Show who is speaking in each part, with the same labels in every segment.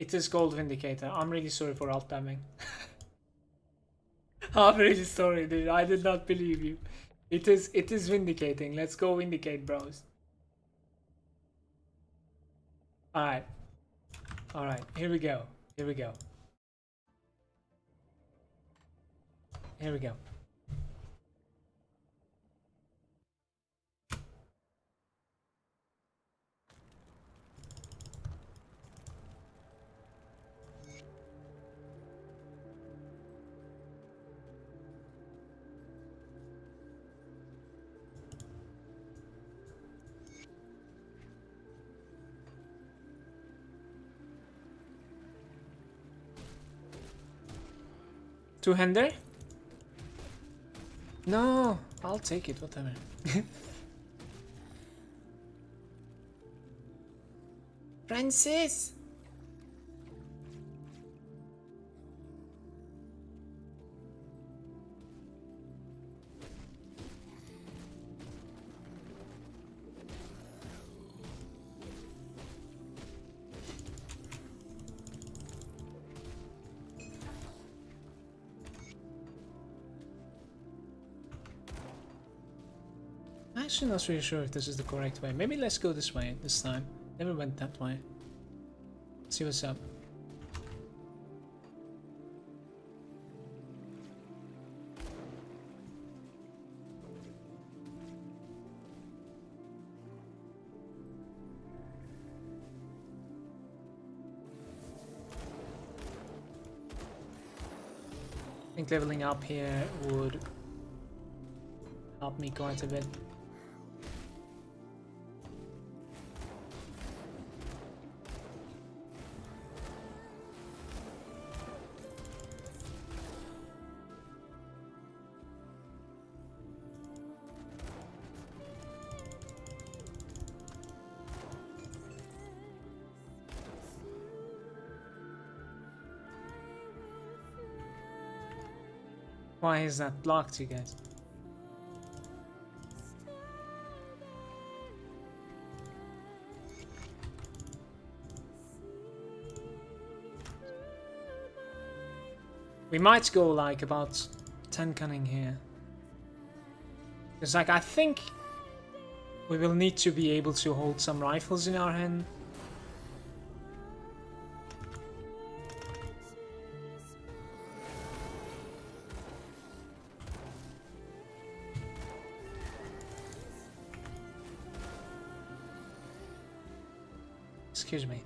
Speaker 1: It is called Vindicator. I'm really sorry for alt tabbing. I'm really sorry, dude. I did not believe you. It is vindicating. Let's go vindicate, bros. Alright. Alright, here we go. Here we go. Here we go. Two-hander? No, I'll take it, whatever. Francis! I'm actually not really sure if this is the correct way. Maybe let's go this way this time. Never went that way. See what's up. I think leveling up here would help me quite a bit. Why is that blocked, you guys? We might go like about 10 cunning here. Because like I think we will need to be able to hold some rifles in our hand. Excuse me.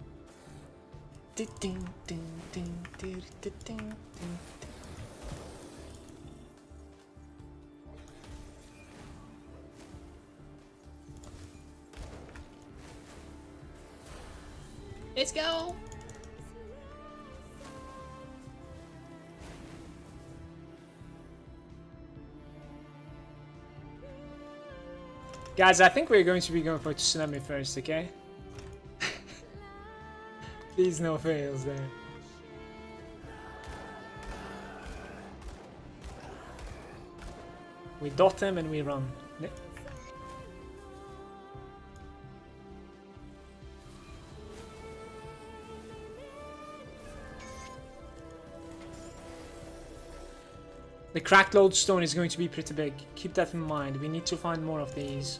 Speaker 1: Let's go. Guys, I think we're going to be going for tsunami first, okay? Please no fails there. We dot them and we run. The cracked lodestone is going to be pretty big. Keep that in mind. We need to find more of these.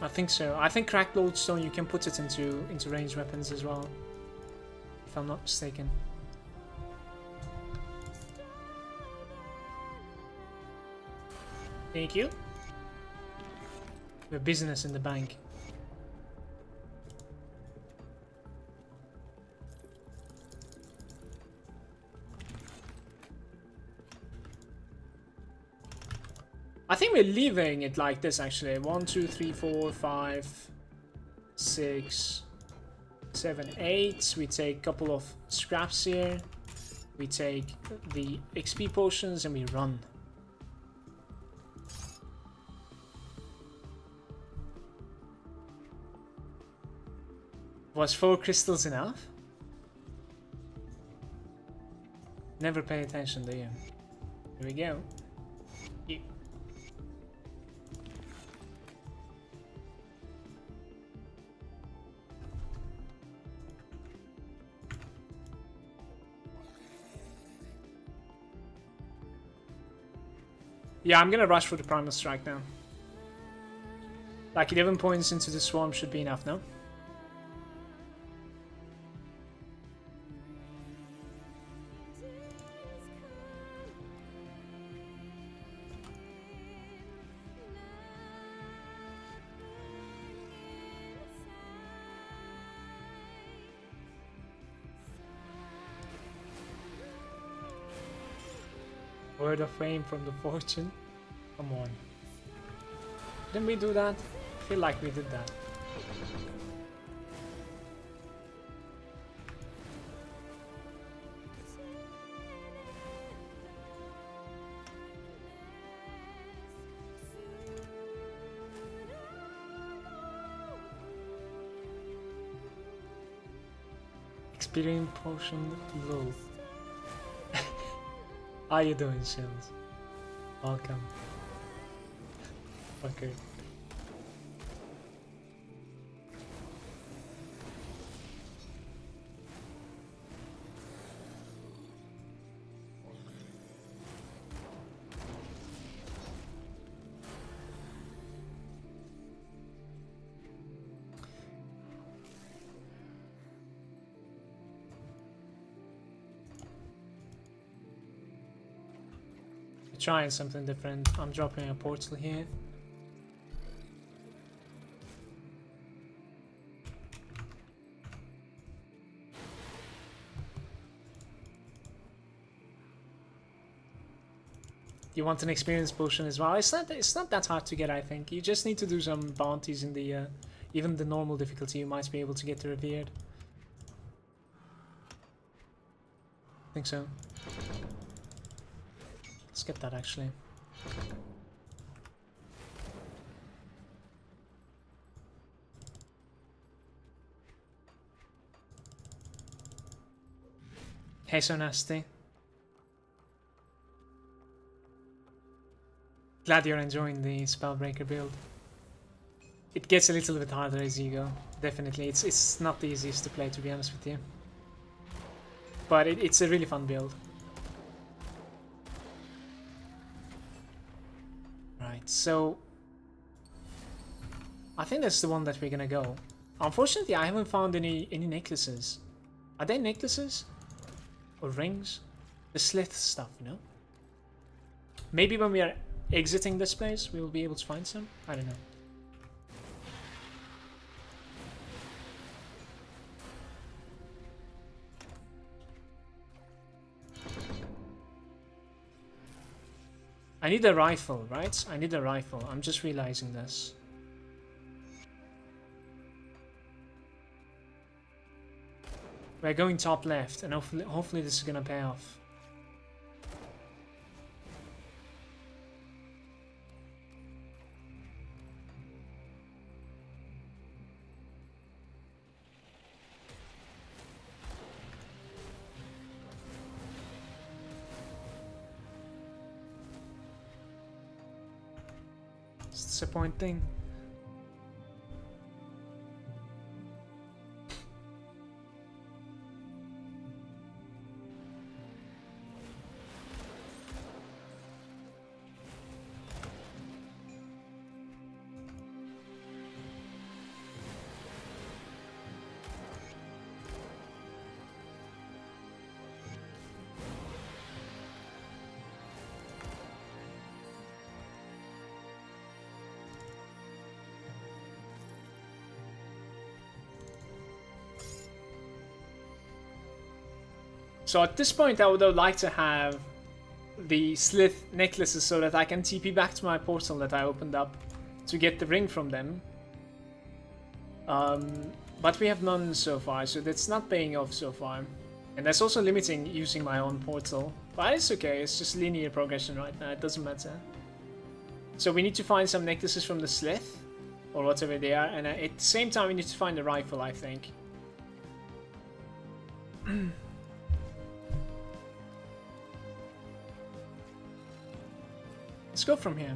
Speaker 1: I think so. I think cracked lodestone, you can put it into ranged weapons as well, if I'm not mistaken. Thank you. We have business in the bank. I think we're leaving it like this actually. 1, 2, 3, 4, 5, 6, 7, 8. We take a couple of scraps here. We take the XP potions and we run. Was 4 crystals enough? Never pay attention, do you? Here we go. Yeah, I'm gonna rush for the Primal Strike now. Like 11 points into the Swarm should be enough, no? Word of fame from the fortune. Come on. Didn't we do that? I feel like we did that. Experience potion low. How you doing, Shells? Welcome. Okay. Trying something different. I'm dropping a portal here. You want an experience potion as well? It's not that hard to get, I think. You just need to do some bounties in the even the normal difficulty. You might be able to get the revered. I think so. Let's get that actually. Hey, so nasty. Glad you're enjoying the Spellbreaker build. It gets a little bit harder as you go. Definitely, it's not the easiest to play, to be honest with you. But it's a really fun build. Right, so I think that's the one that we're gonna go. Unfortunately, I haven't found any necklaces. Are they necklaces? Or rings? The slith stuff, you know? Maybe when we are exiting this place, we will be able to find some? I don't know. I need a rifle, right? I need a rifle. I'm just realizing this. We're going top left, and hopefully this is gonna pay off. It's disappointing. So at this point, I would like to have the Slith necklaces so that I can TP back to my portal that I opened up to get the ring from them. But we have none so far, so that's not paying off so far. And that's also limiting using my own portal. But it's okay, it's just linear progression right now, it doesn't matter. So we need to find some necklaces from the Slith, or whatever they are, and at the same time we need to find a rifle, I think. Let's go from here.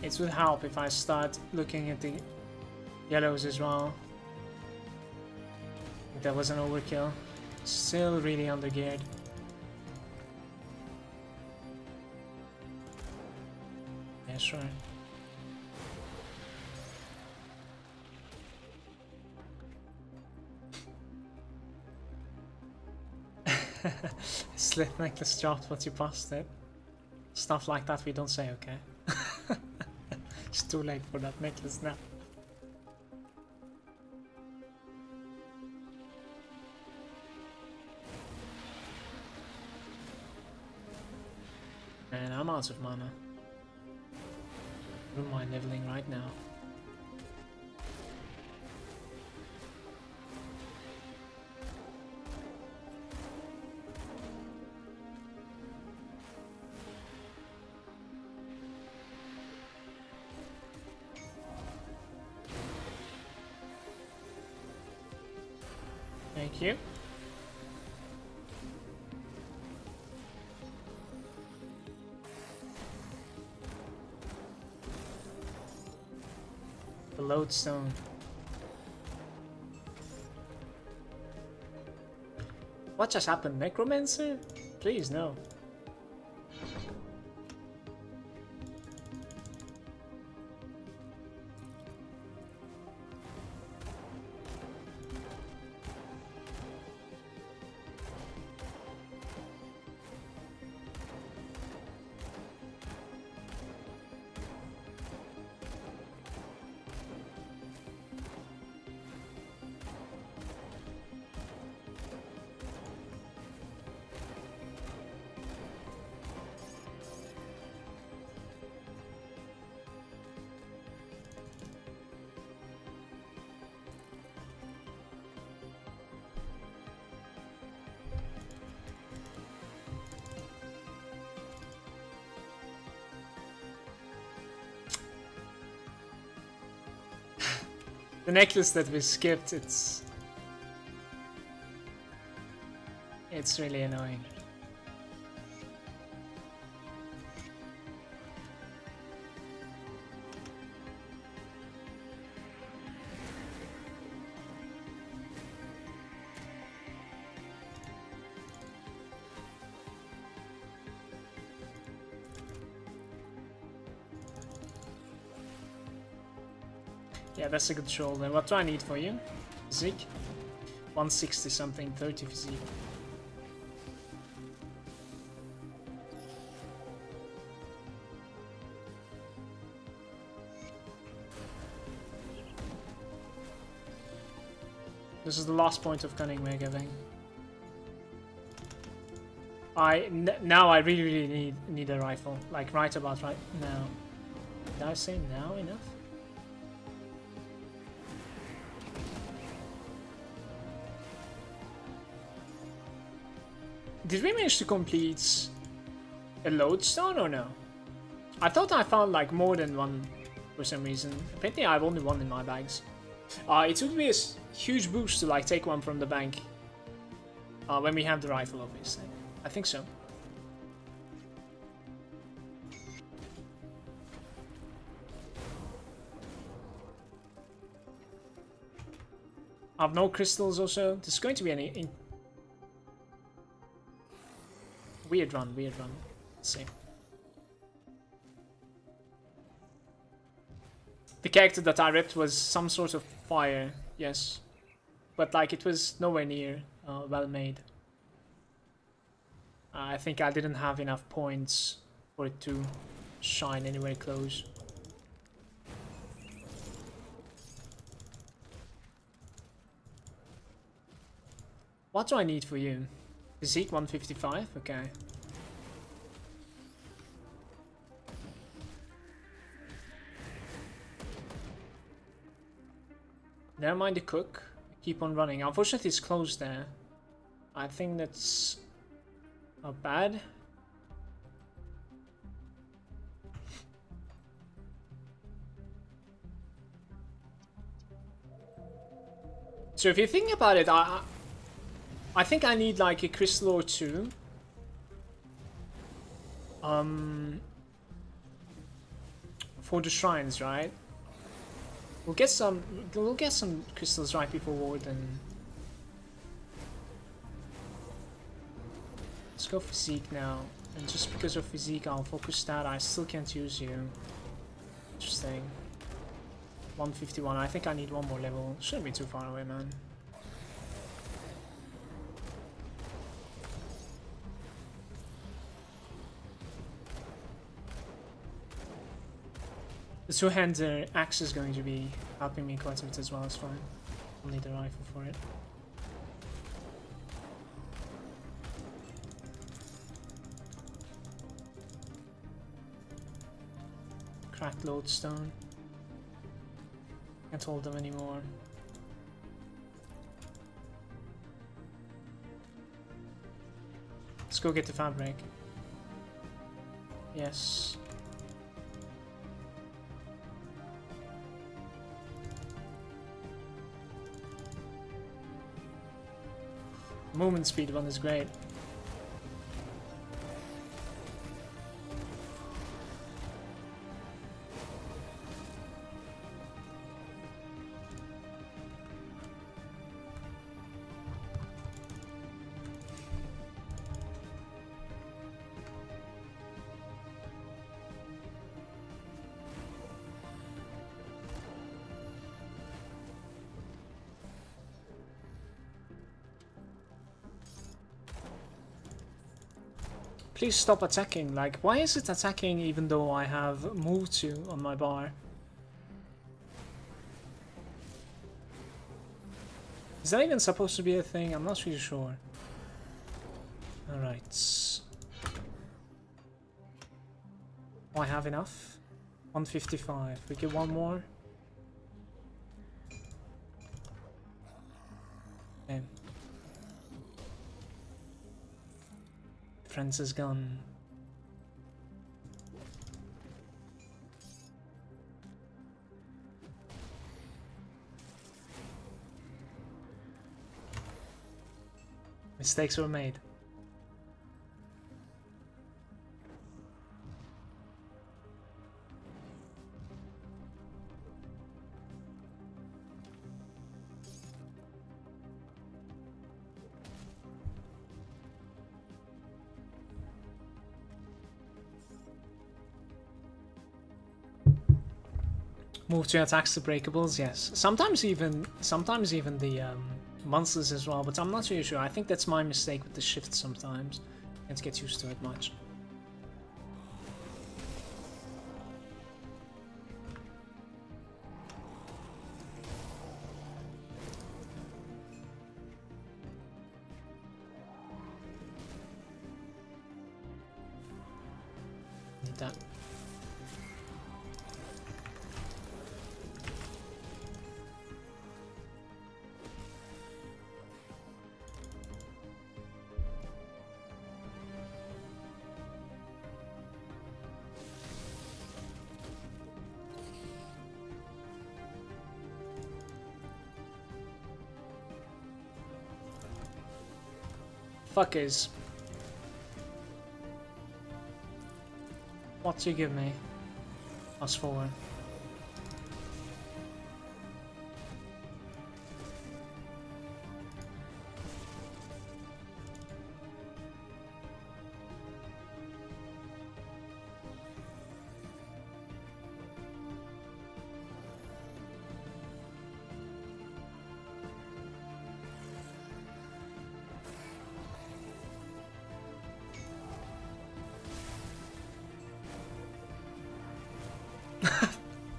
Speaker 1: It would help if I start looking at the yellows as well. That was an overkill. Still really undergeared. Yeah, sure. Slit necklace dropped what you posted. Stuff like that we don't say, okay? It's too late for that necklace now. Man, I'm out of mana. Don't mind leveling right now. Thank you. The lodestone. What just happened? Necromancer? Please, no. The necklace that we skipped, it's really annoying. Yeah, that's a good shoulder. What do I need for you? Physique? 160 something, 30 physique. This is the last point of Cunning Meg, I think. Now I really need a rifle. Like right about right now. Did I say now enough? Did we manage to complete a lodestone or no? I thought I found like more than one for some reason. Apparently I have only one in my bags. It would be a huge boost to like take one from the bank. When we have the rifle, obviously. I think so. I have no crystals also. This is going to be an weird run, weird run. Let's see. The character that I ripped was some sort of fire, yes. But like it was nowhere near well made. I think I didn't have enough points for it to shine anywhere close. What do I need for you? Physique 155? Okay. Never mind the cook. Keep on running. Unfortunately, it's closed there. I think that's not bad. So if you think about it, I think I need like a crystal or two. for the shrines, right? We'll get some crystals right before Warden. Let's go physique now. And just because of physique, I'll focus that. I still can't use you. Interesting. 151. I think I need one more level. Shouldn't be too far away, man. The two-hander axe is going to be helping me quite a bit as well. It's fine. I'll need a rifle for it. Cracked lodestone. Can't hold them anymore. Let's go get the fabric. Yes. Movement speed one is great. Please stop attacking. Like, why is it attacking even though I have moved to on my bar? Is that even supposed to be a thing? I'm not really sure. Alright. Oh, I have enough? 155. We get one more. Okay. Francis gun. Mistakes were made. Move to attacks to breakables, yes. Sometimes even the monsters as well, but I'm not really sure. I think that's my mistake with the shift sometimes. Can't get used to it much. Need that. Fuckers. What do you give me? +4.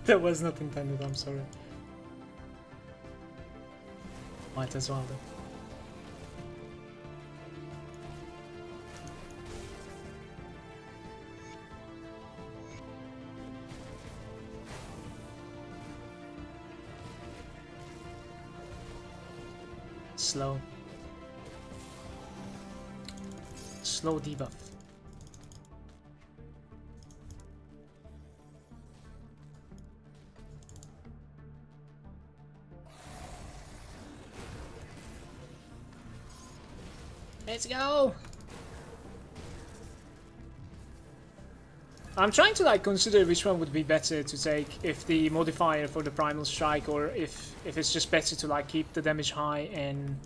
Speaker 1: That was not intended, I'm sorry. Might as well though. Slow. Slow debuff. Let's go! I'm trying to like consider which one would be better to take, if the modifier for the primal strike, or if it's just better to like keep the damage high and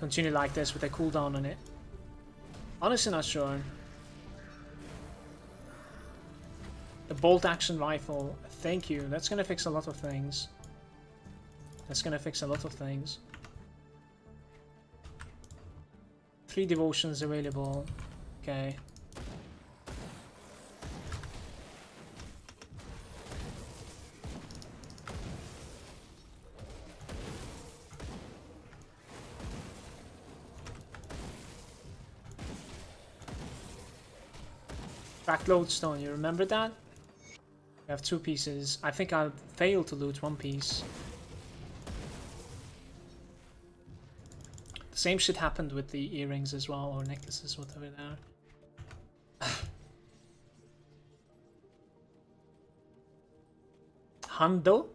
Speaker 1: continue like this with a cooldown on it. Honestly not sure. The bolt action rifle, thank you. That's gonna fix a lot of things. That's gonna fix a lot of things. 3 devotions available. Okay. Back lodestone, you remember that? We have 2 pieces. I think I failed to loot 1 piece. The same shit happened with the earrings as well, or necklaces, whatever they are. Hundo?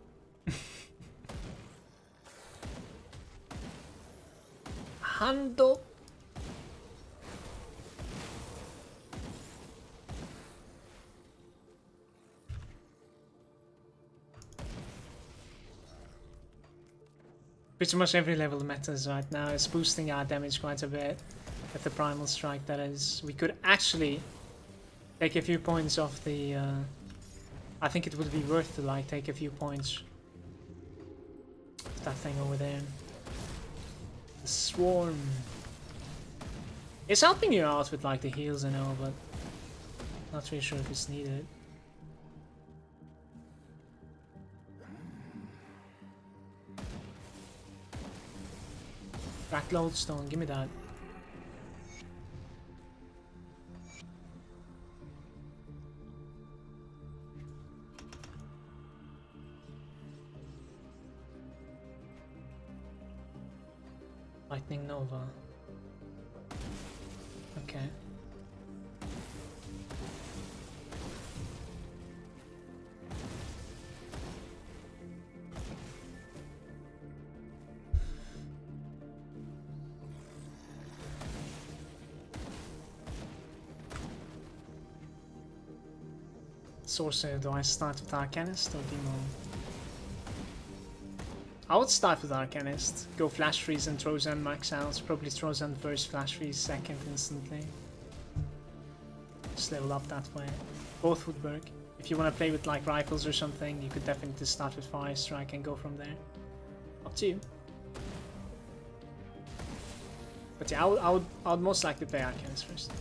Speaker 1: Hundo? Pretty much every level matters right now. It's boosting our damage quite a bit with the primal strike, that is. We could actually take a few points off the... I think it would be worth to like take a few points of that thing over there. The swarm. It's helping you out with like the heals, I know, but not really sure if it's needed. Black lodestone, give me that. Lightning Nova. Okay. Sorcerer, do I start with Arcanist or Demon? I would start with Arcanist. Go Flash Freeze and Trojan max out. Probably Trojan first, Flash Freeze second instantly. Just level up that way. Both would work. If you want to play with like rifles or something, you could definitely start with Fire Strike and go from there. Up to you. But yeah, I would most likely play Arcanist first.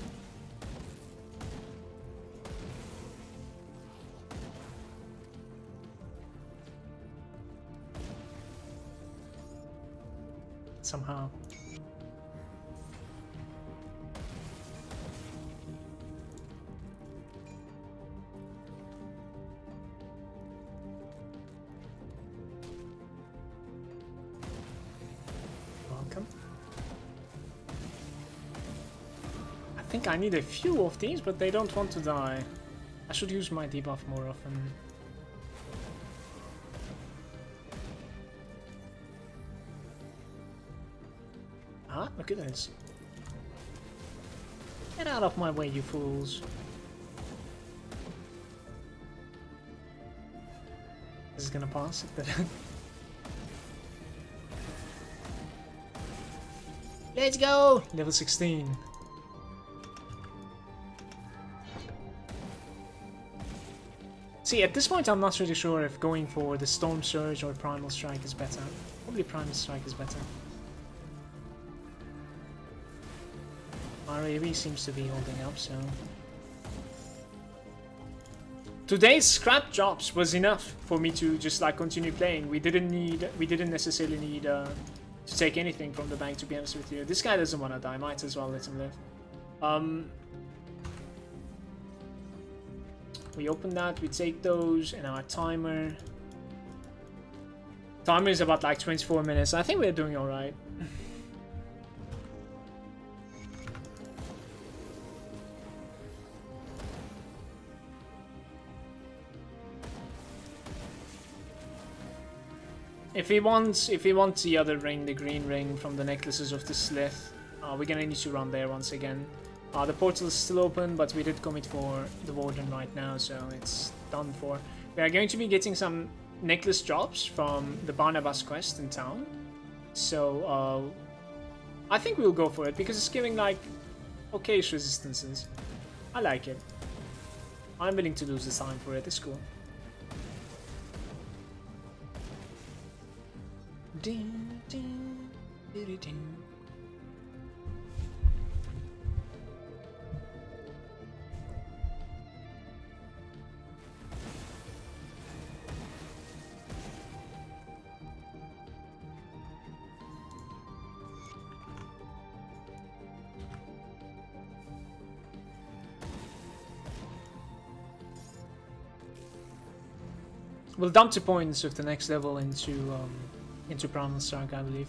Speaker 1: Somehow. Welcome. I think I need a few of these, but they don't want to die. I should use my debuff more often. Ah, look at this. Get out of my way, you fools. This is gonna pass if they don't. Let's go! Level 16. See, at this point I'm not really sure if going for the Storm Surge or Primal Strike is better. Probably Primal Strike is better. Our AoE seems to be holding up, so... Today's scrap drops was enough for me to just like continue playing. We didn't necessarily need to take anything from the bank, to be honest with you. This guy doesn't want to die, might as well let him live. We open that, we take those, and our timer... Timer is about like 24 minutes. I think we're doing alright. If he wants the other ring, the green ring from the necklaces of the Slith, we're gonna need to run there once again. The portal is still open, but we did commit for the Warden right now, so it's done for. We are going to be getting some necklace drops from the Barnabas quest in town. So I think we'll go for it because it's giving like okayish resistances. I like it. I'm willing to lose the time for it. It's cool. Ding, ding, ding, ding. We'll dump 2 points with the next level into Primal Strike, I believe.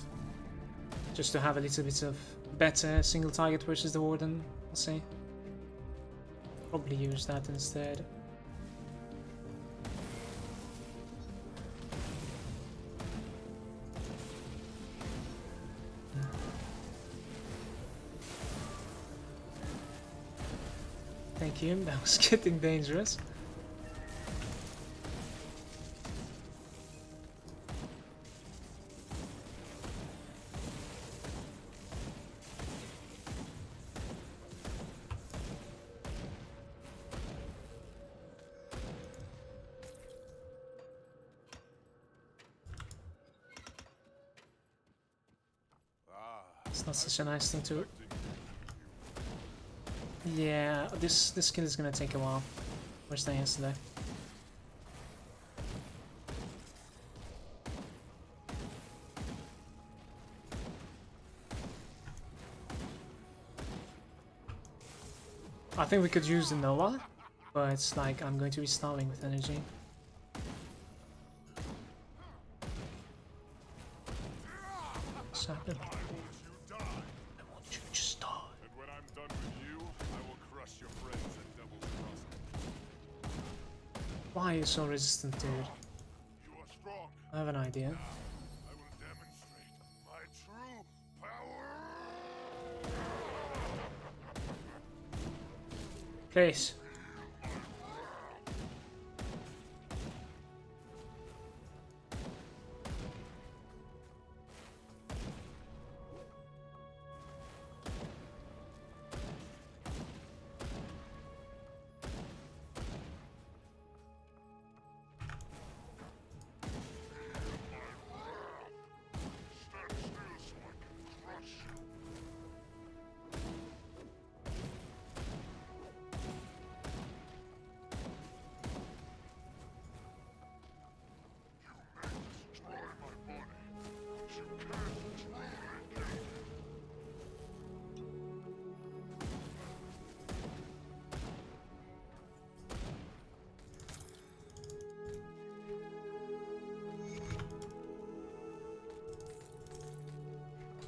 Speaker 1: Just to have a little bit of better single target versus the Warden, I'll say. Probably use that instead. Thank you, that was getting dangerous. It's not such a nice thing to... Yeah, this kill is gonna take a while. Worse than yesterday. I think we could use the Nova, but it's like I'm going to be starving with energy. What's happening? Why are you so resistant, dude? I have an idea.
Speaker 2: I will demonstrate my true power.
Speaker 1: Please.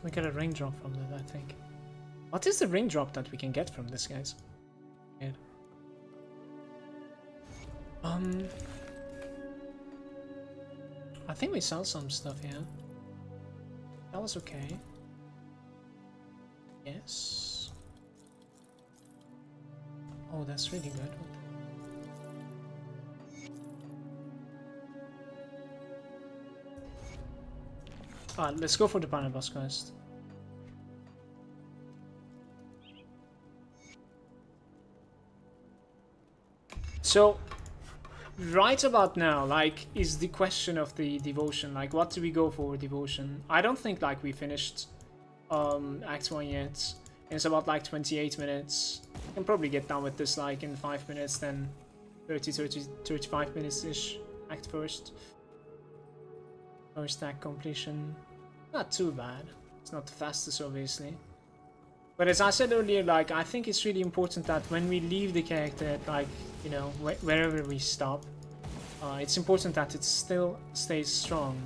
Speaker 1: We get a raindrop from that, I think. What is the raindrop that we can get from this, guys? Yeah. I think we sell some stuff here. That was okay. Yes. Oh, that's really good. Let's go for the Barnabas quest. So, right about now, like, is the question of the devotion. Like, what do we go for devotion? I don't think, like, we finished Act 1 yet. It's about, like, 28 minutes. Can probably get done with this, like, in 5 minutes, then 35 minutes-ish. Act first. First act completion. Not too bad. It's not the fastest, obviously. But as I said earlier, like, I think it's really important that when we leave the character, like, you know, wherever we stop, it's important that it still stays strong.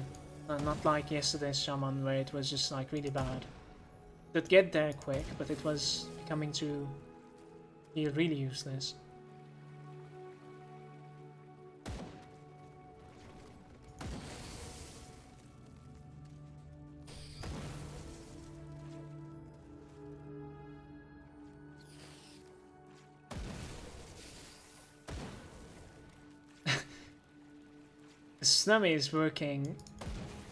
Speaker 1: Not like yesterday's Shaman, where it was just, like, really bad. It did get there quick, but it was becoming to be really useless. Tsunami is working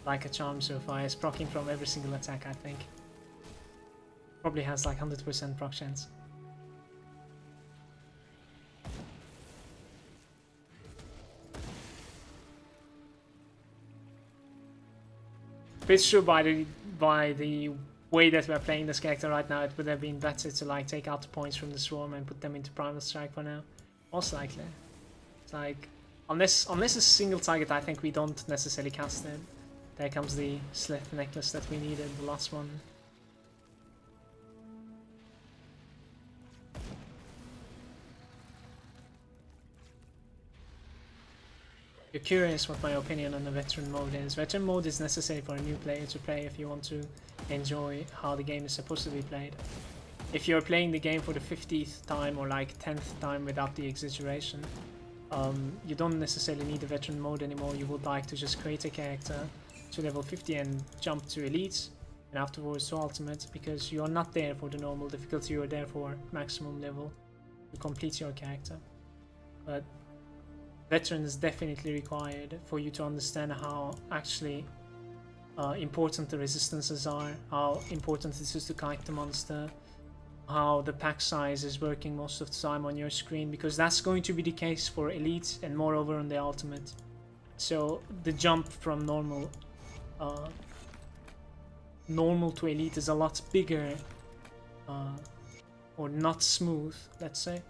Speaker 1: like a charm so far. It's proccing from every single attack, I think. Probably has like 100% proc chance. Pretty sure by the way that we're playing this character right now, it would have been better to like take out the points from the swarm and put them into Primal Strike for now. Most likely. It's like unless a single target, I think we don't necessarily cast it. There comes the Slith necklace that we needed, the last one. You're curious what my opinion on the veteran mode is. Veteran mode is necessary for a new player to play if you want to enjoy how the game is supposed to be played. If you're playing the game for the 50th time or like 10th time without the exaggeration, you don't necessarily need the veteran mode anymore. You would like to just create a character to level 50 and jump to elite and afterwards to ultimate, because you are not there for the normal difficulty, you are there for maximum level to complete your character. But veteran is definitely required for you to understand how actually important the resistances are, how important it is to kite the monster, how the pack size is working most of the time on your screen, because that's going to be the case for elite and moreover on the ultimate. So the jump from normal to elite is a lot bigger or not smooth, let's say,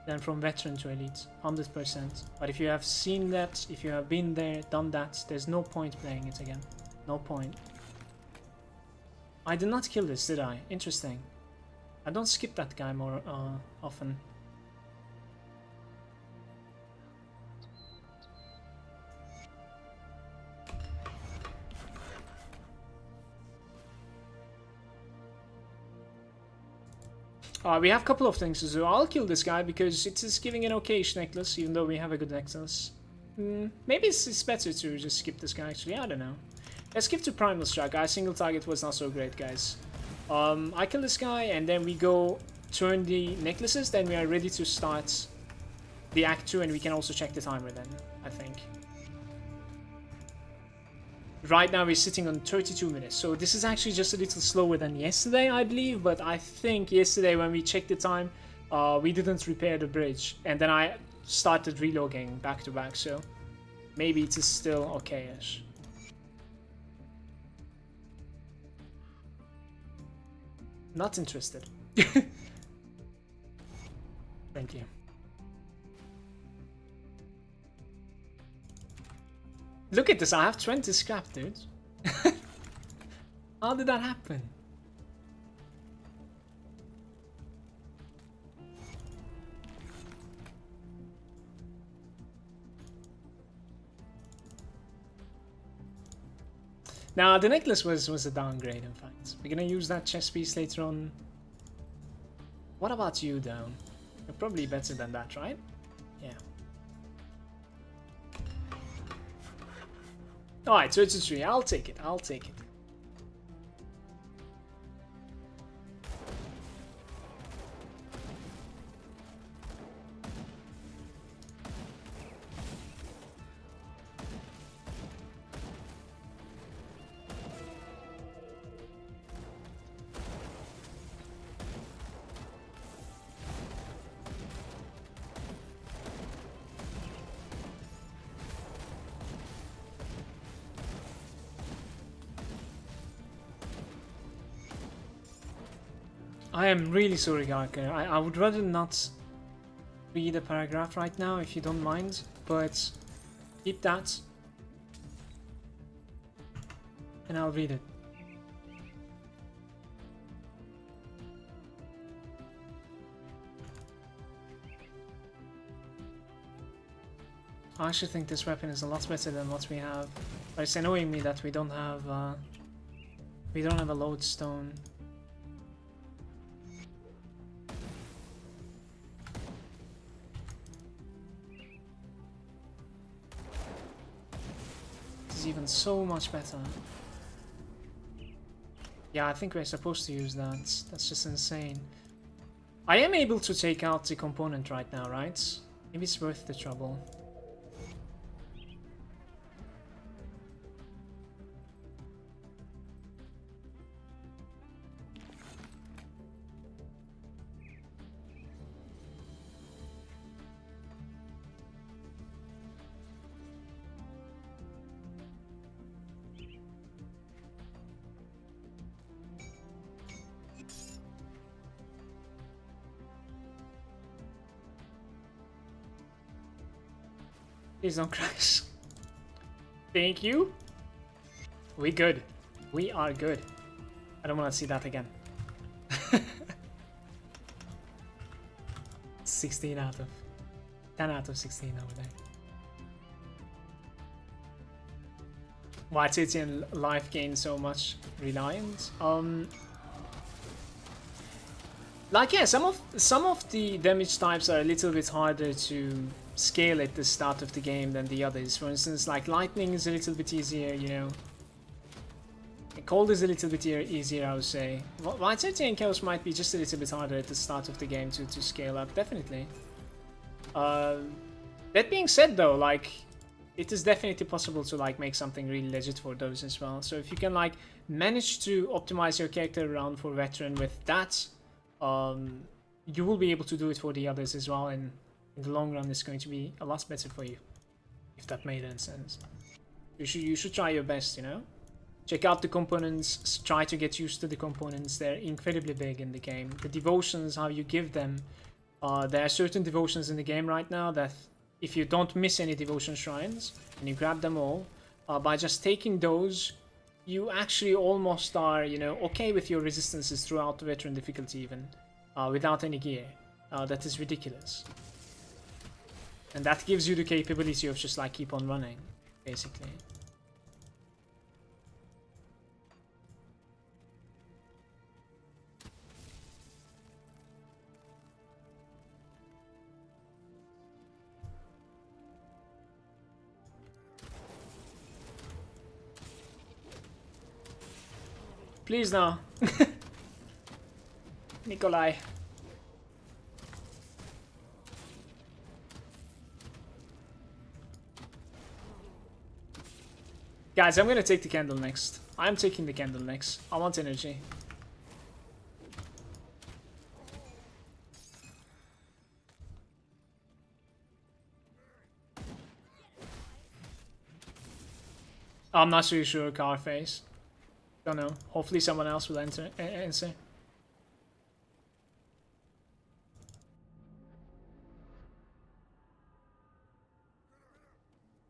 Speaker 1: than from veteran to elite, 100%. But if you have seen that, if you have been there, done that, there's no point playing it again. No point. I did not kill this, did I? Interesting. I don't skip that guy more often. We have a couple of things to do. I'll kill this guy because it is giving an okayish necklace, even though we have a good necklace. Maybe it's better to just skip this guy, actually. I don't know. Let's skip to Primal Strike. Our single target was not so great, guys. I kill this guy, and then we go turn the necklaces. Then we are ready to start the Act 2, and we can also check the timer then, I think. Right now we're sitting on 32 minutes, so this is actually just a little slower than yesterday, I believe, but I think yesterday when we checked the time, we didn't repair the bridge, and then I started relogging back to back, so maybe it is still okay-ish. Not interested. Thank you. Look at this, I have 20 scrap, dude. How did that happen? Now, the necklace was a downgrade, in fact. We're gonna use that chest piece later on. What about you, though? You're probably better than that, right? Yeah. Alright, 33. I'll take it. I'll take it. I am really sorry, Garker. I would rather not read a paragraph right now, if you don't mind, but keep that and I'll read it. I actually think this weapon is a lot better than what we have, but it's annoying me that we don't have a lodestone. Even so much better. Yeah, I think we're supposed to use that. That's just insane. I am able to take out the component right now, right? Maybe it's worth the trouble. Please don't crash. Thank you. We good. We are good. I don't want to see that again. 16 out of 10 out of 16 over there. Why Titi and life gain so much reliance? Like yeah, some of the damage types are a little bit harder to scale at the start of the game than the others. For instance, like lightning is a little bit easier, you know. Cold is a little bit easier, I would say. Vitality and Chaos might be just a little bit harder at the start of the game to scale up, definitely. That being said though, like, it is definitely possible to like make something really legit for those as well. So if you can like manage to optimize your character around for veteran with that, you will be able to do it for the others as well, and in the long run it's going to be a lot better for you, if that made any sense. You should try your best, you know. Check out the components, try to get used to the components. They're incredibly big in the game. The devotions, how you give them, there are certain devotions in the game right now that if you don't miss any devotion shrines and you grab them all, by just taking those, you actually almost are, you know, okay with your resistances throughout the veteran difficulty even, without any gear. That is ridiculous. And that gives you the capability of just like keep on running, basically. Please now. Nikolai. Guys, I'm gonna take the candle next. I'm taking the candle next. I want energy. I'm not really sure, Carface. Don't know. Hopefully someone else will answer.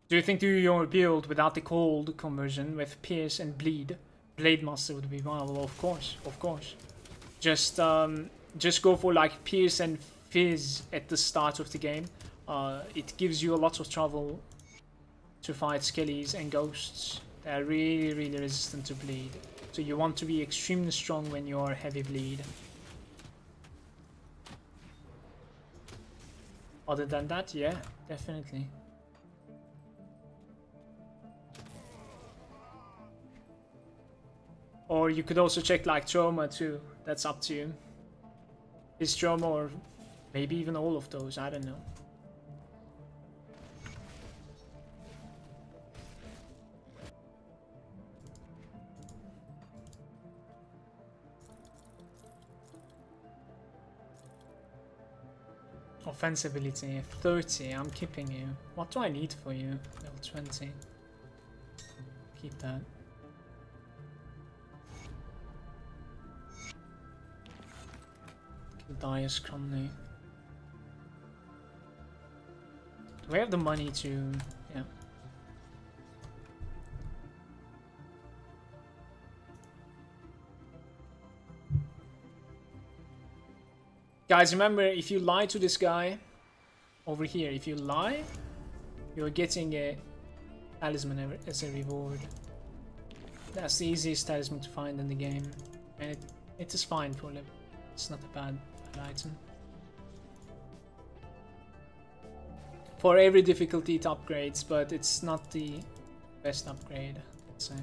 Speaker 1: Do you think your build without the cold conversion with Pierce and Bleed, Blade Master would be viable? Of course, of course. Just go for like Pierce and Fizz at the start of the game. It gives you a lot of trouble to fight skellies and ghosts. They're really, really resistant to bleed. So you want to be extremely strong when you're heavy bleed. Other than that, yeah, definitely. Or you could also check like trauma too. That's up to you. His trauma, or maybe even all of those, I don't know. Offense ability 30, I'm keeping you. What do I need for you? Level 20. Keep that. Dias Crumley. Do we have the money to... yeah. Guys, remember, if you lie to this guy over here, if you lie, you're getting a talisman as a reward. That's the easiest talisman to find in the game, and it is fine for level. It's not a bad item. For every difficulty it upgrades, but it's not the best upgrade, let's say.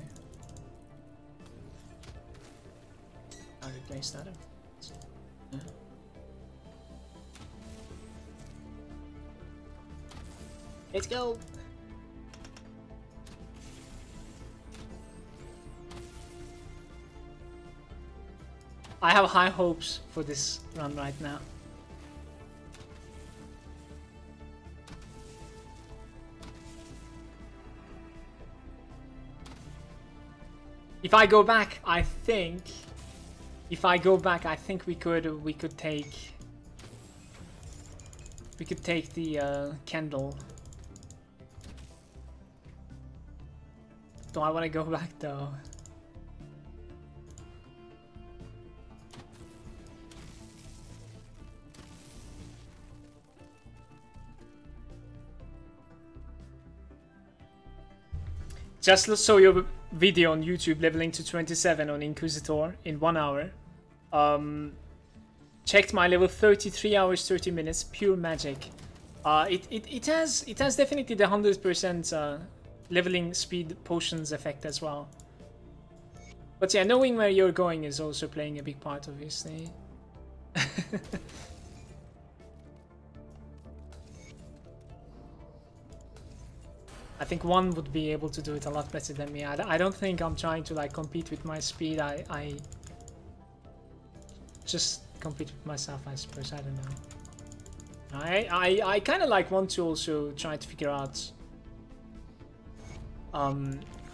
Speaker 1: I'll replace that. Yeah. Let's go! I have high hopes for this run right now. If I go back, I think... If I go back, I think we could take... We could take the candle Do I want to go back though? Just saw your video on YouTube leveling to 27 on Inquisitor in 1 hour. Checked my level 33 hours 30 minutes, pure magic. It has definitely the 100% leveling speed potions effect as well. But yeah, knowing where you're going is also playing a big part, obviously. I think one would be able to do it a lot better than me. I don't think I'm trying to like compete with my speed. I just compete with myself, I suppose. I don't know. I kind of like want to also try to figure out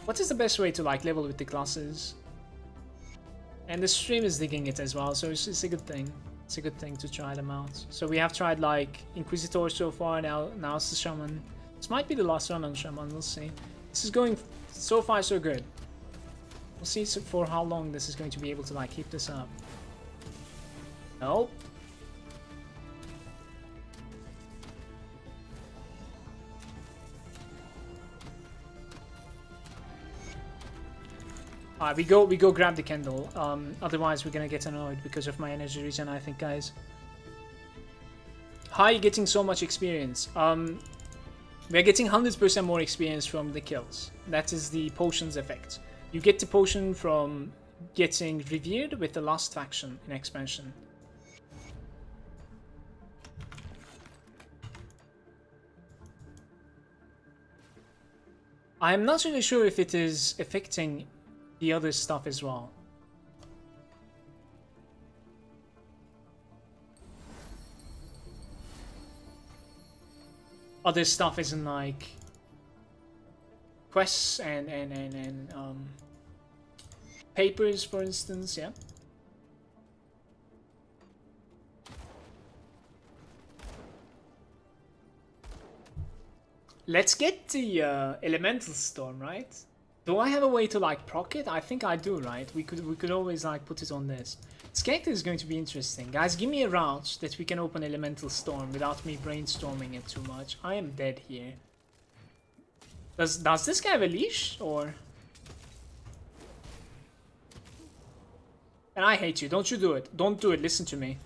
Speaker 1: what is the best way to like level with the classes. And the stream is digging it as well, so it's a good thing. It's a good thing to try them out. So we have tried like Inquisitor so far. Now it's the Shaman. This might be the last run on Shaman, we'll see. This is going so far so good. We'll see for how long this is going to be able to like keep this up. Nope. Alright, we go grab the candle. Otherwise we're gonna get annoyed because of my energy regen, I think, guys. How are you getting so much experience? We're getting 100% more experience from the kills. That is the potions effect. You get the potion from getting revered with the last faction in expansion. I'm not really sure if it is affecting the other stuff as well. Other stuff isn't like quests and papers, for instance, yeah. Let's get the elemental storm, right? Do I have a way to like proc it? I think I do, right? We could always like put it on this. This character is going to be interesting. Guys, give me a route that we can open elemental storm without me brainstorming it too much. I am dead here. Does this guy have a leash or? And I hate you. Don't you do it. Don't do it. Listen to me.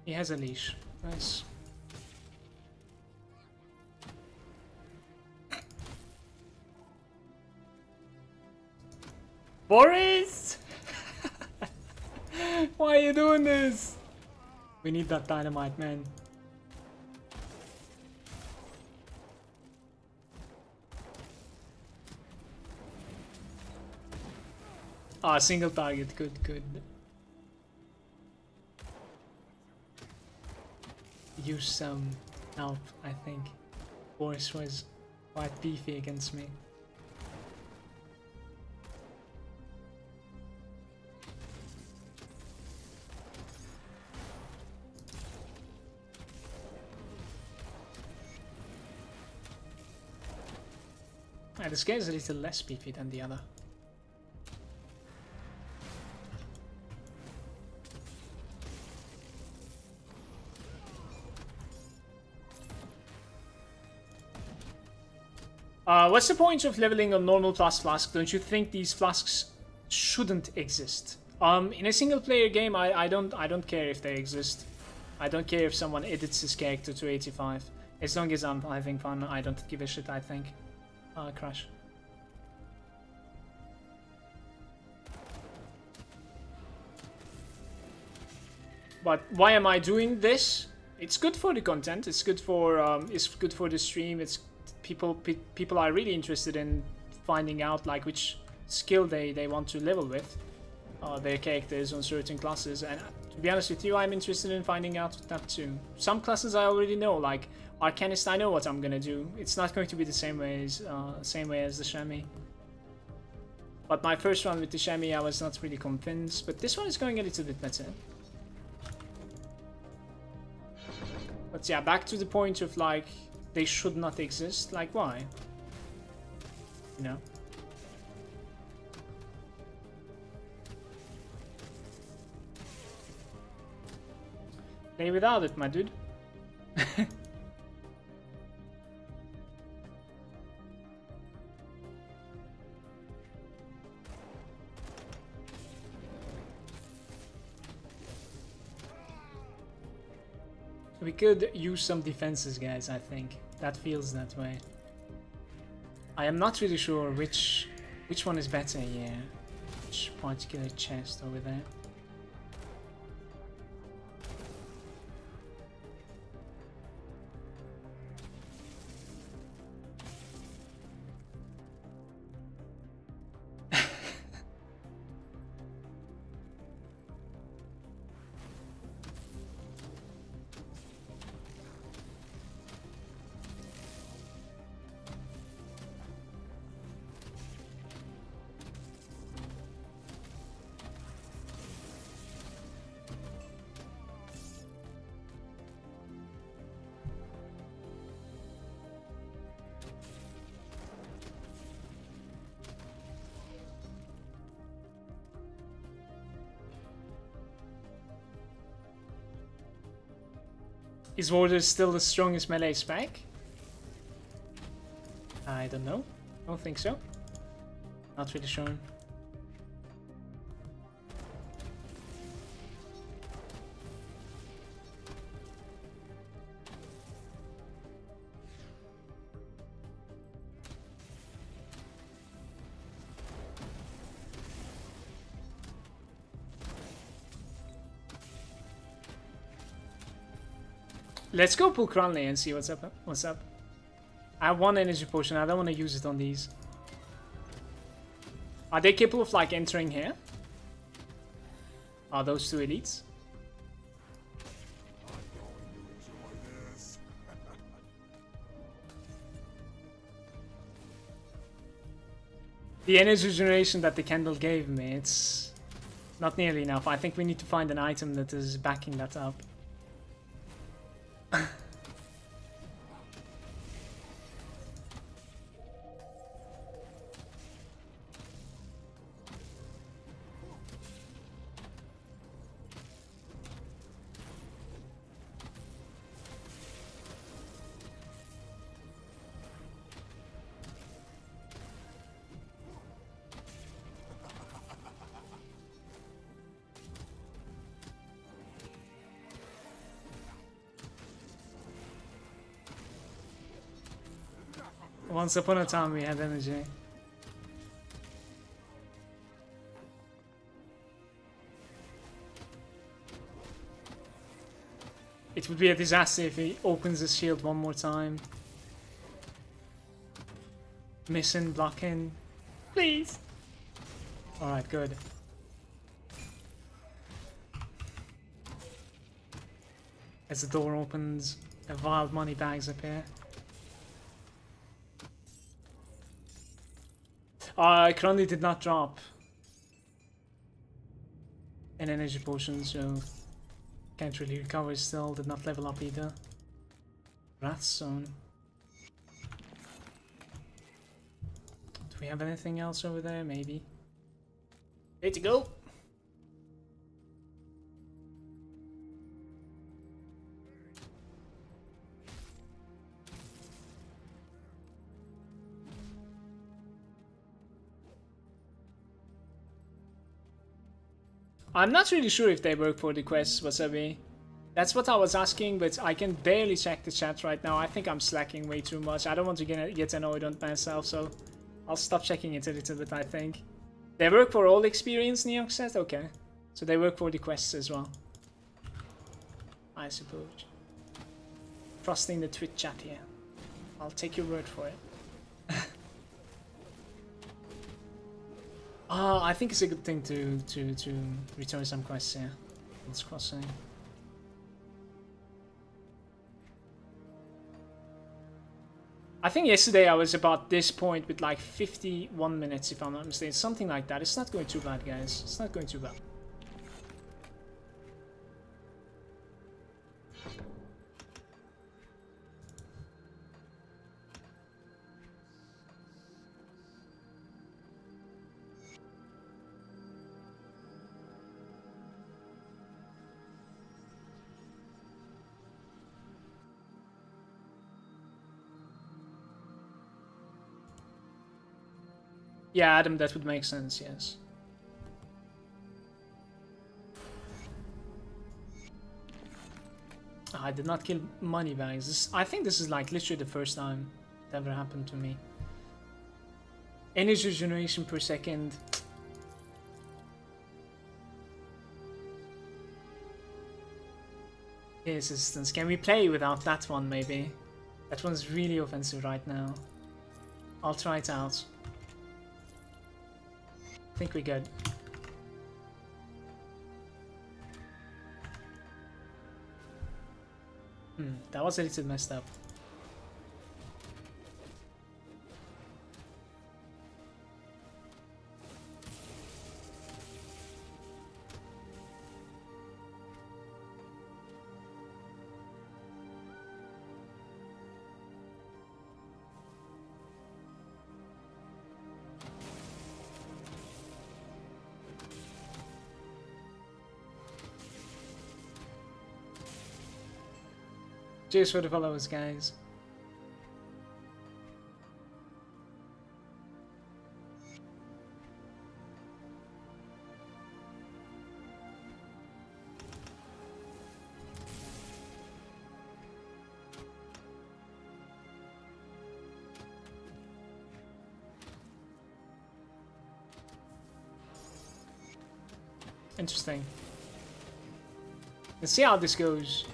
Speaker 1: He has a leash. Nice. Boris! Why are you doing this? We need that dynamite, man. Ah, single target. Good, good. Use some help, I think. Boris was quite beefy against me. This guy is a little less beefy than the other. What's the point of leveling a normal plus flask? Don't you think these flasks shouldn't exist? In a single player game, I don't care if they exist. I don't care if someone edits his character to 85. As long as I'm having fun, I don't give a shit, I think. Crash. But why am I doing this? It's good for the content. It's good for the stream. It's people are really interested in finding out like which skill they want to level with. their characters on certain classes, and to be honest with you, I'm interested in finding out that too. Some classes I already know, like Arcanist, I know what I'm gonna do. It's not going to be the same way as the Chamois. But my first run with the Chamois, I was not really convinced, but this one is going a little bit better. But yeah, back to the point of like, they should not exist. Like, why? You know? Play without it, my dude. We could use some defenses, guys, I think. That feels that way. I am not really sure which one is better here. Which particular chest over there. Is Warder still the strongest melee spec? I don't know. Don't think so. Not really sure. Let's go pull Cronley and see what's up. What's up? I have one energy potion. I don't want to use it on these. Are they capable of like entering here? Are those two elites? The energy generation that the candle gave me, it's not nearly enough. I think we need to find an item that is backing that up. Once upon a time we had energy. It would be a disaster if he opens his shield one more time. Missing, blocking. Please. Alright, good. As the door opens, a wild money bags appear. Cronley did not drop an energy potion, so can't really recover still. Did not level up either. Wrath Zone. Do we have anything else over there? Maybe. Ready to go. I'm not really sure if they work for the quests, Wasabi. That's what I was asking, but I can barely check the chat right now. I think I'm slacking way too much. I don't want to get annoyed on myself, so I'll stop checking it a little bit, I think. They work for all experience, Neox said? Okay. So they work for the quests as well. I suppose. Trusting the Twitch chat here. I'll take your word for it. I think it's a good thing to return some quests here. Let's crossing. I think yesterday I was about this point with like 51 minutes, if I'm not mistaken. Something like that. It's not going too bad, guys. It's not going too bad. Yeah, Adam, that would make sense, yes. I did not kill money bags. I think this is like literally the first time it ever happened to me. Energy generation per second. Assistance. Can we play without that one, maybe? That one's really offensive right now. I'll try it out. I think we're good. That was a little messed up. Cheers for the followers, guys. Interesting. Let's see how this goes.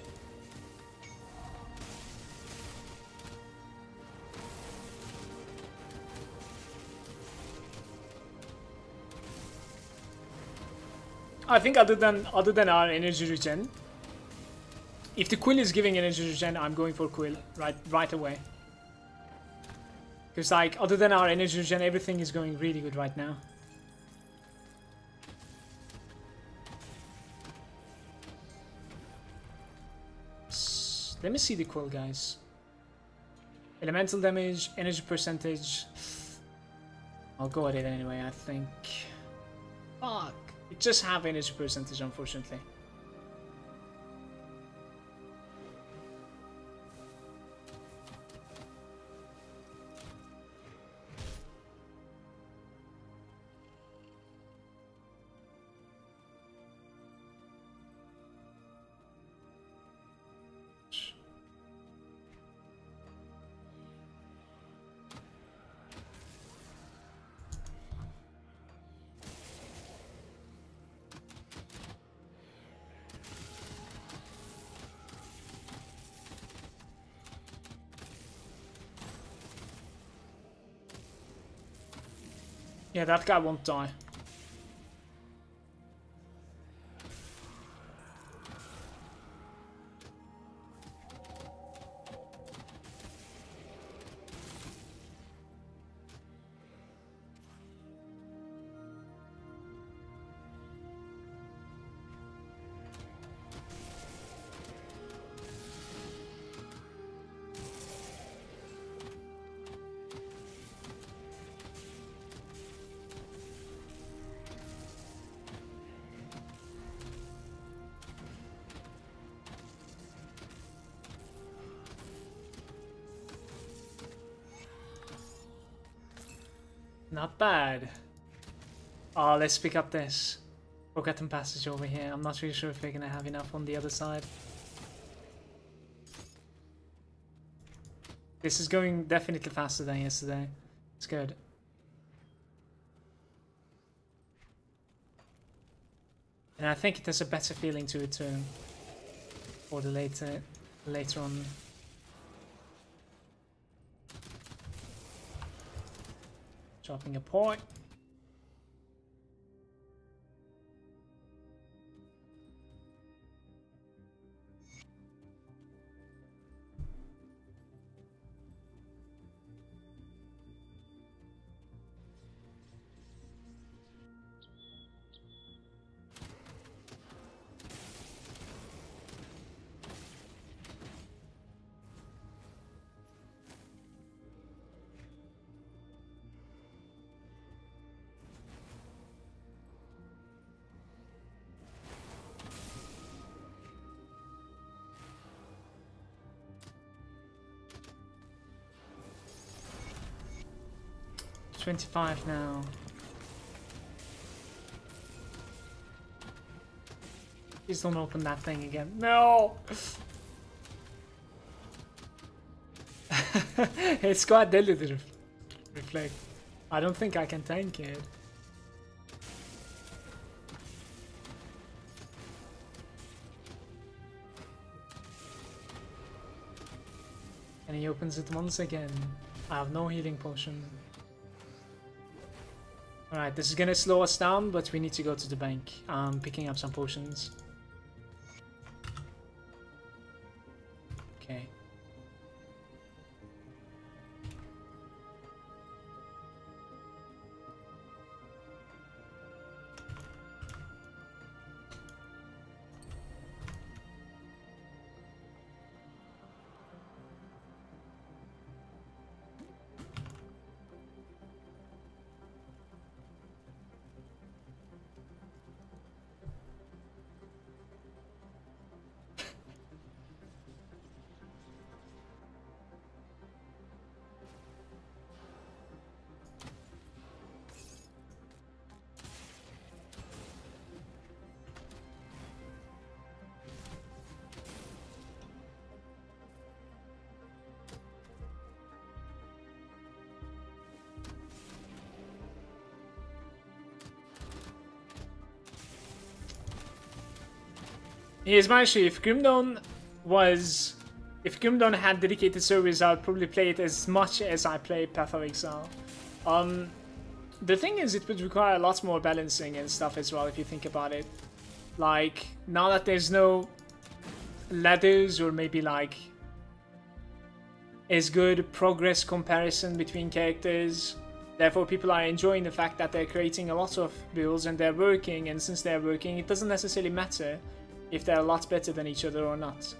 Speaker 1: I think other than our energy regen, if the quill is giving energy regen, I'm going for quill right away. Because like other than our energy regen, everything is going really good right now. Let me see the quill, guys. Elemental damage, energy percentage. I'll go at it anyway, I think. Fuck. It just have energy percentage, unfortunately. Yeah, that guy won't die. Not bad. Oh, let's pick up this Forgotten Passage over here. I'm not really sure if we're gonna have enough on the other side. This is going definitely faster than yesterday. It's good. And I think it has a better feeling to it too. For the later on. Dropping a point. 25 now. Please don't open that thing again. No! It's quite deadly to reflect. I don't think I can tank it. And he opens it once again. I have no healing potion. Alright, this is gonna slow us down, but we need to go to the bank. I'm picking up some potions. Okay. Here's my issue. If Grimdawn had dedicated servers, I would probably play it as much as I play Path of Exile. The thing is, it would require a lot more balancing and stuff as well, if you think about it. Like, now that there's no ladders or maybe like as good progress comparison between characters, therefore people are enjoying the fact that they're creating a lot of builds and they're working, and since they're working, it doesn't necessarily matter if they're a lot better than each other or not.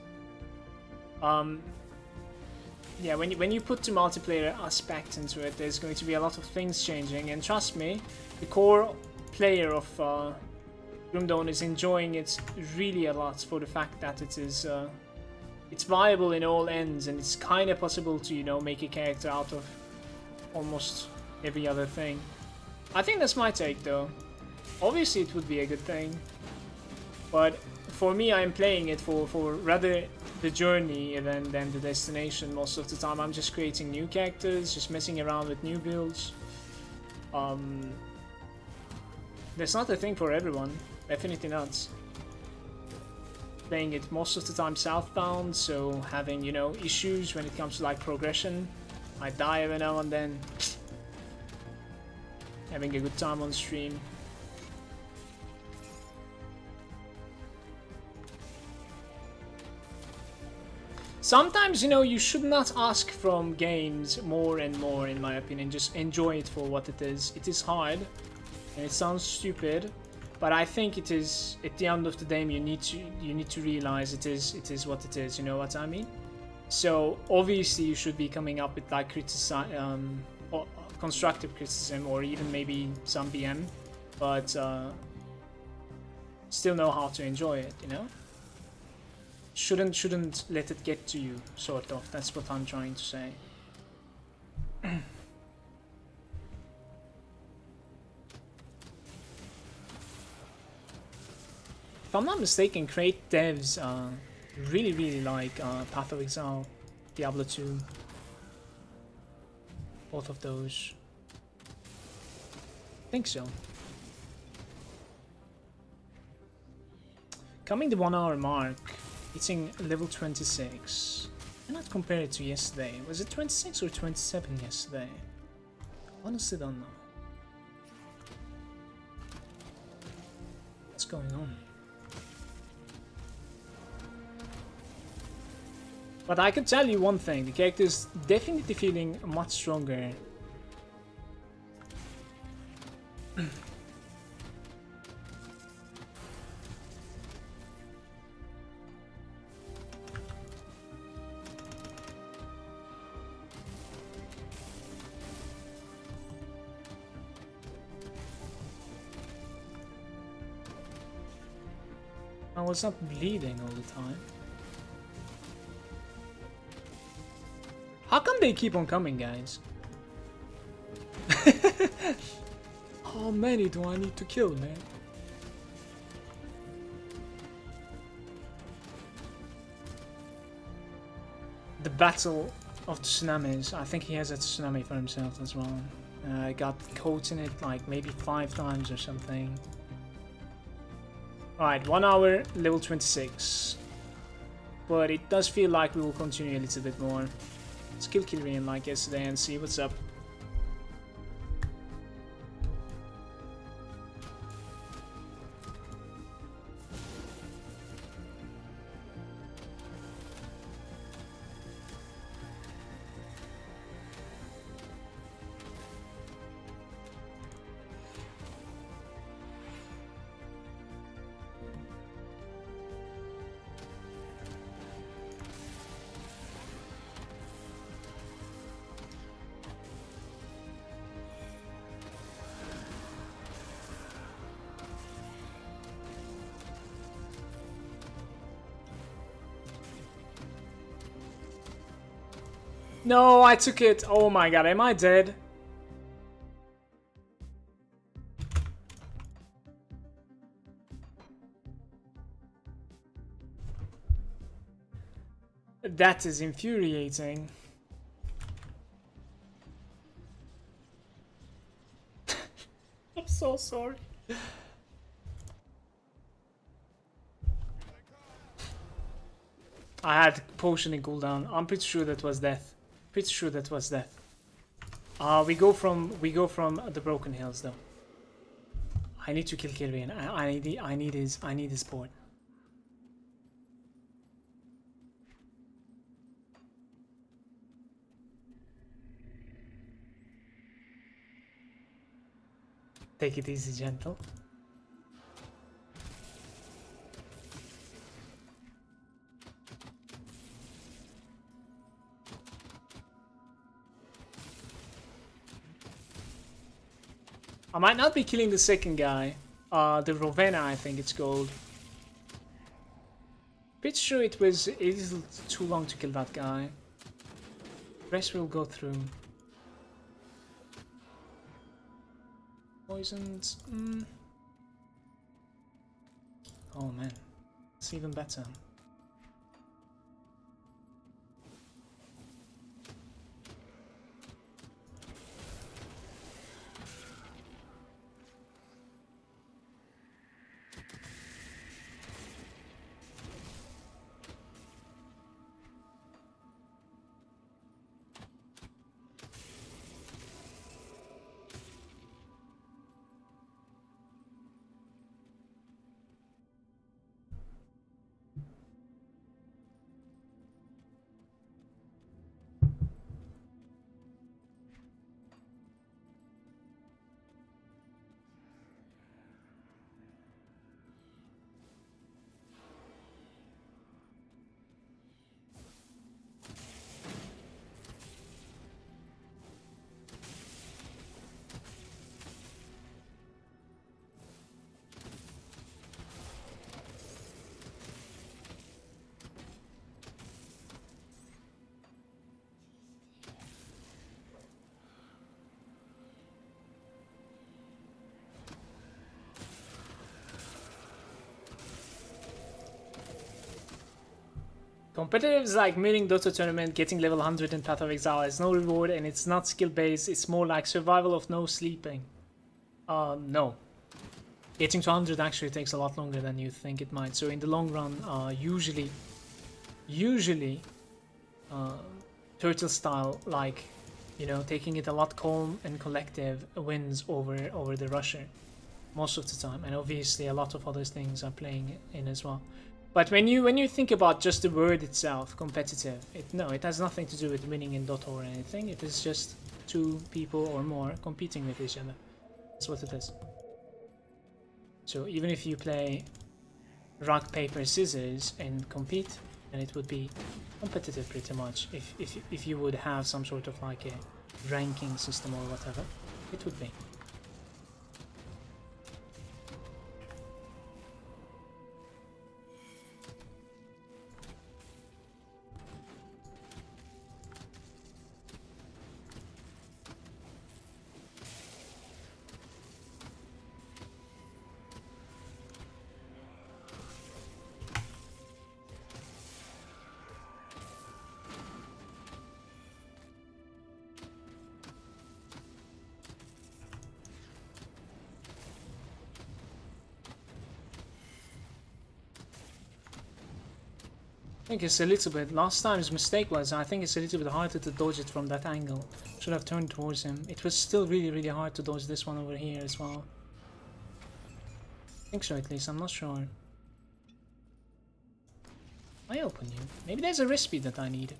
Speaker 1: Yeah, when you put the multiplayer aspect into it, there's going to be a lot of things changing, and trust me, the core player of Grimdawn is enjoying it really a lot for the fact that it is it's viable in all ends, and it's kind of possible to, you know, make a character out of almost every other thing. I think that's my take though. Obviously it would be a good thing, but for me, I'm playing it for rather the journey than the destination. Most of the time I'm just creating new characters, just messing around with new builds. There's not a thing for everyone, definitely not. Playing it most of the time southbound, so having, you know, issues when it comes to like progression. I die every now and then. Having a good time on stream. Sometimes, you know, you should not ask from games more and more, in my opinion. Just enjoy it for what it is. It is hard, and it sounds stupid, but I think it is. At the end of the day, you need to realize it is what it is. You know what I mean? So obviously, you should be coming up with like or constructive criticism, or even maybe some BM, but still know how to enjoy it. You know. Shouldn't let it get to you, sort of. That's what I'm trying to say. If I'm not mistaken, Crate devs really like Path of Exile, Diablo 2. Both of those. I think so. Coming the 1 hour mark. Hitting level 26. I cannot compare it to yesterday. Was it 26 or 27 yesterday? Honestly don't know. What's going on? But I can tell you one thing, the character is definitely feeling much stronger. I was not bleeding all the time. How come they keep on coming, guys? How many do I need to kill, man? The Battle of the Tsunamis. I think he has a tsunami for himself as well. Got coats in it like maybe 5 times or something. Alright, 1 hour, level 26. But it does feel like we will continue a little bit more. Let's kill Kilrian like yesterday and see what's up. No, I took it. Oh my god, am I dead? That is infuriating. I'm so sorry. I had potion in cooldown. I'm pretty sure that was death. Pretty sure that was death. We go from the Broken Hills though. I need to kill Kilrian. I need his port. Take it easy, gentle. I might not be killing the second guy. The Rovena, I think it's called. Pretty sure it is too long to kill that guy. Rest will go through. Poisoned. Oh man, it's even better. Competitive is like winning Dota tournament, getting level 100 in Path of Exile. It's no reward and it's not skill based. It's more like survival of no sleeping. No. Getting to 100 actually takes a lot longer than you think it might. So in the long run, usually, turtle style, like, you know, taking it a lot calm and collective wins over the rusher most of the time. And obviously a lot of other things are playing in as well. But when you think about just the word itself, competitive, it has nothing to do with winning in Dota or anything. It is just 2 people or more competing with each other. That's what it is. So even if you play rock, paper, scissors and compete, then it would be competitive pretty much. If you would have some sort of like a ranking system or whatever, it would be. I think it's a little bit, last time's mistake was, I think it's a little bit harder to dodge it from that angle. Should have turned towards him. It was still really hard to dodge this one over here as well. I think so at least, I'm not sure. I open you. Maybe there's a wrist speed that I need.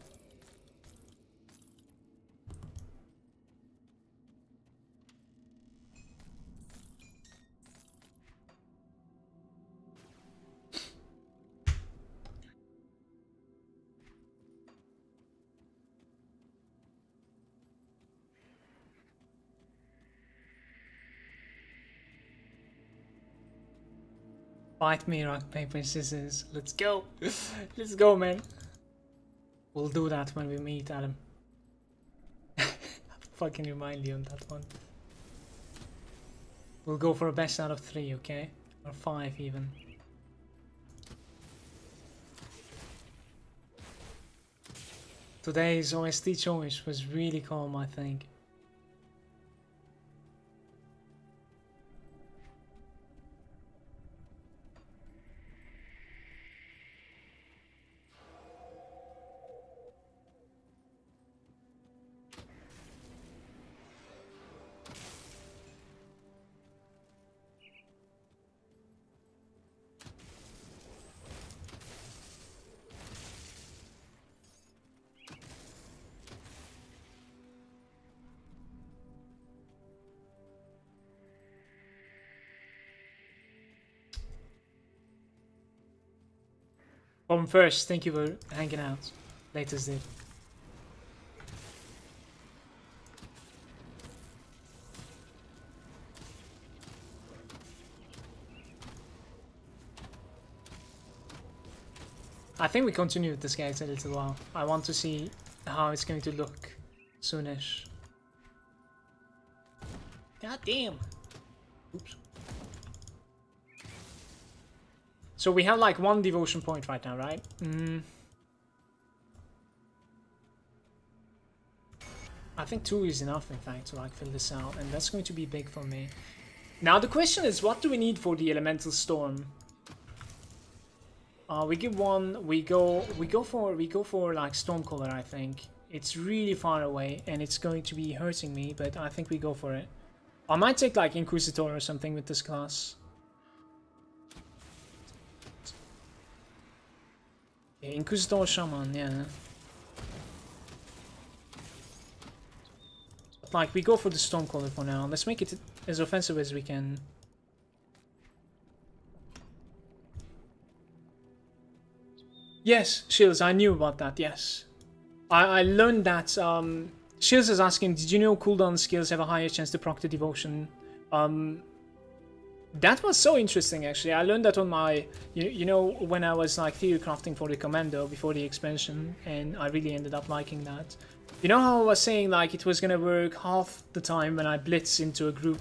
Speaker 1: Fight me, rock, paper, scissors. Let's go. Let's go, man. We'll do that when we meet, Adam. I'll fucking remind you on that one. We'll go for a best out of 3, okay? Or 5 even. Today's OST choice was really calm, I think. First, thank you for hanging out. Latest did. I think we continue with this guys a little while. I want to see how it's going to look soonish. God damn. Oops. So we have like 1 devotion point right now, right? I think 2 is enough, in fact, to like fill this out, and that's going to be big for me. Now the question is, what do we need for the elemental storm? We give 1. We go for like Stormcaller. I think it's really far away, and it's going to be hurting me, but I think we go for it. I might take like Inquisitor or something with this class. Inquisitor or Shaman, yeah. But like, we go for the Stormcaller for now. Let's make it as offensive as we can. Yes, Shields, I knew about that, yes. I learned that, Shields is asking, did you know cooldown skills have a higher chance to proc the devotion? That was so interesting, actually. I learned that on my, you know, when I was like theory crafting for the Commando before the expansion, and I really ended up liking that. You know how I was saying like it was gonna work half the time when I blitz into a group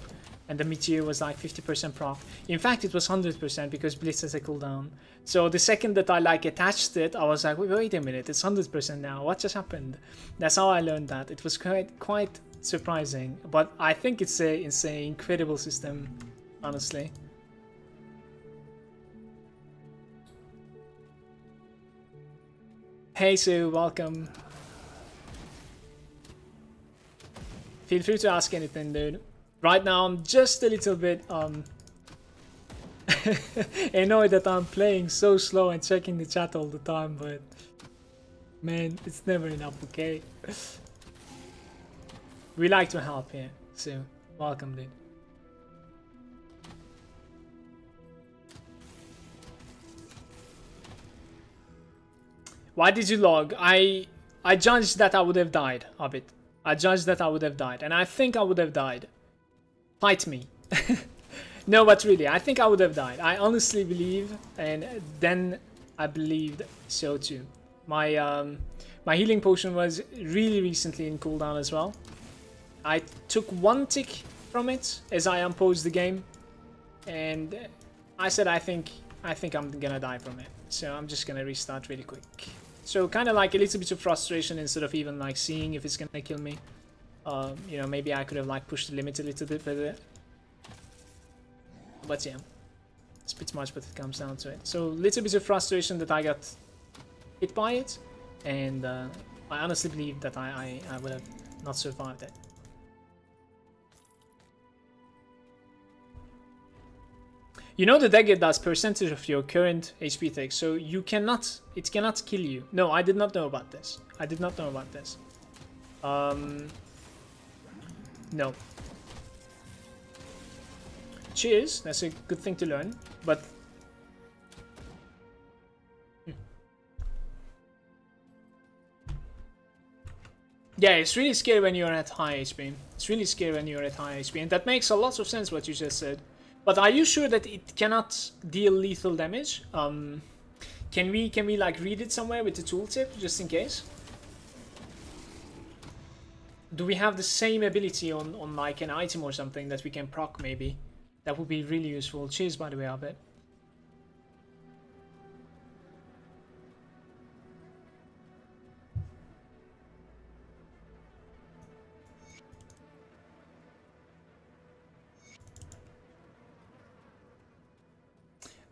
Speaker 1: and the meteor was like 50% proc. In fact, it was 100% because blitz has a cooldown. So the second that I like attached it, I was like, wait a minute, it's 100% now. What just happened? That's how I learned that. It was quite surprising, but I think it's an incredible system. Honestly. Hey Sue, welcome. Feel free to ask anything, dude. Right now I'm just a little bit annoyed that I'm playing so slow and checking the chat all the time, but man, it's never enough, okay? We like to help here, so welcome, dude. Why did you log? I judged that I would have died a bit. I judged that I would have died, and I think I would have died. Fight me. No, but really, I think I would have died. I honestly believe, and then I believed so too. My my healing potion was really recently in cooldown as well. I took 1 tick from it as I unposed the game, and I said I think I'm gonna die from it. So I'm just gonna restart really quick. So kind of like a little bit of frustration instead of even like seeing if it's gonna kill me. You know, maybe I could have like pushed the limit a little bit further. But yeah, it's pretty much what it comes down to it. So little bit of frustration that I got hit by it, and I honestly believe that I would have not survived it. You know the dagger does percentage of your current HP take, so you cannot, it cannot kill you. No, I did not know about this. I did not know about this. No. Cheers, that's a good thing to learn, but... Yeah, it's really scary when you're at high HP. It's really scary when you're at high HP, and that makes a lot of sense what you just said. But are you sure that it cannot deal lethal damage? Can we like read it somewhere with the tooltip, just in case? Do we have the same ability on like an item or something that we can proc maybe? That would be really useful. Cheers, by the way, Albert.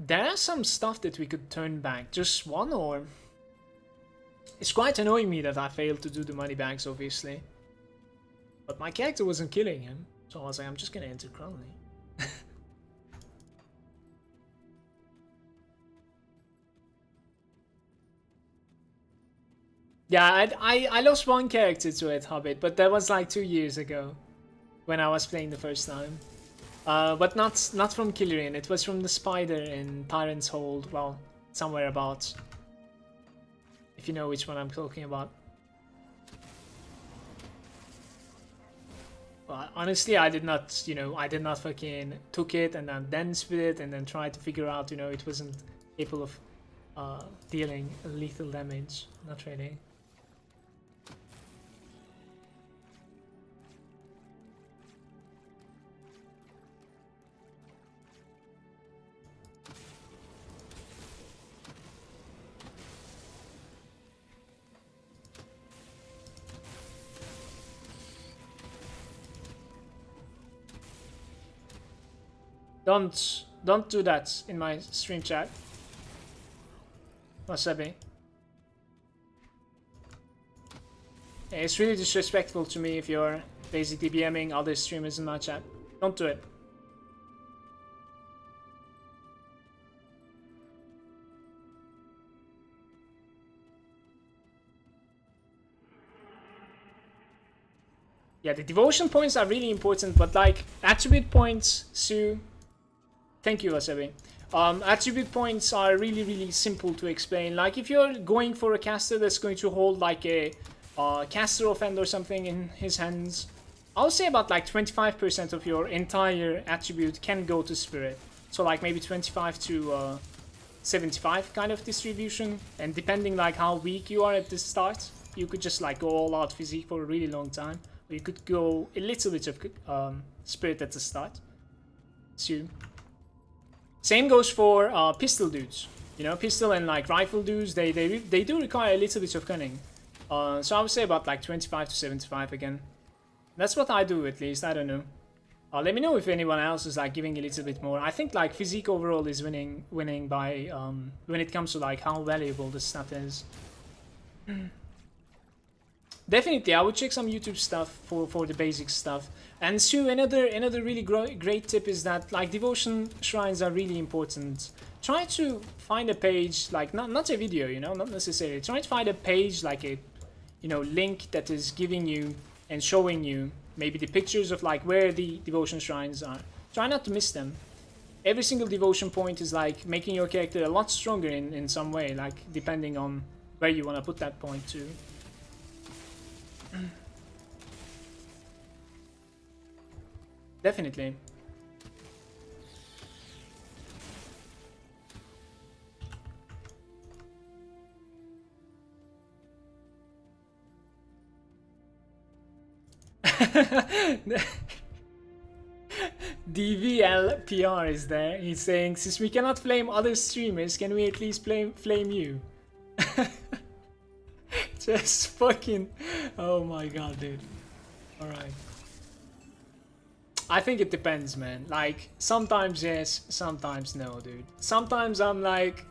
Speaker 1: There are some stuff that we could turn back. Just one, or... It's quite annoying me that I failed to do the money bags, obviously. But my character wasn't killing him. So I was like, I'm just gonna enter Cronley. Yeah, I lost one character to it, Hobbit, but that was like 2 years ago. When I was playing the first time. But not from Killerian, it was from the spider in Tyrant's Hold, well, somewhere about, if you know which one I'm talking about. Well, honestly, I did not, you know, I did not fucking took it and then spit it and then tried to figure out, you know, it wasn't capable of dealing lethal damage, not really. Don't do that in my stream chat. Wasabi. It's really disrespectful to me if you're basically BMing other streamers in my chat. Don't do it. Yeah, the devotion points are really important, but like attribute points, Sue. Thank you, Wasabi. Attribute points are really simple to explain. Like if you're going for a caster that's going to hold like a caster offend or something in his hands, I'll say about like 25% of your entire attribute can go to spirit. So like maybe 25 to 75 kind of distribution. And depending like how weak you are at the start, you could just like go all out physique for a really long time. Or you could go a little bit of spirit at the start. So same goes for pistol dudes. You know, pistol and like rifle dudes, they do require a little bit of cunning. So I would say about like 25 to 75 again. That's what I do at least, I don't know. Let me know if anyone else is like giving a little bit more. I think like physique overall is winning by when it comes to like how valuable this stuff is. Definitely, I would check some YouTube stuff for the basic stuff. And Sue, another really great tip is that like devotion shrines are really important. Try to find a page, like not a video, you know, not necessarily. Try to find a page like a, you know, link that is giving you and showing you maybe the pictures of like where the devotion shrines are. Try not to miss them. Every single devotion point is like making your character a lot stronger in some way, like depending on where you want to put that point to. Definitely. DVLPR is there. He's saying, since we cannot flame other streamers, can we at least flame you? Just fucking... Oh my god, dude. Alright. I think it depends, man. Like, sometimes yes, sometimes no, dude. Sometimes I'm like...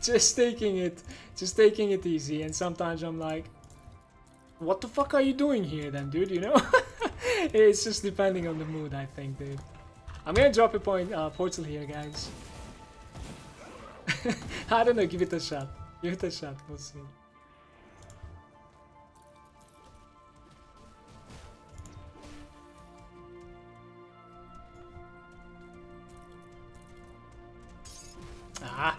Speaker 1: just taking it easy. And sometimes I'm like, what the fuck are you doing here then, dude? You know? It's just depending on the mood, I think, dude. I'm gonna drop a portal here, guys. I don't know, give it a shot. Give it a shot, we'll see. Ah.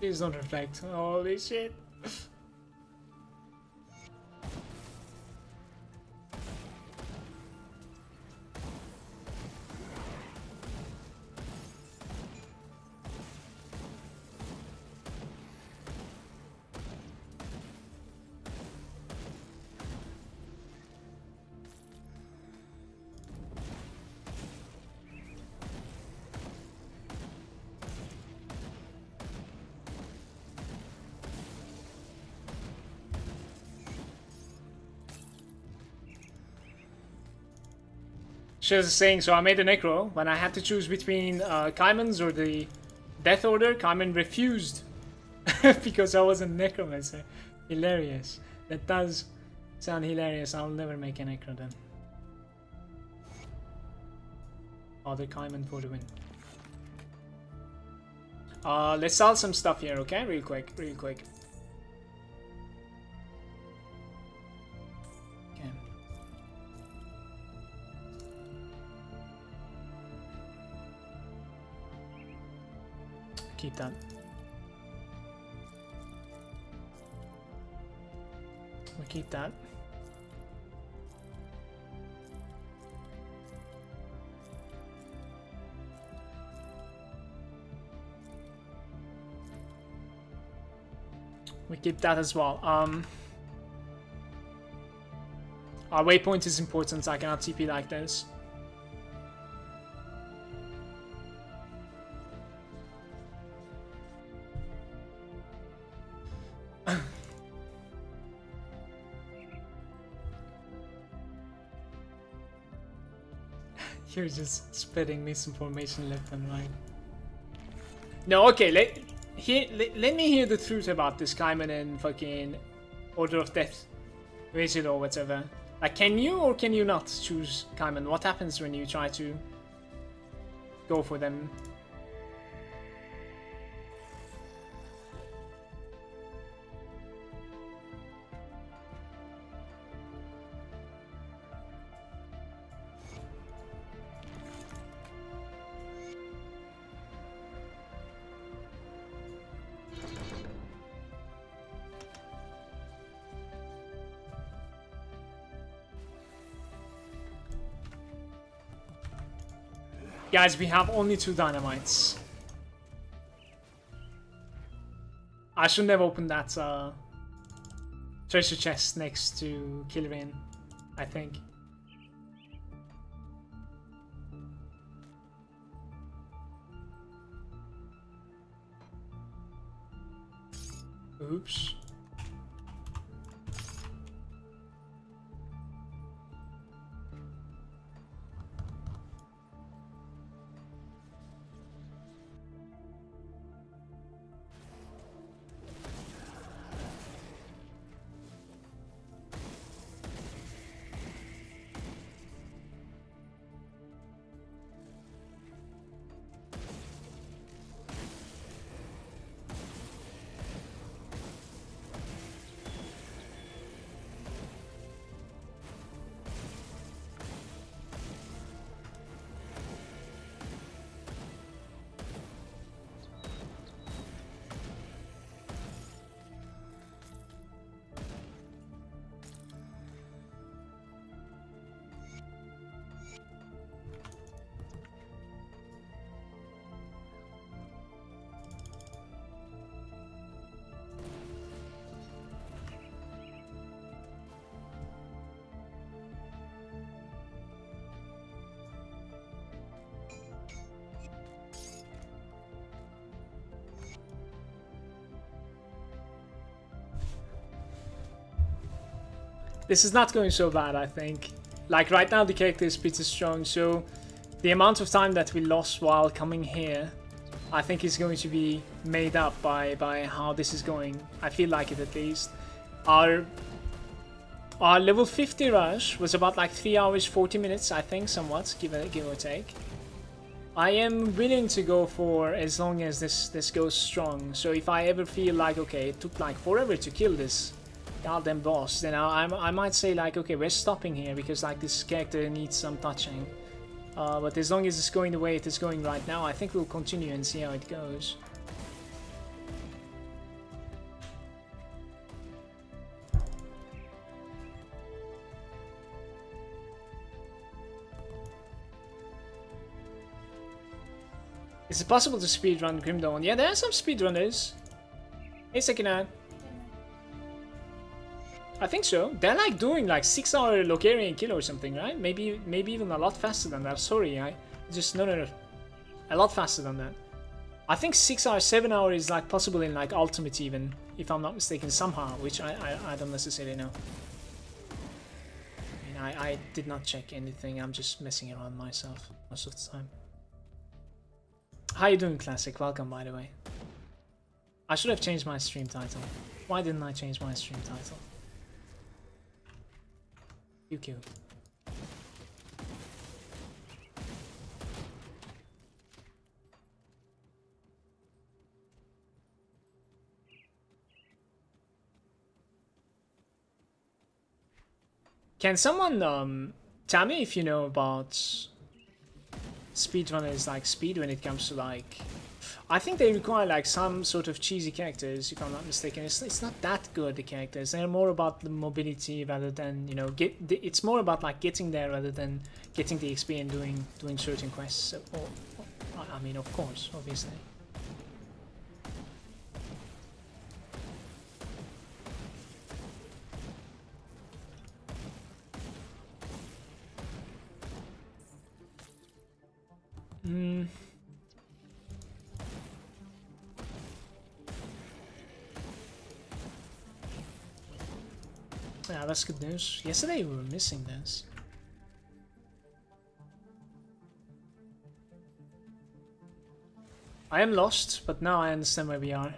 Speaker 1: Please don't reflect. Holy shit. She was saying, so I made a necro. When I had to choose between Kaiman's or the Death Order, Kaiman refused. Because I was a necromancer. Hilarious. That does sound hilarious. I'll never make a necro then. Other Kaiman for the win. Let's sell some stuff here, okay? Real quick, real quick. Okay. Keep that. We'll keep that. We keep that as well. Our waypoint is important. I cannot TP like this. You're just spreading misinformation left and right. No, okay, let me hear the truth about this Kaiman and fucking Order of Death. Visit or whatever. Like, can you or can you not choose Kaiman? What happens when you try to go for them? Guys, we have only 2 dynamites. I shouldn't have opened that treasure chest next to Kilrin, I think. Oops. This is not going so bad, I think. Like, right now the character is pretty strong, so the amount of time that we lost while coming here, I think is going to be made up by how this is going. I feel like it, at least. Our level 50 rush was about like 3 hours 40 minutes, I think, somewhat, give or take. I am willing to go for as long as this goes strong. So if I ever feel like, okay, it took like forever to kill this goddamn boss, then I might say like, okay, we're stopping here because like this character needs some touching. But as long as it's going the way it is going right now, I think we'll continue and see how it goes. Is it possible to speedrun Grim Dawn? Yeah, there are some speedrunners. Hey, Sekinat. I think so. They're like doing like 6-hour Locarian kill or something, right? Maybe even a lot faster than that. Sorry, no. A lot faster than that. I think 6 hours, 7 hours is like possible in like Ultimate even, if I'm not mistaken, somehow, which I don't necessarily know. I mean, I did not check anything. I'm just messing around myself most of the time. How you doing, Classic? Welcome, by the way. I should have changed my stream title. Why didn't I change my stream title? QQ. Can someone tell me if you know about speedrunners like speed when it comes to like, I think they require like some sort of cheesy characters, if I'm not mistaken. It's not that good, the characters. They're more about the mobility rather than, you know, it's more about like getting there rather than getting the XP and doing certain quests. I mean, of course, obviously. Yeah, that's good news. Yesterday we were missing this. I am lost, but now I understand where we are.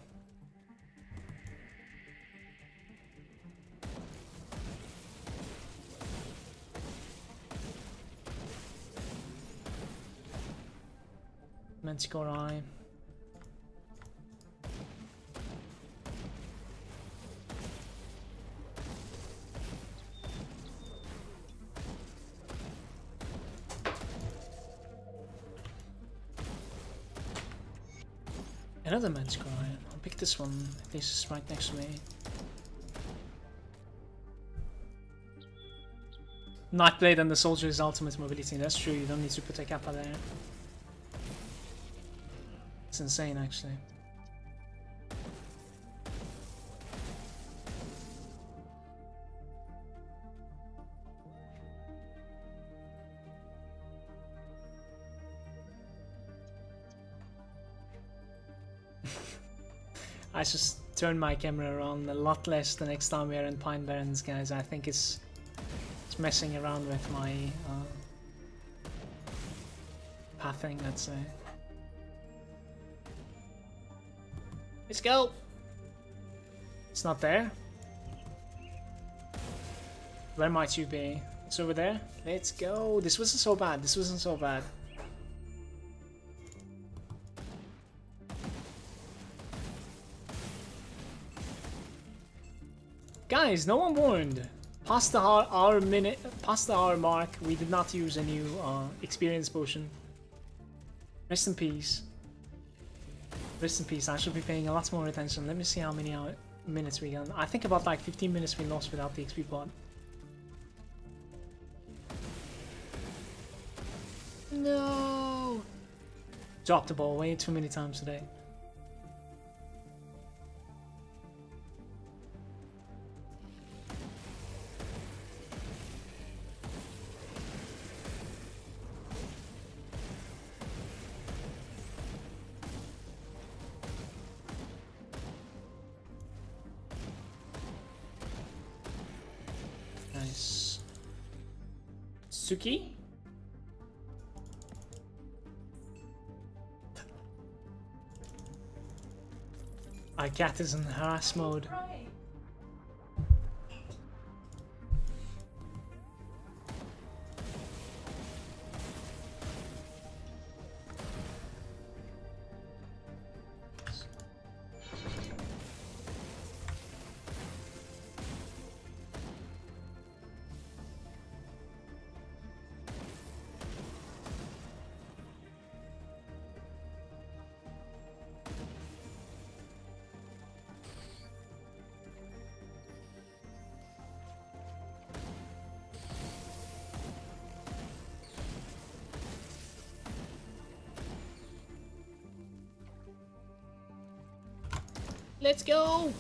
Speaker 1: Manticore Eye. Another Manticore Eye. I'll pick this one. This is right next to me. Nightblade and the Soldier's ultimate mobility. That's true. You don't need to put a kappa there. It's insane, actually. I just turn my camera around a lot less the next time we are in Pine Barrens, guys. I think it's messing around with my pathing, let's say. Let's go! It's not there. Where might you be? It's over there. Let's go! This wasn't so bad. This wasn't so bad. Guys, no one warned. Past the hour mark, we did not use a new experience potion. Rest in peace. Rest in peace. I should be paying a lot more attention. Let me see how many minutes we got. I think about like 15 minutes we lost without the XP pod. No! Dropped the ball way too many times today. Suki? Our cat is in harass mode. Let's go!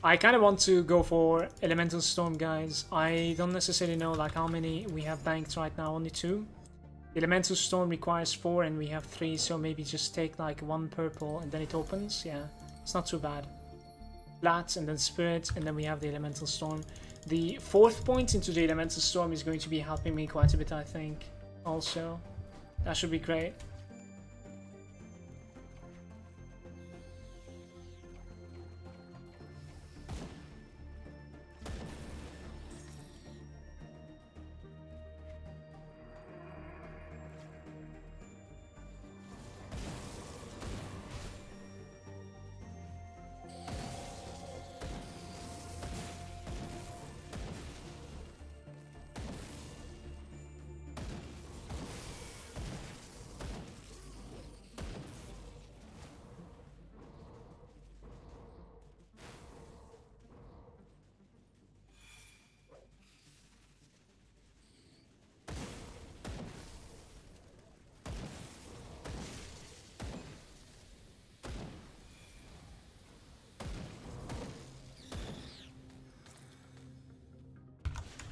Speaker 1: I kind of want to go for Elemental Storm, guys. I don't necessarily know like how many we have banked right now, only 2. The Elemental Storm requires 4 and we have 3, so maybe just take like 1 purple and then it opens. Yeah, it's not too bad. Flat and then Spirit, and then we have the Elemental Storm. The 4th point into the Elemental Storm is going to be helping me quite a bit, I think. Also, that should be great.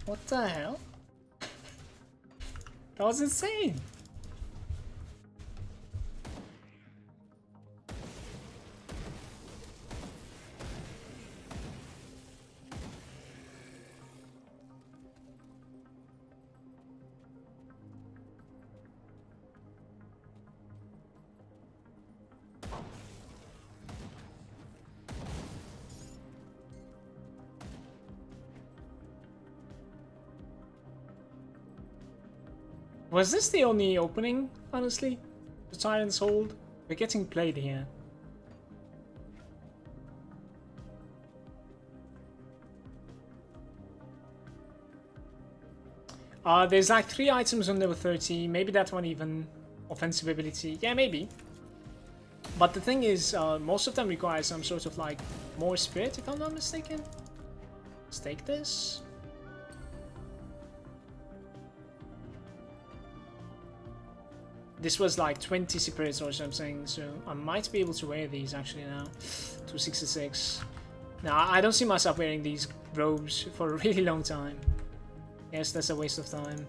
Speaker 1: What the hell? That was insane! Was this the only opening, honestly? The Tyrant's Hold? We're getting played here. There's like 3 items on level 30, maybe that one even offensive ability. Yeah, maybe. But the thing is, most of them require some sort of like more spirit, if I'm not mistaken. Let's take this. This was like 20 spirits or something, so I might be able to wear these actually now. 266. Now, I don't see myself wearing these robes for a really long time. Yes, that's a waste of time.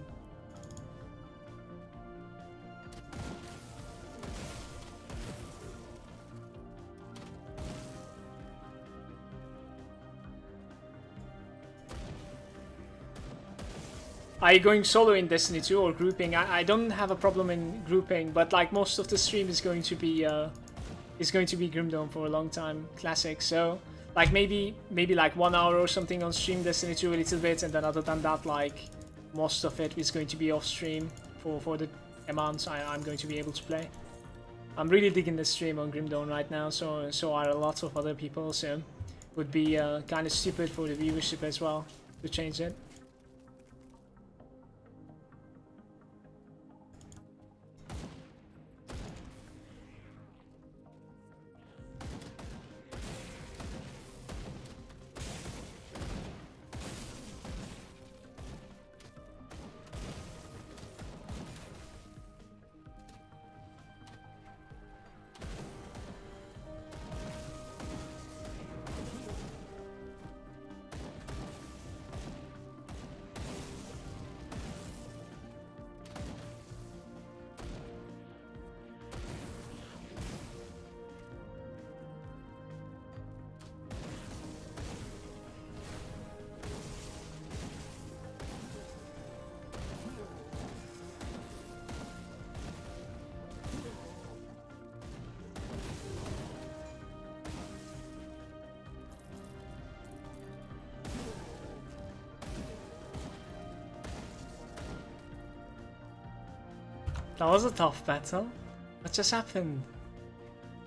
Speaker 1: Are you going solo in Destiny 2 or grouping? I don't have a problem in grouping, but like most of the stream is going to be Grim Dawn for a long time, classic. So like maybe like 1 hour or something on stream Destiny 2 a little bit, and then other than that, like most of it is going to be off stream for the amounts I'm going to be able to play. I'm really digging the stream on Grim Dawn right now, so are a lot of other people. So it would be kind of stupid for the viewership as well to change it. That was a tough battle. What just happened?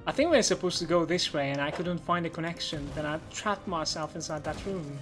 Speaker 1: I think we were supposed to go this way and I couldn't find a connection. Then I trapped myself inside that room.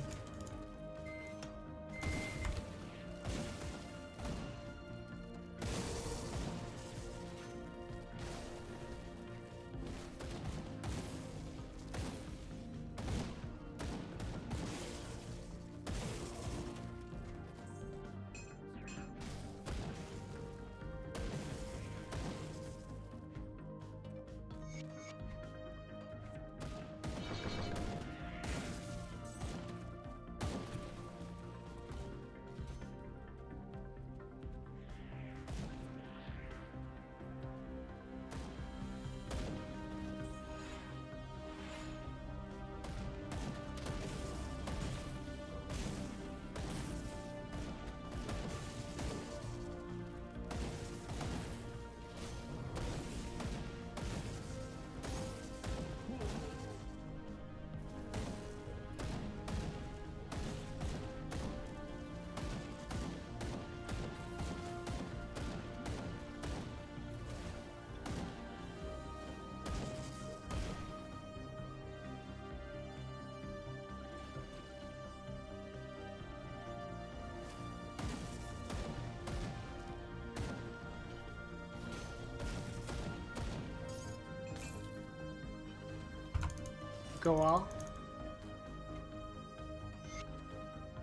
Speaker 1: Go on.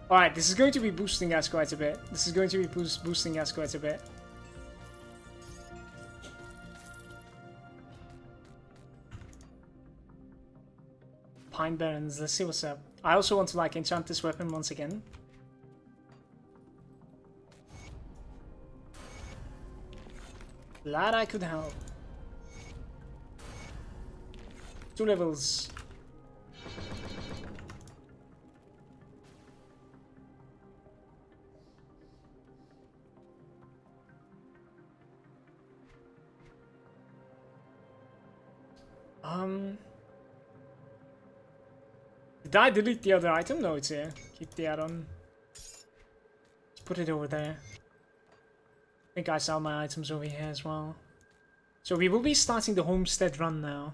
Speaker 1: Alright, this is going to be boosting us quite a bit. This is going to be boosting us quite a bit. Pine Barrens, let's see what's up. I also want to like enchant this weapon once again. Glad I could help. 2 levels. Did I delete the other item? No, it's here. Keep the add-on. Let's put it over there. I think I saw my items over here as well. So we will be starting the homestead run now.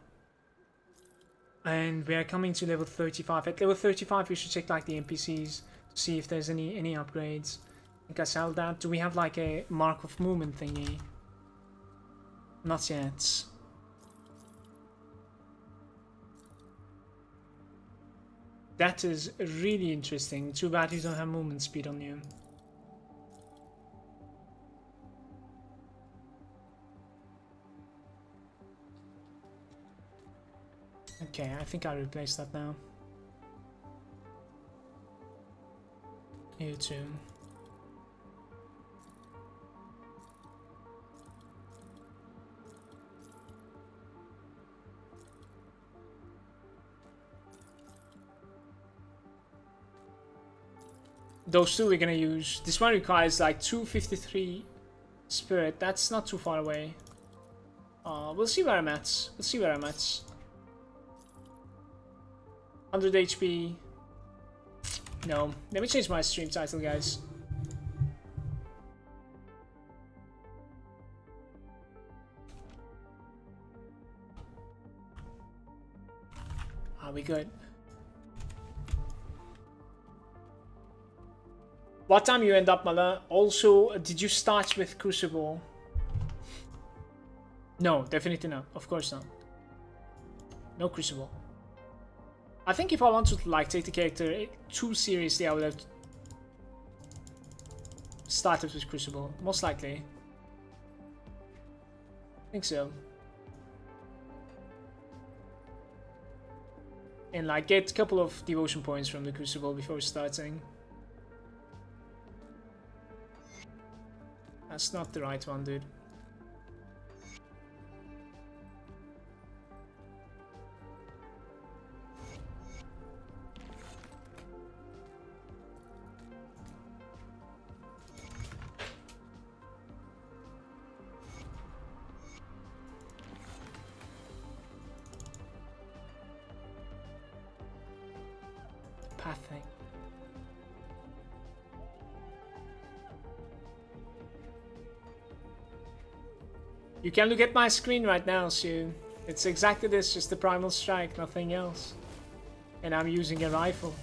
Speaker 1: And we are coming to level 35. At level 35 we should check like the NPCs to see if there's any upgrades. I think I saw that. Do we have like a mark of movement thingy? Not yet. That is really interesting. Too bad you don't have movement speed on you. Okay, I think I'll replace that now. You too. Those two we're gonna use. This one requires like 253 spirit. That's not too far away. We'll see where I'm at. We'll see where I'm at. 100 HP. No. Let me change my stream title, guys. Are we good? What time you end up, Mala? Also, did you start with Crucible? No, definitely not. Of course not. No Crucible. I think if I wanted to like take the character too seriously, I would have started with Crucible. Most likely. I think so. And like get a couple of devotion points from the Crucible before starting. That's not the right one, dude. Pathing. You can look at my screen right now, so it's exactly this, just the primal strike, nothing else. And I'm using a rifle.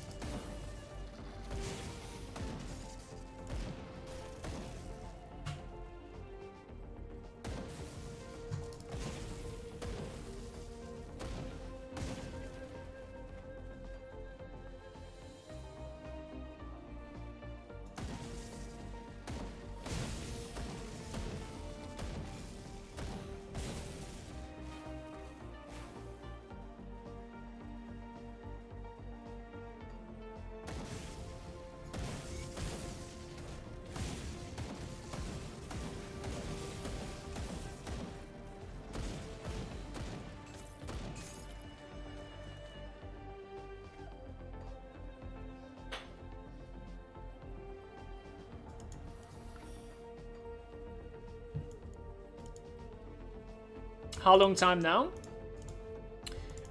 Speaker 1: How long time now?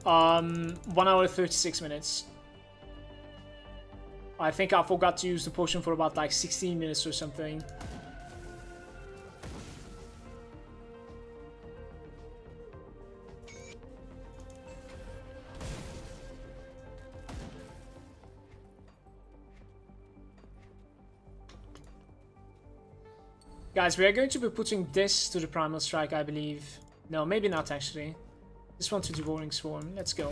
Speaker 1: 1 hour 36 minutes. I think I forgot to use the potion for about like 16 minutes or something. Guys, we are going to be putting this to the Primal Strike, I believe. No, maybe not actually. This one to Devouring Swarm. Let's go.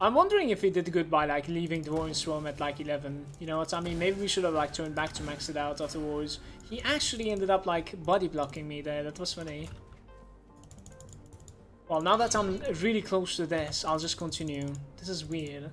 Speaker 1: I'm wondering if he did good by like leaving Devouring Swarm at like 11. You know what I mean? Maybe we should have like turned back to max it out afterwards. He actually ended up like body blocking me there. That was funny. Well, now that I'm really close to this, I'll just continue. This is weird.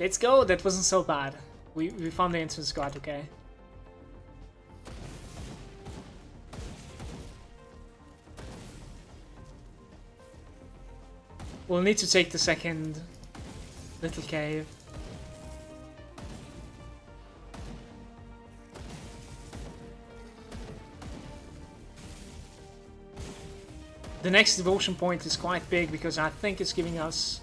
Speaker 1: Let's go, that wasn't so bad. We found the entrance quite okay. We'll need to take the second little cave. The next devotion point is quite big because I think it's giving us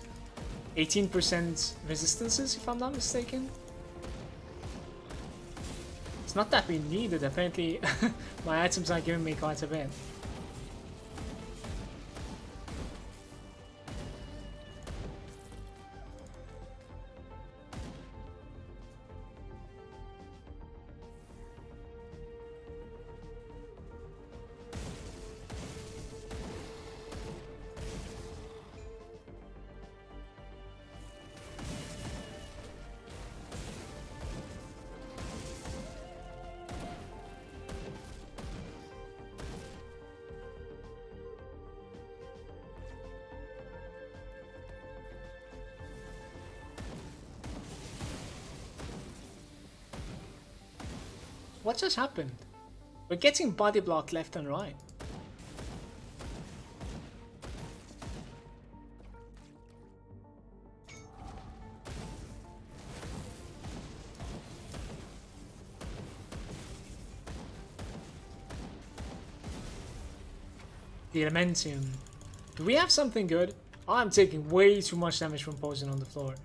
Speaker 1: 18% resistances, if I'm not mistaken. It's not that we need it, apparently my items are giving me quite a bit. What just happened? We're getting body blocked left and right. The Elementium. Do we have something good? I'm taking way too much damage from poison on the floor.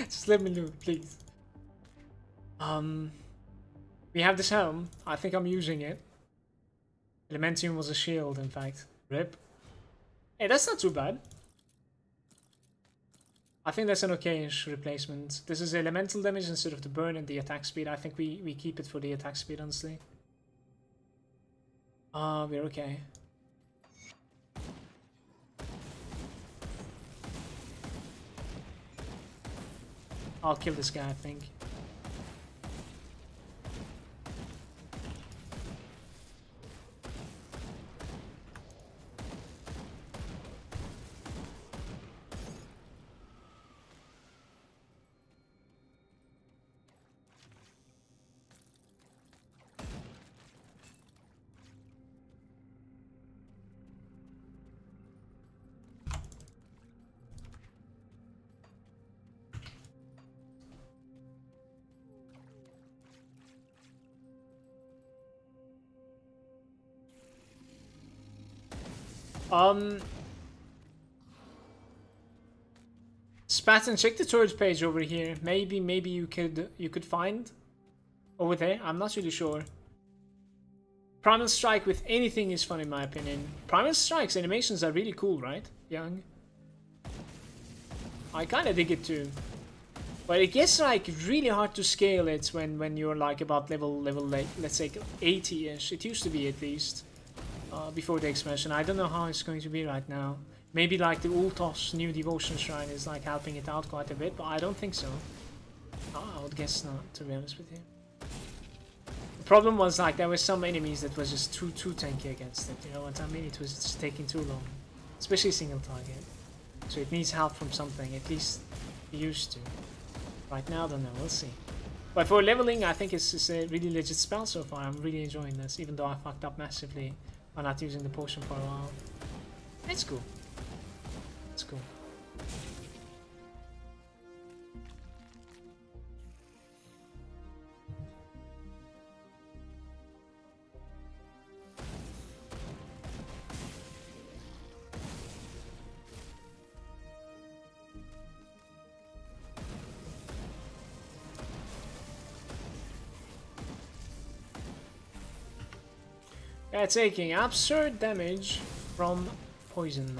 Speaker 1: Just let me loot, please. We have this helm. I think I'm using it. Elementium was a shield, in fact. Rip. Hey, that's not too bad. I think that's an okay-ish replacement. This is elemental damage instead of the burn and the attack speed. I think we keep it for the attack speed, honestly. We're okay. I'll kill this guy, I think. Spat and check the storage page over here. Maybe you could find over there. I'm not really sure. Primal Strike with anything is fun in my opinion. Primal Strike's animations are really cool, right? Young. I kinda dig it too. But it gets like really hard to scale it when you're like about level like, let's say 80-ish. It used to be at least. Before the expansion. I don't know how it's going to be right now. Maybe like the Ultos new devotion shrine is like helping it out quite a bit, but I don't think so. I would guess not, to be honest with you. The problem was like there were some enemies that was just too tanky against it, you know what I mean? It was just taking too long. Especially single target. So it needs help from something, at least it used to. Right now, I don't know, we'll see. But for leveling, I think it's a really legit spell so far. I'm really enjoying this, even though I fucked up massively by not using the potion for a while. It's cool. It's cool. Yeah, taking absurd damage from poison.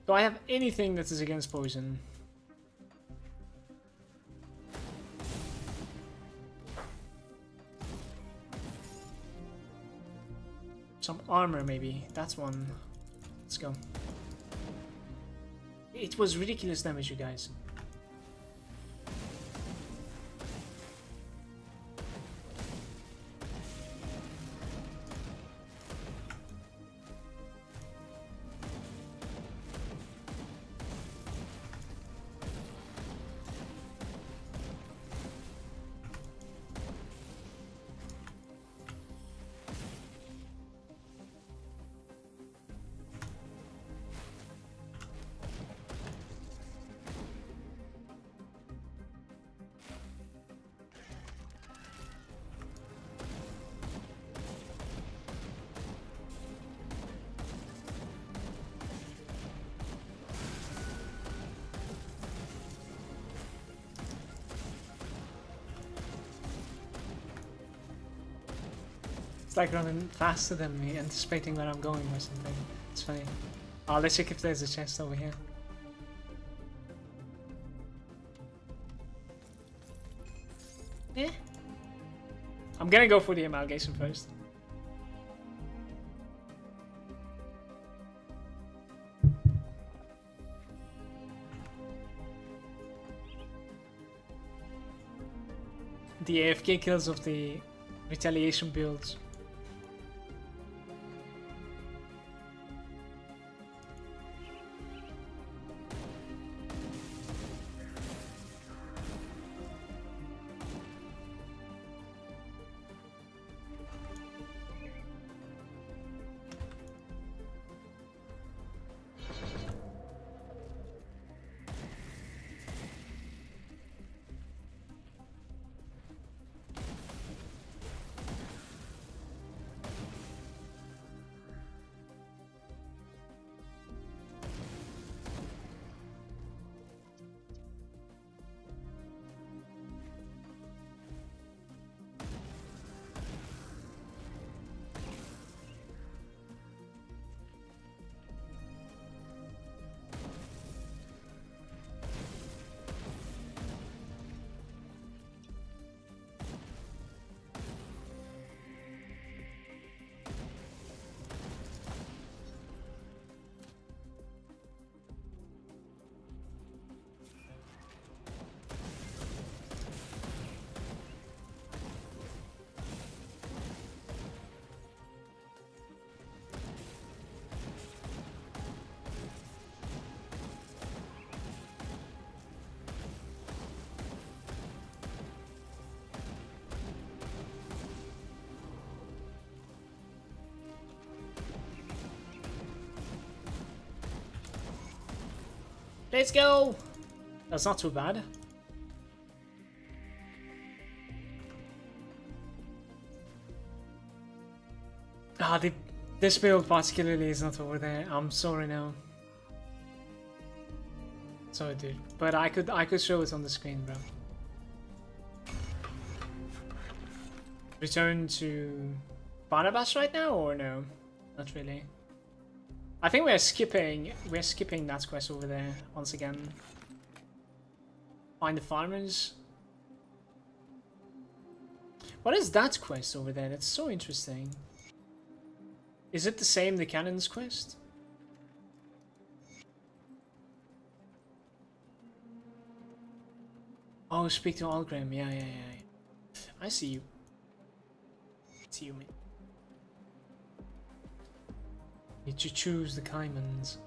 Speaker 1: Do I have anything that is against poison? Some armor maybe. That's one. Let's go. It was ridiculous damage, you guys. It's like running faster than me, anticipating where I'm going or something. It's funny. Oh, let's check if there's a chest over here. Yeah. I'm gonna go for the amalgamation first. The AFK kills of the retaliation builds. Let's go! That's not too bad. Ah, this build particularly is not over there. I'm sorry now. Sorry, dude. But I could show it on the screen, bro. Return to Barnabas right now, or no? Not really. I think we're skipping that quest over there once again. Find the farmers. What is that quest over there? That's so interesting. Is it the same the cannons quest? Oh, speak to Algrim. Yeah. I see you. See you, man. Need to choose the Caimans.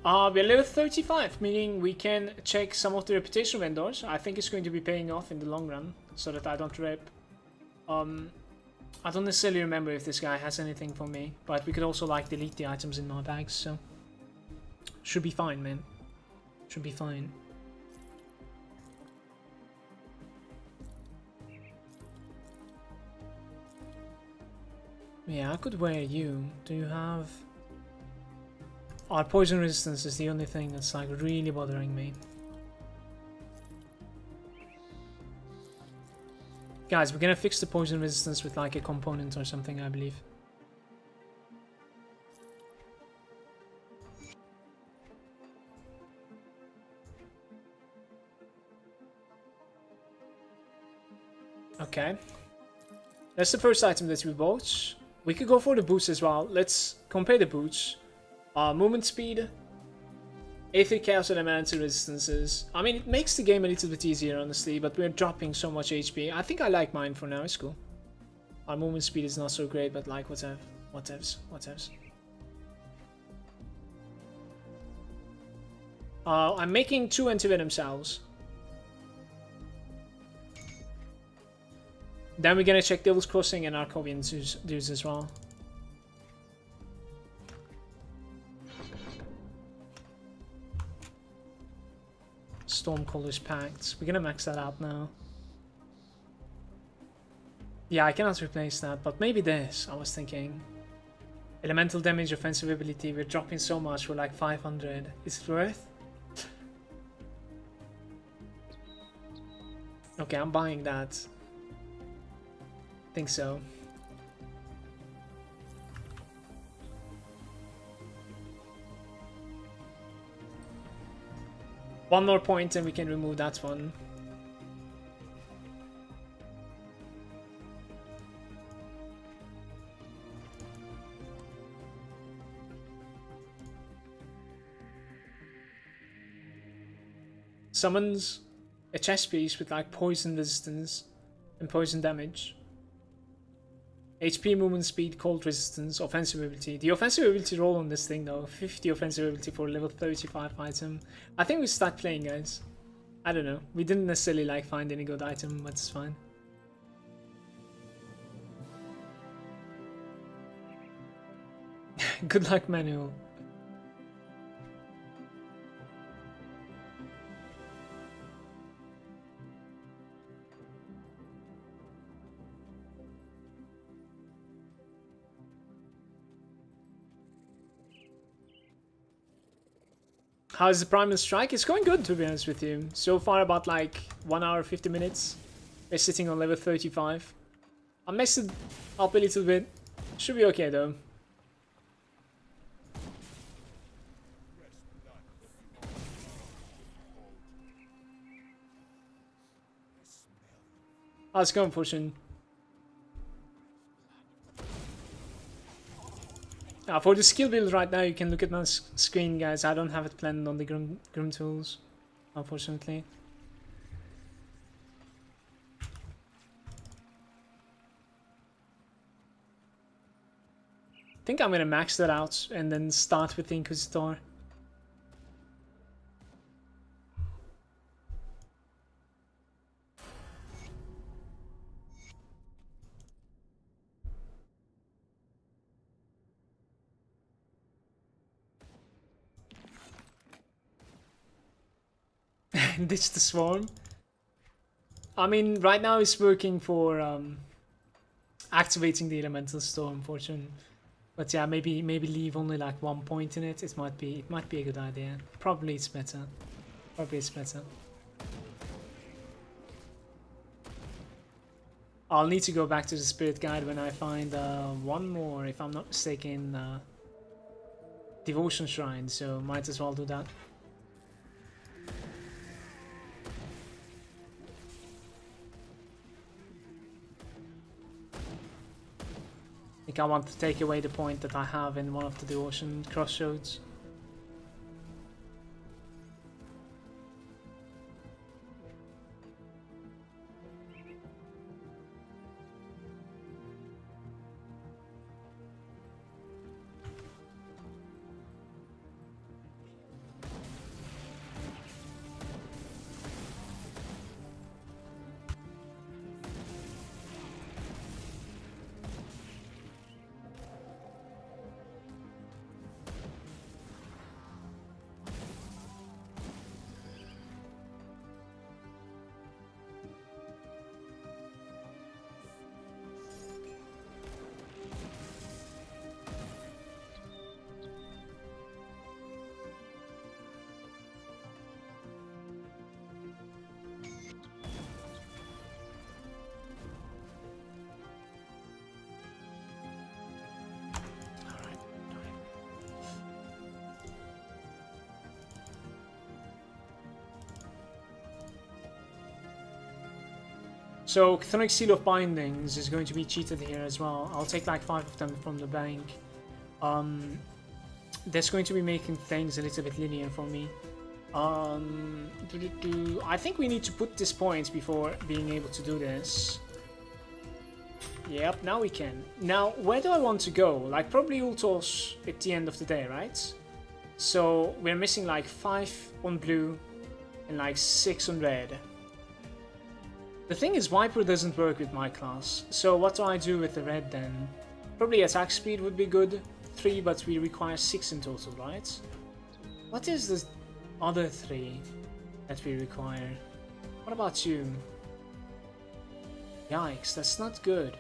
Speaker 1: We're level 35, meaning we can check some of the reputation vendors. I think it's going to be paying off in the long run, so that I don't rip. I don't necessarily remember if this guy has anything for me, but we could also like delete the items in my bags, so should be fine, man. Should be fine. Yeah, I could wear you. Do you have... Our poison resistance is the only thing that's like really bothering me. Guys, we're gonna fix the poison resistance with like a component or something, I believe. Okay. That's the first item that we bought. We could go for the boots as well. Let's compare the boots. Movement speed, Aether Chaos Elemental resistances. I mean, it makes the game a little bit easier, honestly, but we're dropping so much HP. I think I like mine for now, it's cool. Our movement speed is not so great, but like, whatevs. I'm making 2 anti-venom cells. Then we're gonna check Devil's Crossing and Arcovian dudes as well. Stormcaller's Pact. We're gonna max that out now. Yeah, I cannot replace that, but maybe this, I was thinking. Elemental damage, offensive ability, we're dropping so much, we're like 500. Is it worth? Okay, I'm buying that. Think so. One more point and we can remove that one. Summons a chest piece with like poison resistance and poison damage. HP, movement speed, cold resistance, offensive ability. The offensive ability roll on this thing though, 50 offensive ability for level 35 item. I think we start playing, guys. I don't know. We didn't necessarily like find any good item, but it's fine. Good luck, Manuel. How's the Primal Strike? It's going good, to be honest with you. So far about like 1 hour 50 minutes. We're sitting on level 35. I messed it up a little bit. Should be okay though. How's it going, Fortune? For the skill build right now, you can look at my screen, guys. I don't have it planned on the Grim tools, unfortunately. I think I'm gonna max that out and then start with the Inquisitor. Ditch the swarm. I mean, right now it's working for activating the elemental storm fortune. But yeah, maybe leave only like 1 point in it. It might be a good idea. Probably it's better. Probably it's better. I'll need to go back to the spirit guide when I find one more, if I'm not mistaken, devotion shrine. So might as well do that. I think I want to take away the point that I have in one of the devotion crossroads. So Chthonic Seal of Bindings is going to be cheated here as well. I'll take like 5 of them from the bank. That's going to be making things a little bit linear for me. I think we need to put this point before being able to do this. Yep, now we can. Now, where do I want to go? Like probably Ultos at the end of the day, right? So we're missing like 5 on blue and like 6 on red. The thing is, Viper doesn't work with my class, so what do I do with the red then? Probably attack speed would be good, 3, but we require 6 in total, right? What is the other 3 that we require? What about you? Yikes, that's not good.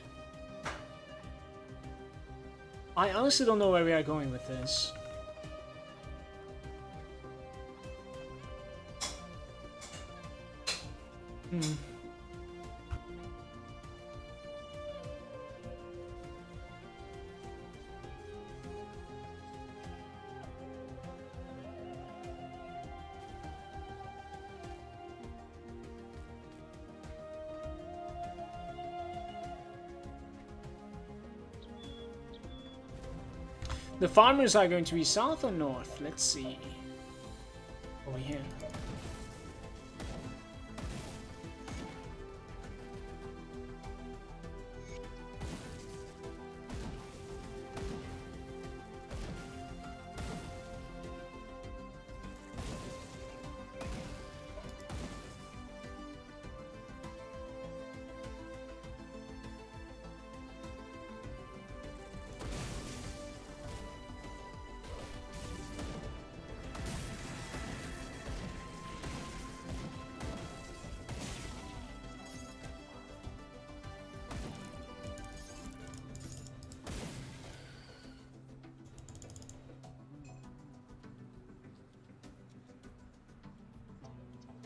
Speaker 1: I honestly don't know where we are going with this. The farmers are going to be south or north? Let's see. Over here.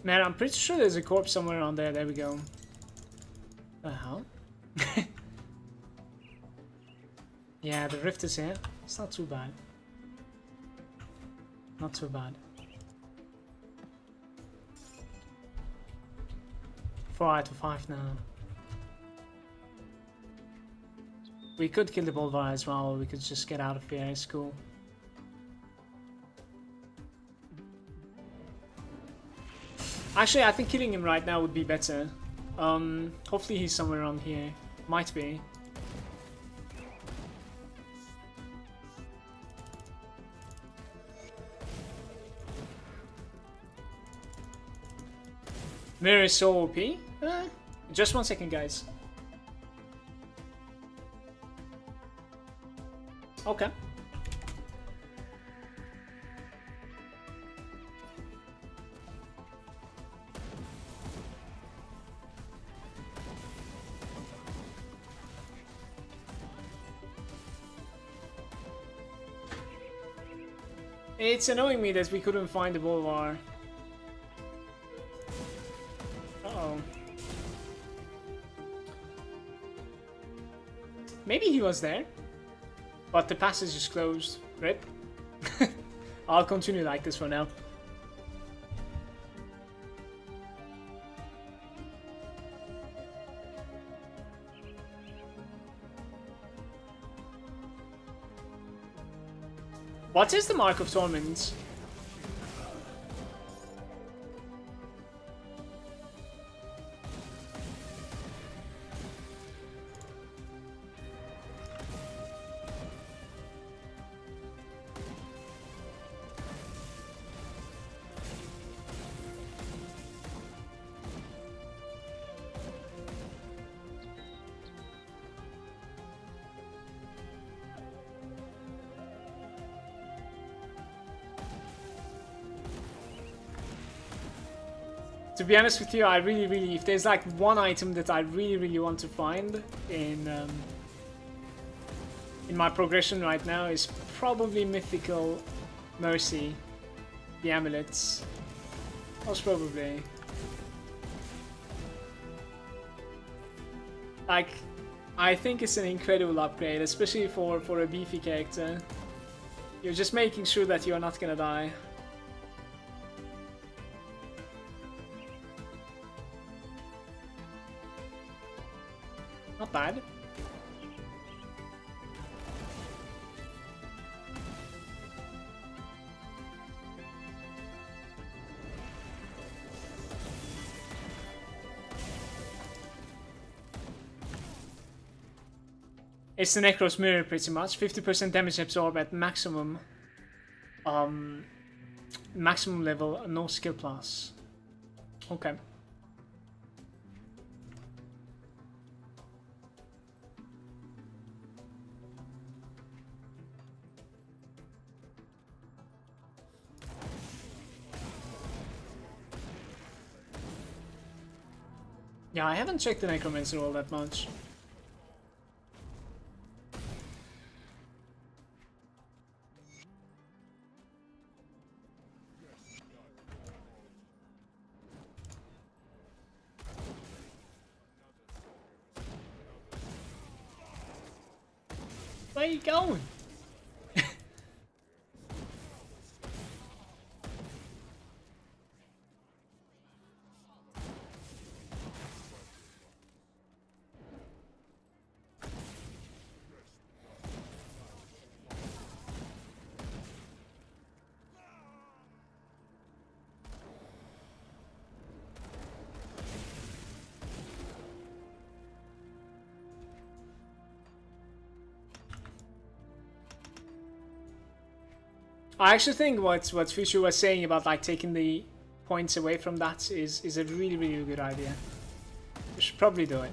Speaker 1: Man, I'm pretty sure there's a corpse somewhere around there. There we go. The hell? Yeah, the rift is here. It's not too bad. Not too bad. 4 out of 5 now. We could kill the Bolvar as well, or we could just get out of here. It's cool. Actually, I think killing him right now would be better. Hopefully he's somewhere around here. Might be. Mirror is so OP. Just 1 second, guys. Okay. It's annoying me that we couldn't find the Bulwark. Uh-oh. Maybe he was there, but the passage is closed. Rip. I'll continue like this for now. What is the Mark of Torment? To be honest with you, I really, if there's like one item that I really want to find in my progression right now, is probably Mythical Mercy, the amulets. Most probably. Like, I think it's an incredible upgrade, especially for a beefy character. You're just making sure that you're not gonna die. Not bad. It's the Necros mirror pretty much. 50% damage absorb at maximum maximum level, no skill plus. Okay. Yeah, I haven't checked the Necromancer all that much. Where are you going? I actually think what Future was saying about like taking the points away from that is a really good idea. We should probably do it.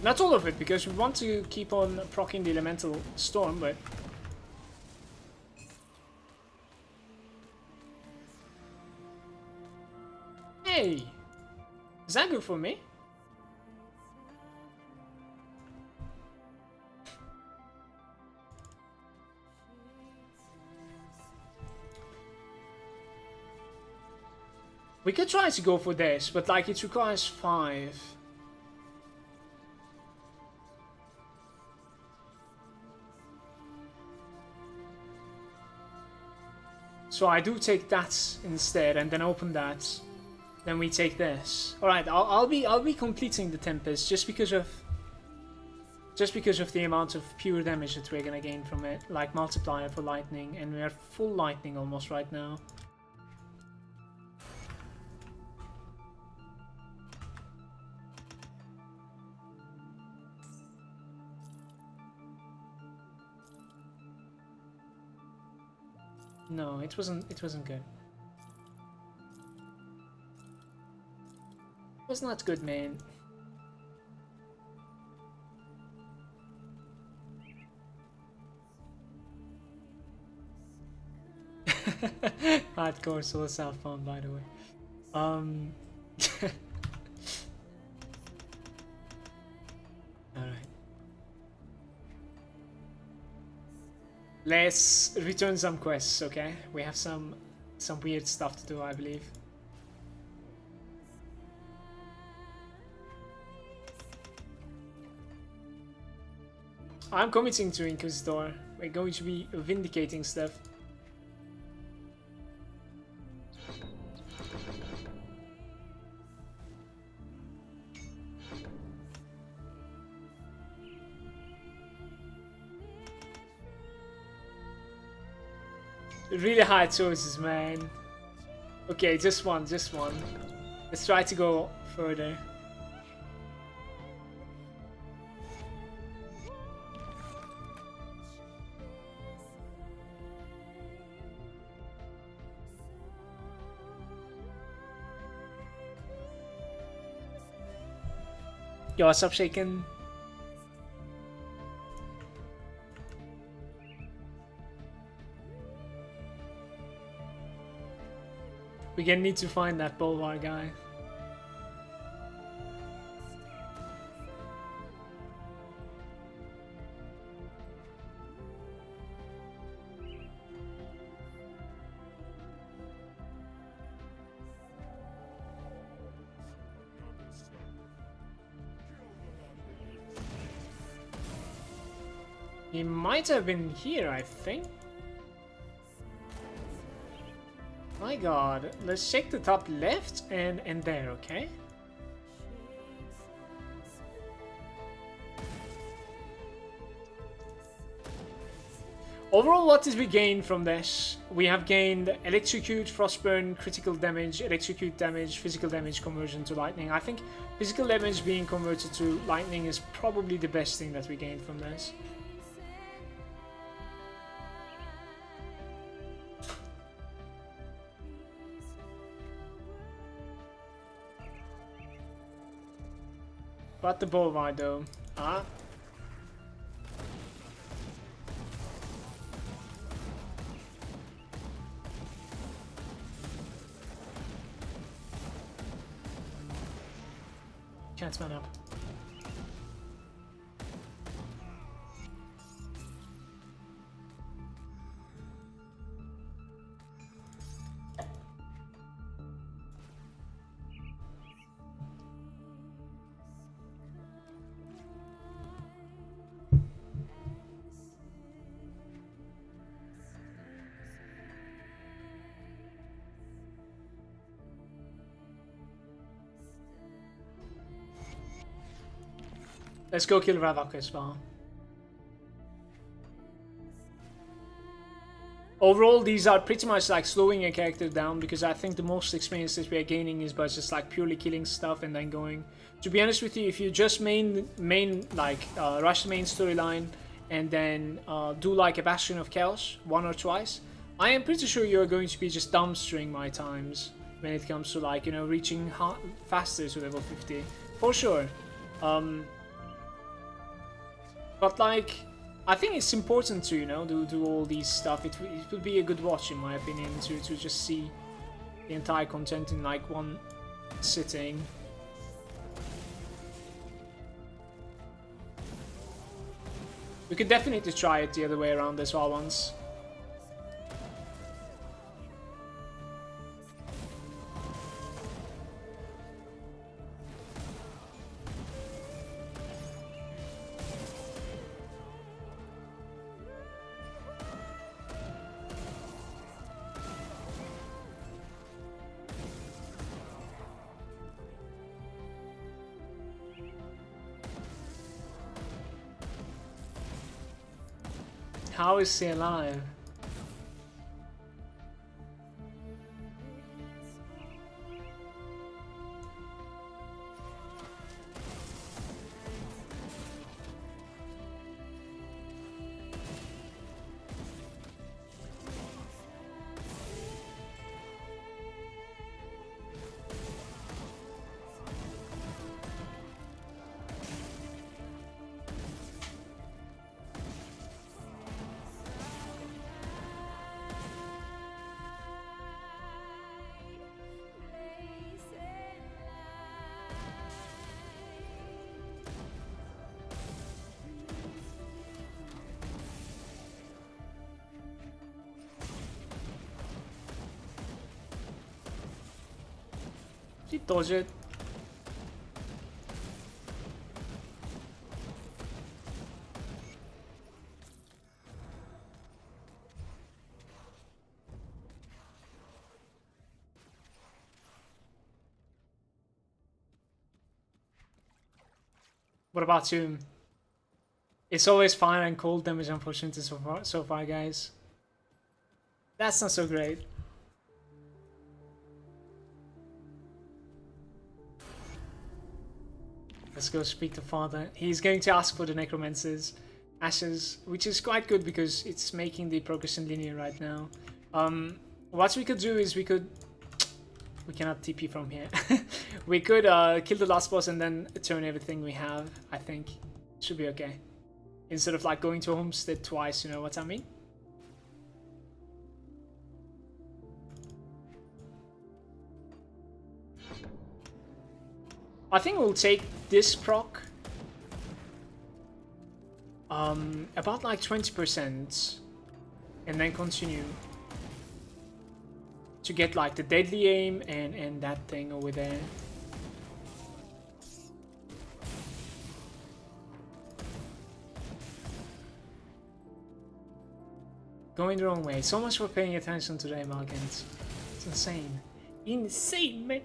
Speaker 1: Not all of it, because we want to keep on proccing the Elemental Storm, but... Hey! Is that good for me? We could try to go for this, but like it requires 5. So I do take that instead, and then open that. Then we take this. All right, I'll be completing the Tempest just because of the amount of pure damage that we're gonna gain from it, like multiplier for lightning, and we are full lightning almost right now. No, it wasn't good. It was not good, man. Hardcore souls have fun, by the way. Alright. Let's return some quests, okay? We have some weird stuff to do, I believe. I'm committing to Inquisitor. We're going to be vindicating stuff. Really hard choices, man. Okay, just one, just one. Let's try to go further. Yo, what's up, Shaken? We're gonna need to find that Bolvar guy. He might have been here, I think. My god, let's check the top left and there, okay? Overall, what did we gain from this? We have gained Electrocute, Frostburn, critical damage, Electrocute damage, physical damage conversion to lightning. I think physical damage being converted to lightning is probably the best thing that we gained from this. But the Bolvar though. Ah. Can't man up. Let's go kill Ravok as well. Overall, these are pretty much like slowing a character down because I think the most experience that we are gaining is by just like purely killing stuff and then going. To be honest with you, if you just rush the main storyline and then do like a Bastion of Chaos one or twice, I am pretty sure you're going to be just dumpstering my times when it comes to like, you know, reaching faster to level 50. For sure. But like, I think it's important to, you know, do all these stuff. It would be a good watch in my opinion to just see the entire content in like one sitting. We could definitely try it the other way around as well once. How is he alive? She dodged it. What about you? It's always fire and cold damage, unfortunately, so far, guys. That's not so great. Let's go speak to Father. He's going to ask for the Necromancer's ashes, which is quite good because it's making the progression linear right now. What we could do is we cannot TP from here. We could kill the last boss and then turn everything we have. I think should be okay. Instead of like going to a homestead twice, you know what I mean? I think we'll take this proc. About like 20%. And then continue. To get like the deadly aim and that thing over there. Going the wrong way. So much for paying attention today, Malagant. It's insane. Insane, man!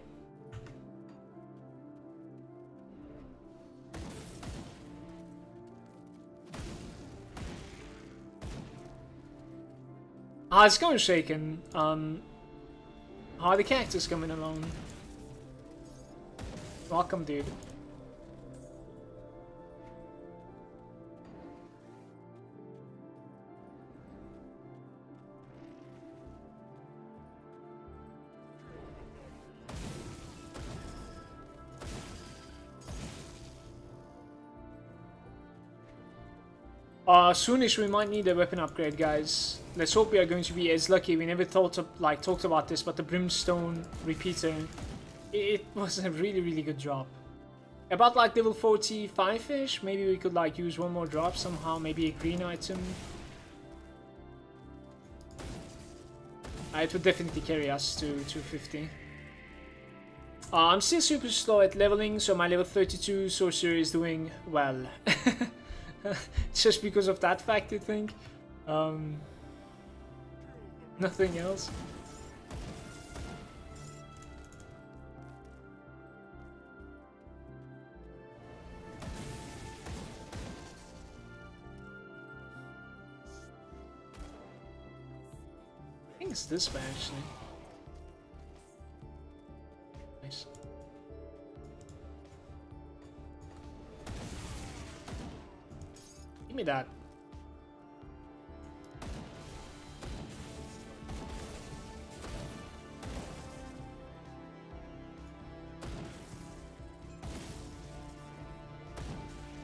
Speaker 1: Ah, it's going shaken. How are the characters coming along? Welcome, dude. Soonish we might need a weapon upgrade, guys. Let's hope we are going to be as lucky. We never talked about this, but the Brimstone Repeater, it was a really good drop. About like level 45-ish, maybe we could like use one more drop somehow, maybe a green item. It would definitely carry us to 250. I'm still super slow at leveling, so my level 32 sorcerer is doing well. Just because of that fact, I think. Nothing else. I think it's this way, actually. Nice. Give me that.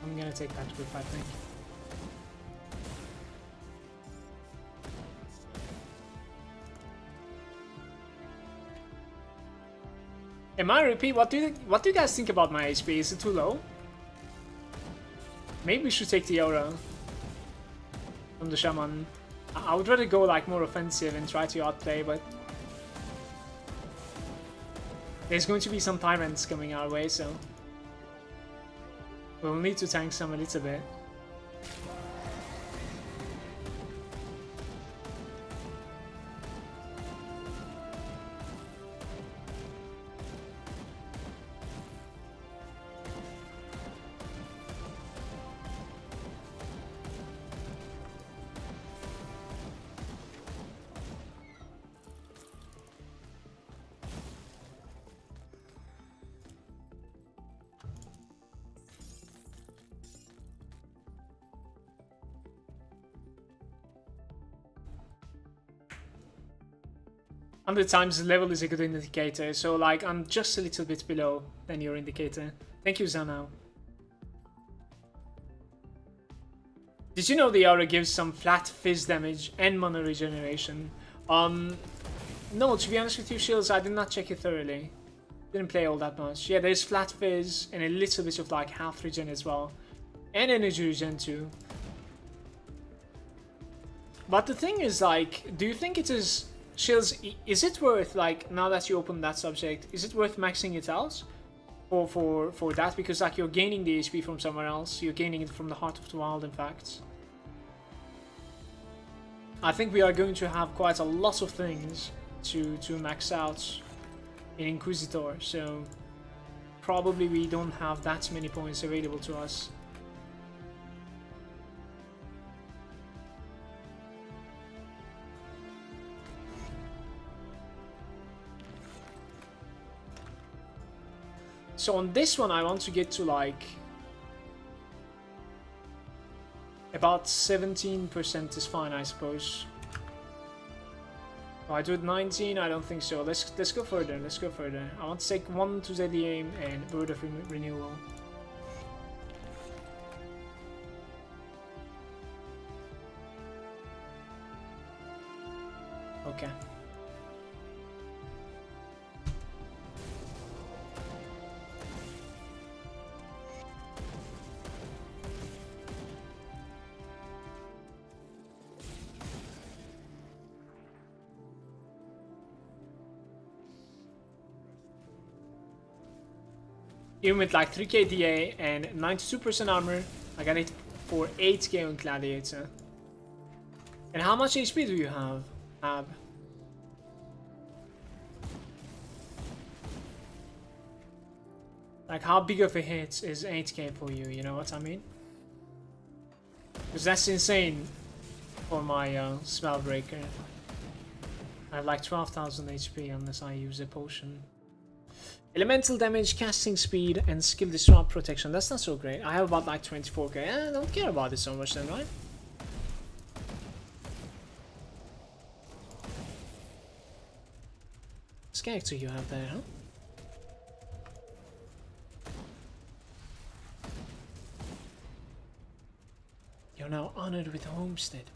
Speaker 1: I'm gonna take that whip, I think. Am I repeat? What do you guys think about my HP? Is it too low? Maybe we should take the aura from the Shaman. I would rather go like more offensive and try to outplay, but there's going to be some tyrants coming our way, so we'll need to tank some a little bit. Hundred times the level is a good indicator, so like I'm just a little bit below than your indicator. Thank you, Zanao. Did you know the aura gives some flat fizz damage and mana regeneration? No, to be honest with you, Shields, I did not check it thoroughly. Didn't play all that much. Yeah, there's flat fizz and a little bit of like half regen as well. And energy regen too. But the thing is, like, do you think it is Shills, is it worth, like, now that you open that subject, is it worth maxing it out for that? Because, like, you're gaining the HP from somewhere else. You're gaining it from the Heart of the Wild, in fact. I think we are going to have quite a lot of things to max out in Inquisitor, so probably we don't have that many points available to us. So on this one, I want to get to like about 17% is fine, I suppose. Oh, I do it 19? I don't think so. Let's go further. Let's go further. I want to take 1 to the AoM and Bird of Renewal. Okay. Even with like 3k DA and 92% armor, I got it for 8k on Gladiator. And how much HP do you have, Ab? Like, how big of a hit is 8k for you, you know what I mean? Because that's insane for my Spellbreaker. I have like 12,000 HP unless I use a potion. Elemental damage, casting speed, and skill disrupt protection. That's not so great. I have about like 24k. I don't care about it so much then, right? What character you have there, huh? You're now honored with a homestead.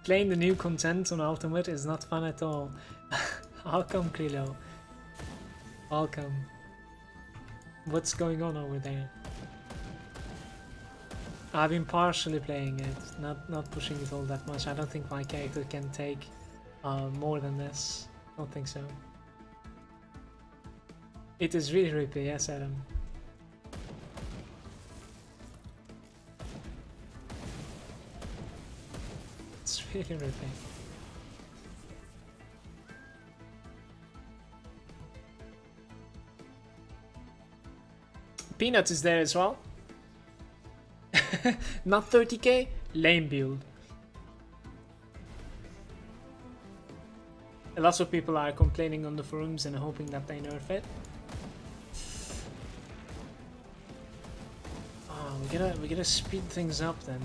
Speaker 1: Playing the new content on Ultimate is not fun at all. How come, Krilo? Welcome. What's going on over there? I've been partially playing it, not pushing it all that much. I don't think my character can take more than this. Don't think so. It is really rippy, yes, Adam. It's really rippy. Peanut is there as well. Not 30k? Lame build. A lot of people are complaining on the forums and hoping that they nerf it. Oh, we gotta speed things up then.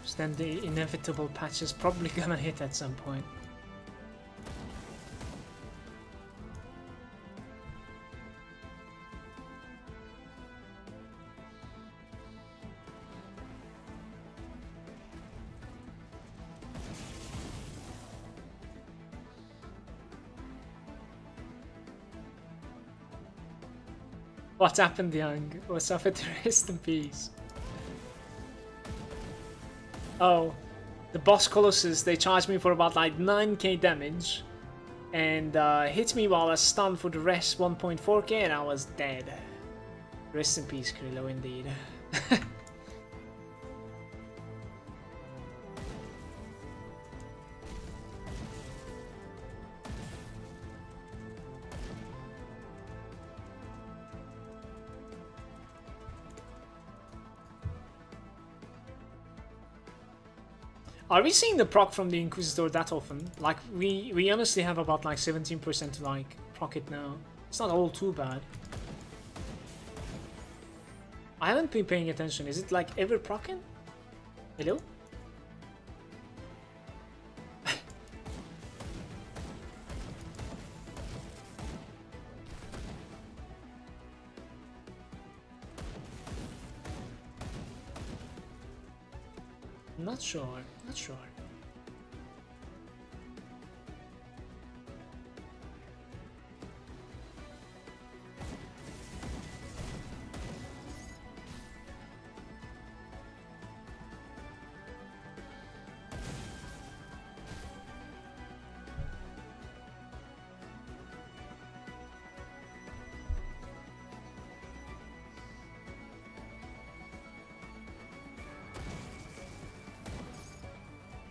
Speaker 1: So then the inevitable patch is probably gonna hit at some point. What happened, Young? What's up with the rest in peace? Oh, the boss Colossus, they charged me for about like 9k damage and hit me while I was stunned for the rest 1.4k and I was dead. Rest in peace, Krillo, indeed. Are we seeing the proc from the Inquisitor that often? Like, we honestly have about like 17% to like proc it now. It's not all too bad. I haven't been paying attention. Is it like ever procking? Hello? Not sure. Not sure.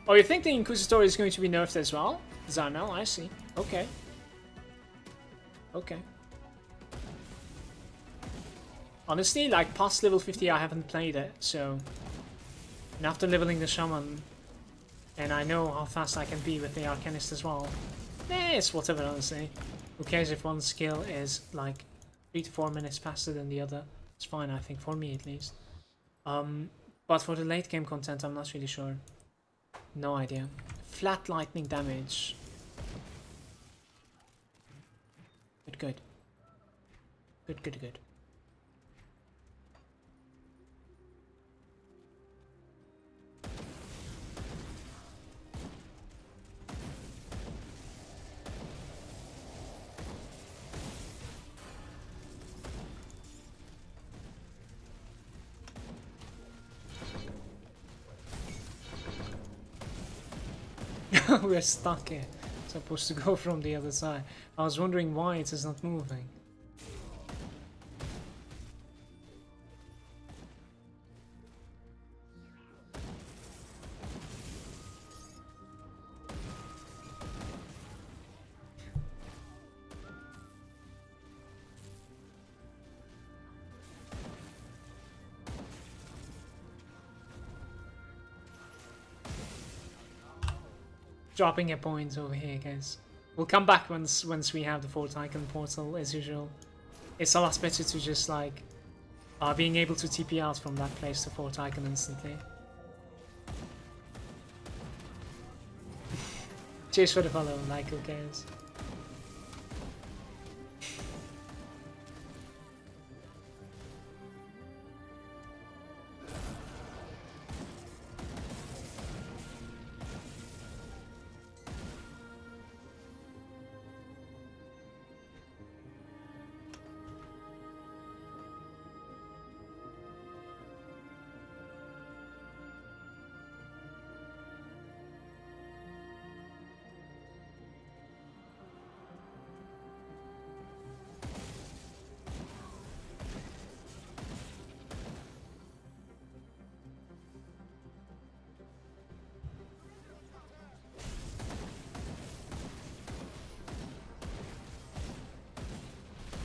Speaker 1: Oh, you think the Inquisitor is going to be nerfed as well? Zarnel, I see. Okay. Okay. Honestly, like, past level 50 I haven't played it, so... And after leveling the Shaman, and I know how fast I can be with the Arcanist as well, it's whatever, honestly. Who cares if one skill is, like, 3 to 4 minutes faster than the other? It's fine, I think, for me at least. But for the late game content, I'm not really sure. No idea. Flat lightning damage. Good, good. Good, good, good. We're stuck here. Supposed to go from the other side. I was wondering why it is not moving. Dropping a point over here, guys. We'll come back once we have the 4th icon portal as usual. It's a lot better to just like being able to TP out from that place to 4th icon instantly. Cheers for the follow, like, who cares?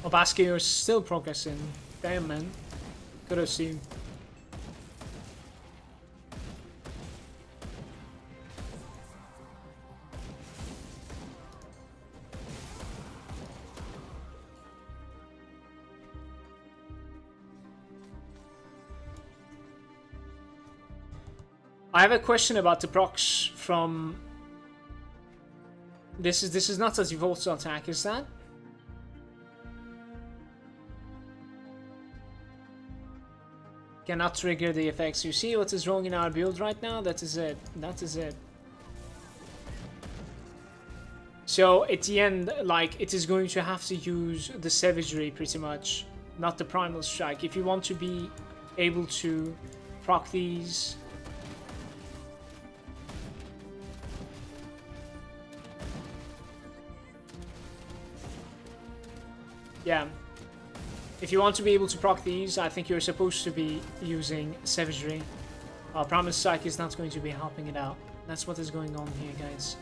Speaker 1: Obaski, you're still progressing. Damn, man. Good to see you. I have a question about the procs from... This is not a default attack, is that? Cannot trigger the effects. You see what is wrong in our build right now? That is it. That is it. So at the end, like, it is going to have to use the Savagery pretty much, not the Primal Strike. If you want to be able to proc these... Yeah. If you want to be able to proc these, I think you're supposed to be using Savagery. Primal Strike is not going to be helping it out. That's what is going on here, guys.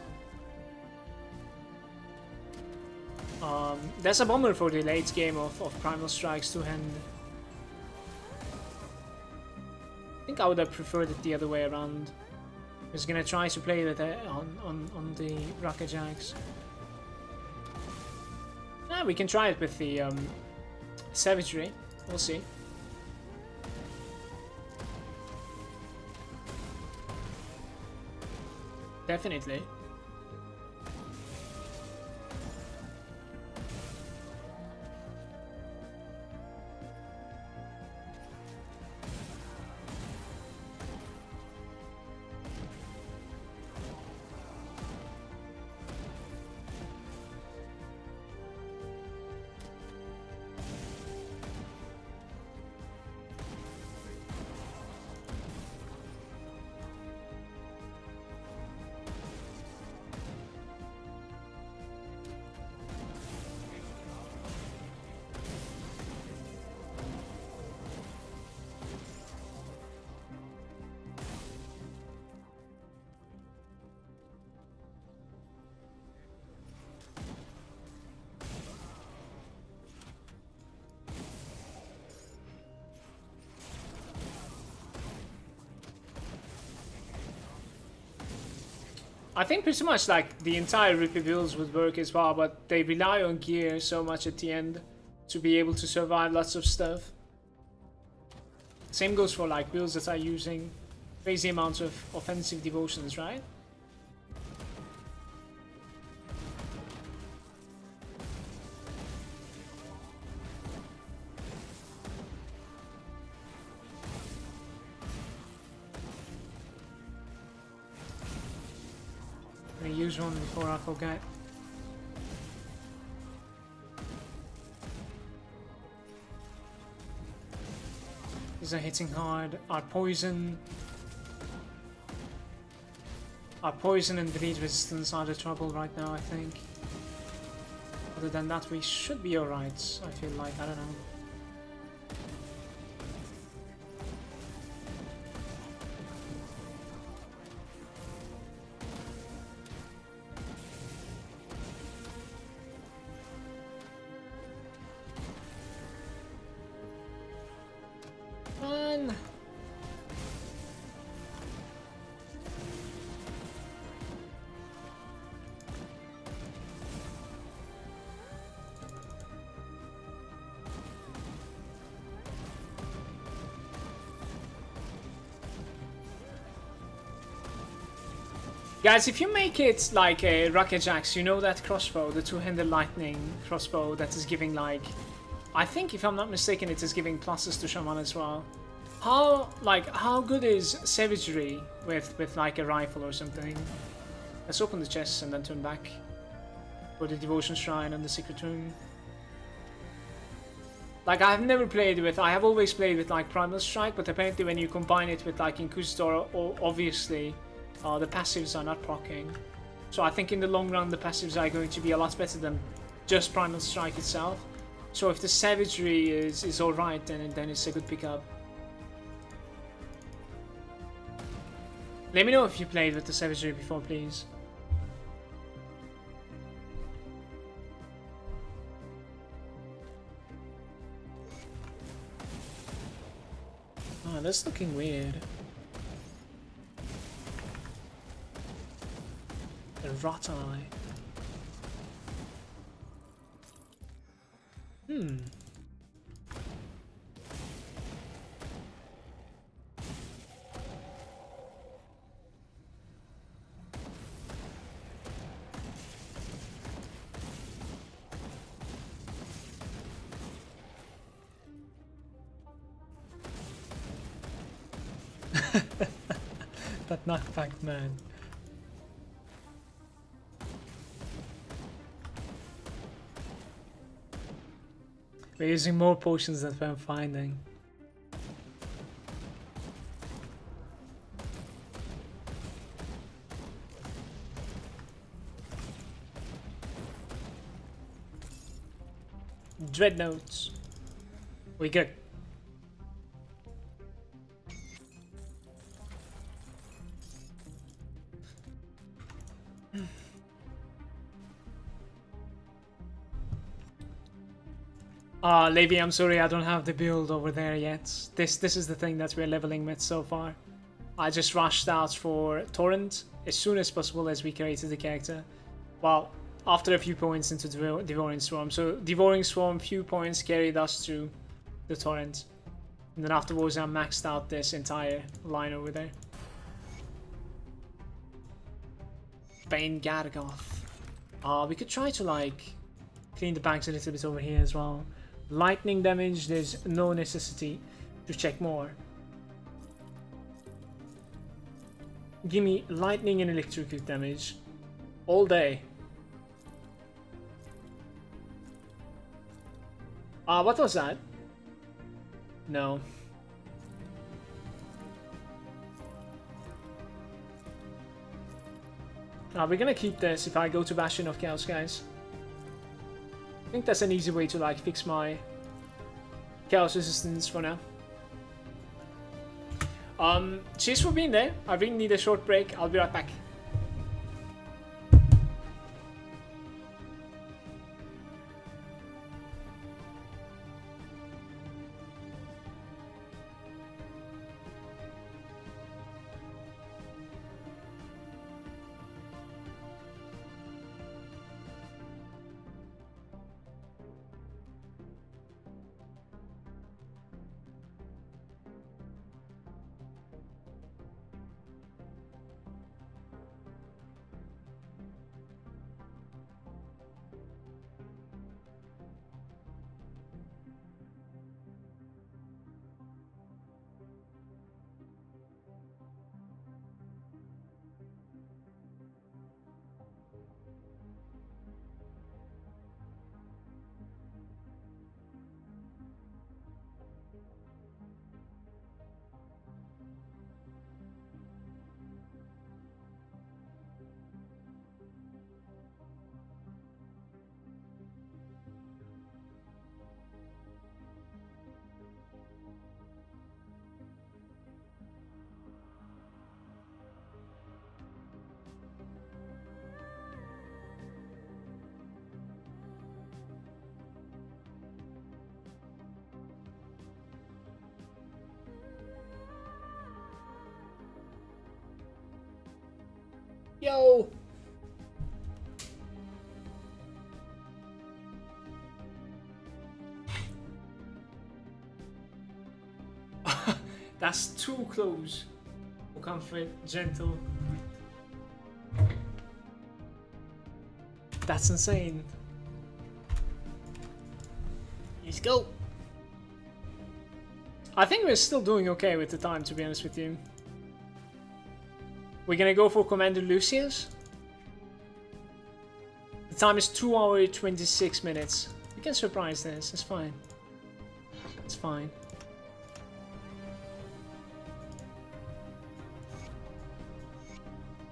Speaker 1: That's a bummer for the late game of Primal Strikes to hand. I think I would have preferred it the other way around. I was gonna try to play with it on the Rocket Jacks. Yeah, we can try it with the Savagery. We'll see. Definitely. I think pretty much like the entire Rippy builds would work as well, but they rely on gear so much at the end to be able to survive lots of stuff. Same goes for like builds that are using crazy amounts of offensive devotions, right? I'm gonna use one before I forget. These are hitting hard. Our poison and bleed resistance are the trouble right now, I think. Other than that, we should be alright, I feel like. I don't know. Fun. Guys, if you make it like a Rocket Axe, you know that crossbow, the two-handed lightning crossbow that is giving like, I think if I'm not mistaken, it is giving pluses to Shaman as well. How good is Savagery with like a rifle or something? Let's open the chest and then turn back for the Devotion Shrine and the Secret Room. Like I have never played with, I have always played with like Primal Strike, but apparently when you combine it with like Inquisitor, obviously the passives are not proccing. So I think in the long run the passives are going to be a lot better than just Primal Strike itself. So if the Savagery is alright, then it's a good pickup. Let me know if you played with the Savagery before, please. Oh, that's looking weird. The Rot Eye. That knockback, man. We're using more potions than I'm finding. Dreadnoughts. We good. Levi, I'm sorry I don't have the build over there yet. This is the thing that we're leveling with so far. I just rushed out for Torrent as soon as possible as we created the character. Well, after a few points into Devouring Swarm. So Devouring Swarm, few points carried us to the Torrent. And then afterwards I maxed out this entire line over there. Bane Gargoth. We could try to like clean the banks a little bit over here as well. Lightning damage, there's no necessity to check more. Give me lightning and electric damage all day. What was that? No. We're gonna keep this if I go to Bastion of Chaos, guys. I think that's an easy way to like fix my chaos resistance for now. Cheers for being there. I really need a short break. I'll be right back. Yo! That's too close. Comfort, gentle. That's insane. Let's go. I think we're still doing okay with the time, to be honest with you. We're gonna go for Commander Lucius. The time is 2 hours 26 minutes. We can surprise this, it's fine. It's fine.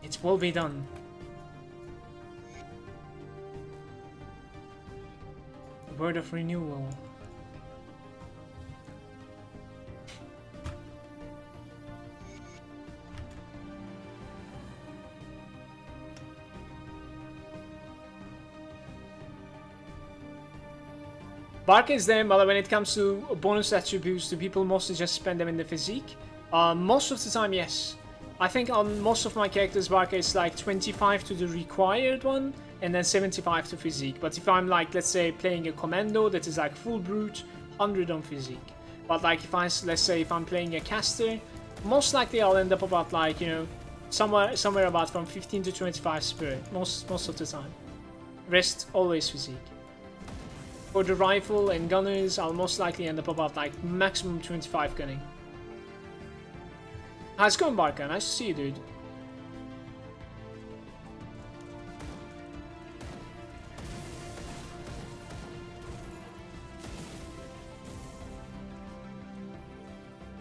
Speaker 1: It will be done. A word of renewal. Barca is there, but when it comes to bonus attributes, do people mostly just spend them in the physique? Most of the time, yes. I think on most of my characters, Barca is like 25 to the required one, and then 75 to physique. But if I'm like, let's say, playing a commando that is like full brute, 100 on physique. But like if let's say if I'm playing a caster, most likely I'll end up about like, you know, somewhere about from 15 to 25 spirit, most of the time. Rest always physique. For the rifle and gunners, I'll most likely end up about like maximum 25 gunning. How's it going, Barca? Nice to see you, dude.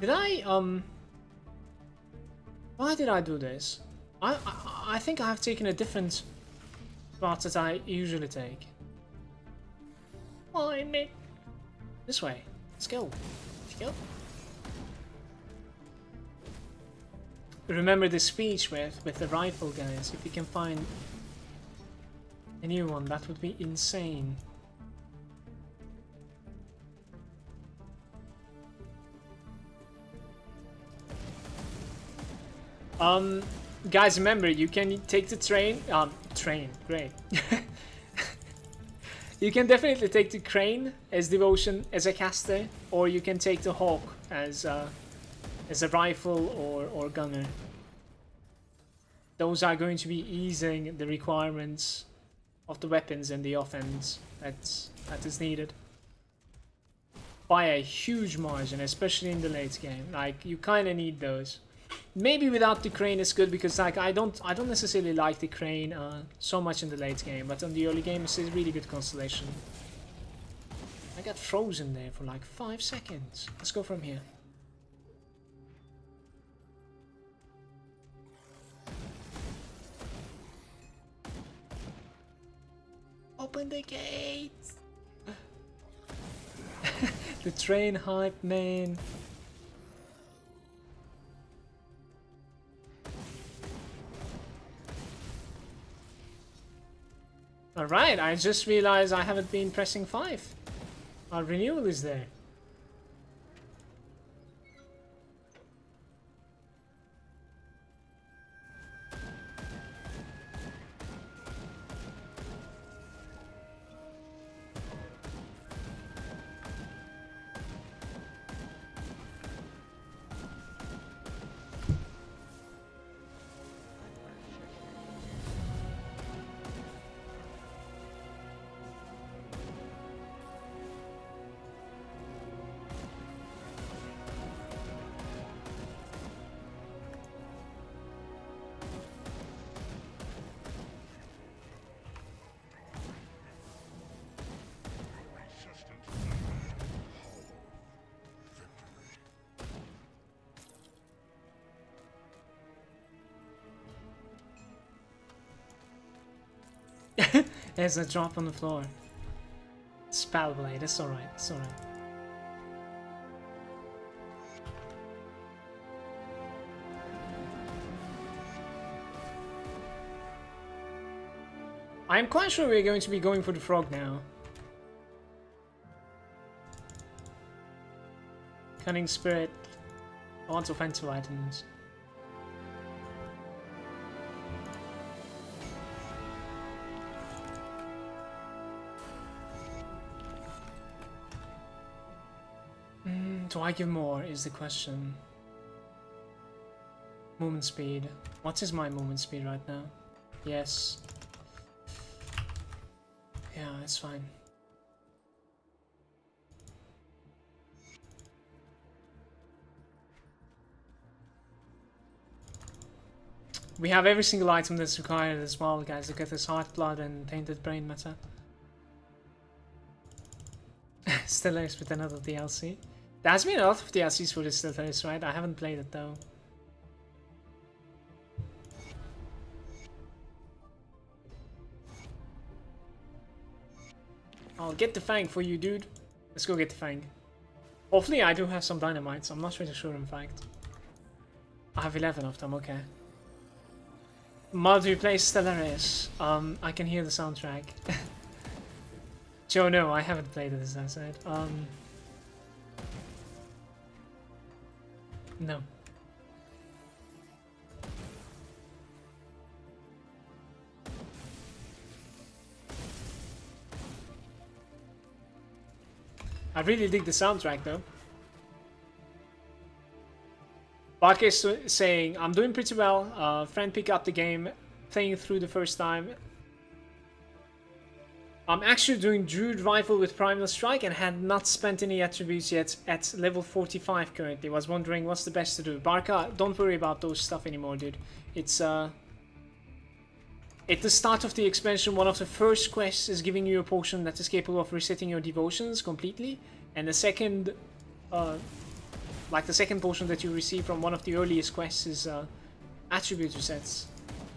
Speaker 1: Did I, why did I do this? I think I have taken a different path that I usually take. Why me? This way. Let's go. Let's go. Remember the speech with the rifle, guys. If you can find a new one, that would be insane. Guys, remember, you can take the train. Great. You can definitely take the crane as devotion as a caster, or you can take the hawk as a rifle or gunner. Those are going to be easing the requirements of the weapons and the offense that is needed by a huge margin, especially in the late game. Like, you kind of need those. Maybe without the crane is good, because like I don't necessarily like the crane so much in the late game, but on the early game it's a really good constellation. I got frozen there for like 5 seconds. Let's go from here. Open the gates! The train hype, man. Alright, I just realized I haven't been pressing 5. Our renewal is there. There's a drop on the floor. Spell blade, it's alright, it's alright. I'm quite sure we're going to be going for the frog now. Cunning spirit, lots of offensive items. Do I give more is the question. Movement speed. What is my movement speed right now? Yes. Yeah, it's fine. We have every single item that's required as well, guys, to get this heart blood and tainted brain matter. Stellaris with another DLC. There has been a lot of DLCs for this Stellaris, right? I haven't played it though. I'll get the Fang for you, dude. Let's go get the Fang. Hopefully I do have some dynamites. I'm not really sure, in fact. I have 11 of them, okay. Mod replace Stellaris. I can hear the soundtrack. Joe, no, I haven't played it, as I said. No. I really dig the soundtrack, though. Bark is saying, I'm doing pretty well. Friend picked up the game, playing through the first time. I'm actually doing Druid Rifle with Primal Strike and had not spent any attributes yet at level 45 currently. Was wondering what's the best to do. Barca, don't worry about those stuff anymore, dude. It's at the start of the expansion, one of the first quests is giving you a potion that is capable of resetting your devotions completely. And the second, like the second potion that you receive from one of the earliest quests is attribute resets.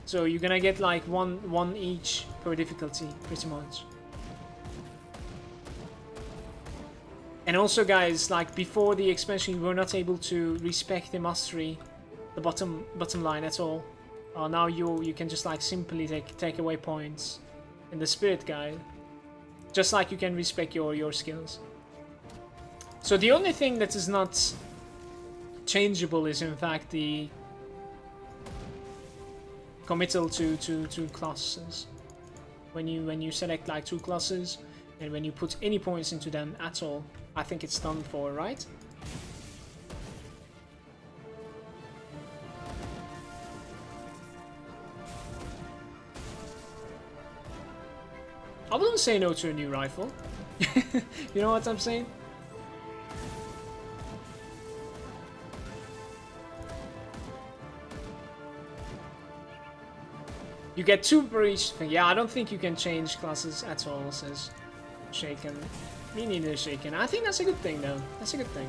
Speaker 1: So you're gonna get like one each per difficulty, pretty much. And also, guys, like before the expansion, you were not able to respec the mastery, the bottom line at all. Now you can just like simply take away points in the spirit guide, just like you can respec your skills. So the only thing that is not changeable is in fact the committal to classes. When you select like 2 classes and when you put any points into them at all, I think it's done for, right? I wouldn't say no to a new rifle. You know what I'm saying? You get 2 per each thing. Yeah, I don't think you can change classes at all, says Shaken. Me neither, Shaken. I think that's a good thing, though. That's a good thing.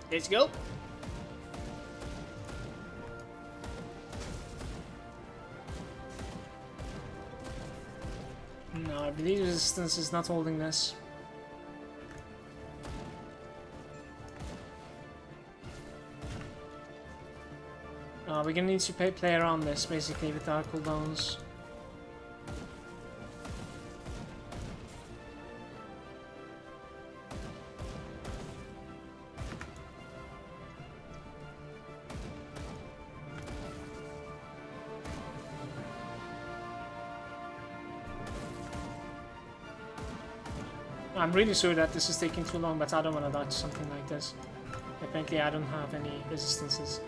Speaker 1: Let's go. No, I believe resistance is not holding this. We're gonna need to play around this, basically, with our cooldowns. I'm really sure that this is taking too long, but I don't want to dodge something like this. Apparently I don't have any resistances.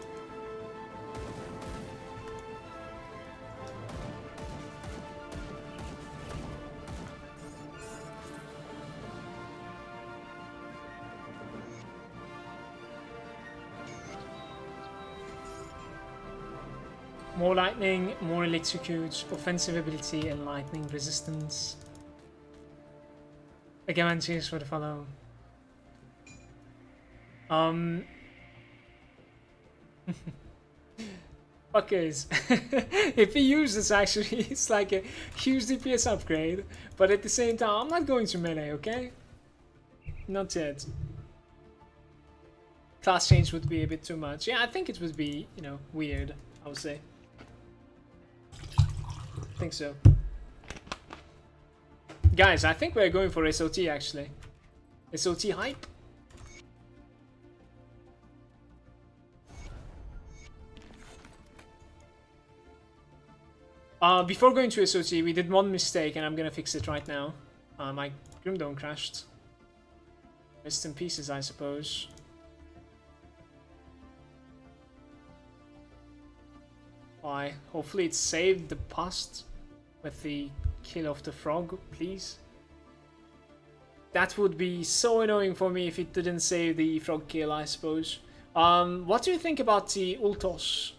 Speaker 1: More lightning, more electrocute, offensive ability and lightning resistance. Again, man, cheers for the follow. Fuckers. If he uses actually, it's like a huge DPS upgrade, but at the same time, I'm not going to melee, okay? Not yet. Class change would be a bit too much. Yeah, I think it would be, you know, weird, I would say. I think so. Guys, I think we're going for SOT actually. SOT hype. Before going to SOT, we did one mistake and I'm gonna fix it right now. My Grim Dome crashed. Rest in pieces, I suppose. Why? Hopefully it saved the past with the kill of the frog, please. That would be so annoying for me if it didn't save the frog kill, I suppose. What do you think about the Ultos?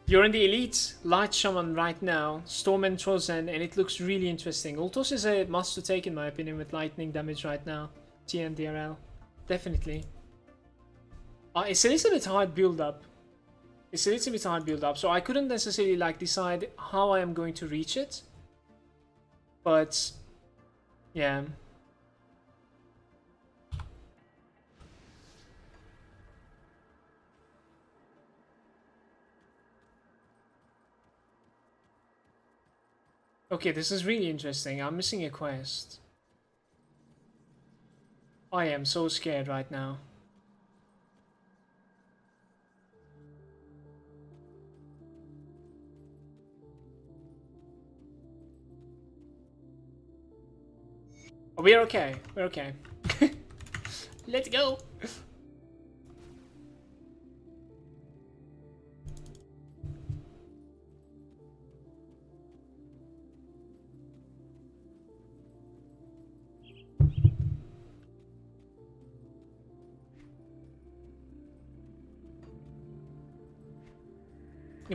Speaker 1: You're in the Elite Light Shaman right now, Storm and Trozen, and it looks really interesting. Ultos is a must to take in my opinion with lightning damage right now. TNDRL. Definitely. It's a little bit hard build up. It's a little bit hard build up, so I couldn't necessarily like decide how I am going to reach it. But yeah. Okay, this is really interesting. I'm missing a quest. I am so scared right now. We're okay. We're okay. Let's go.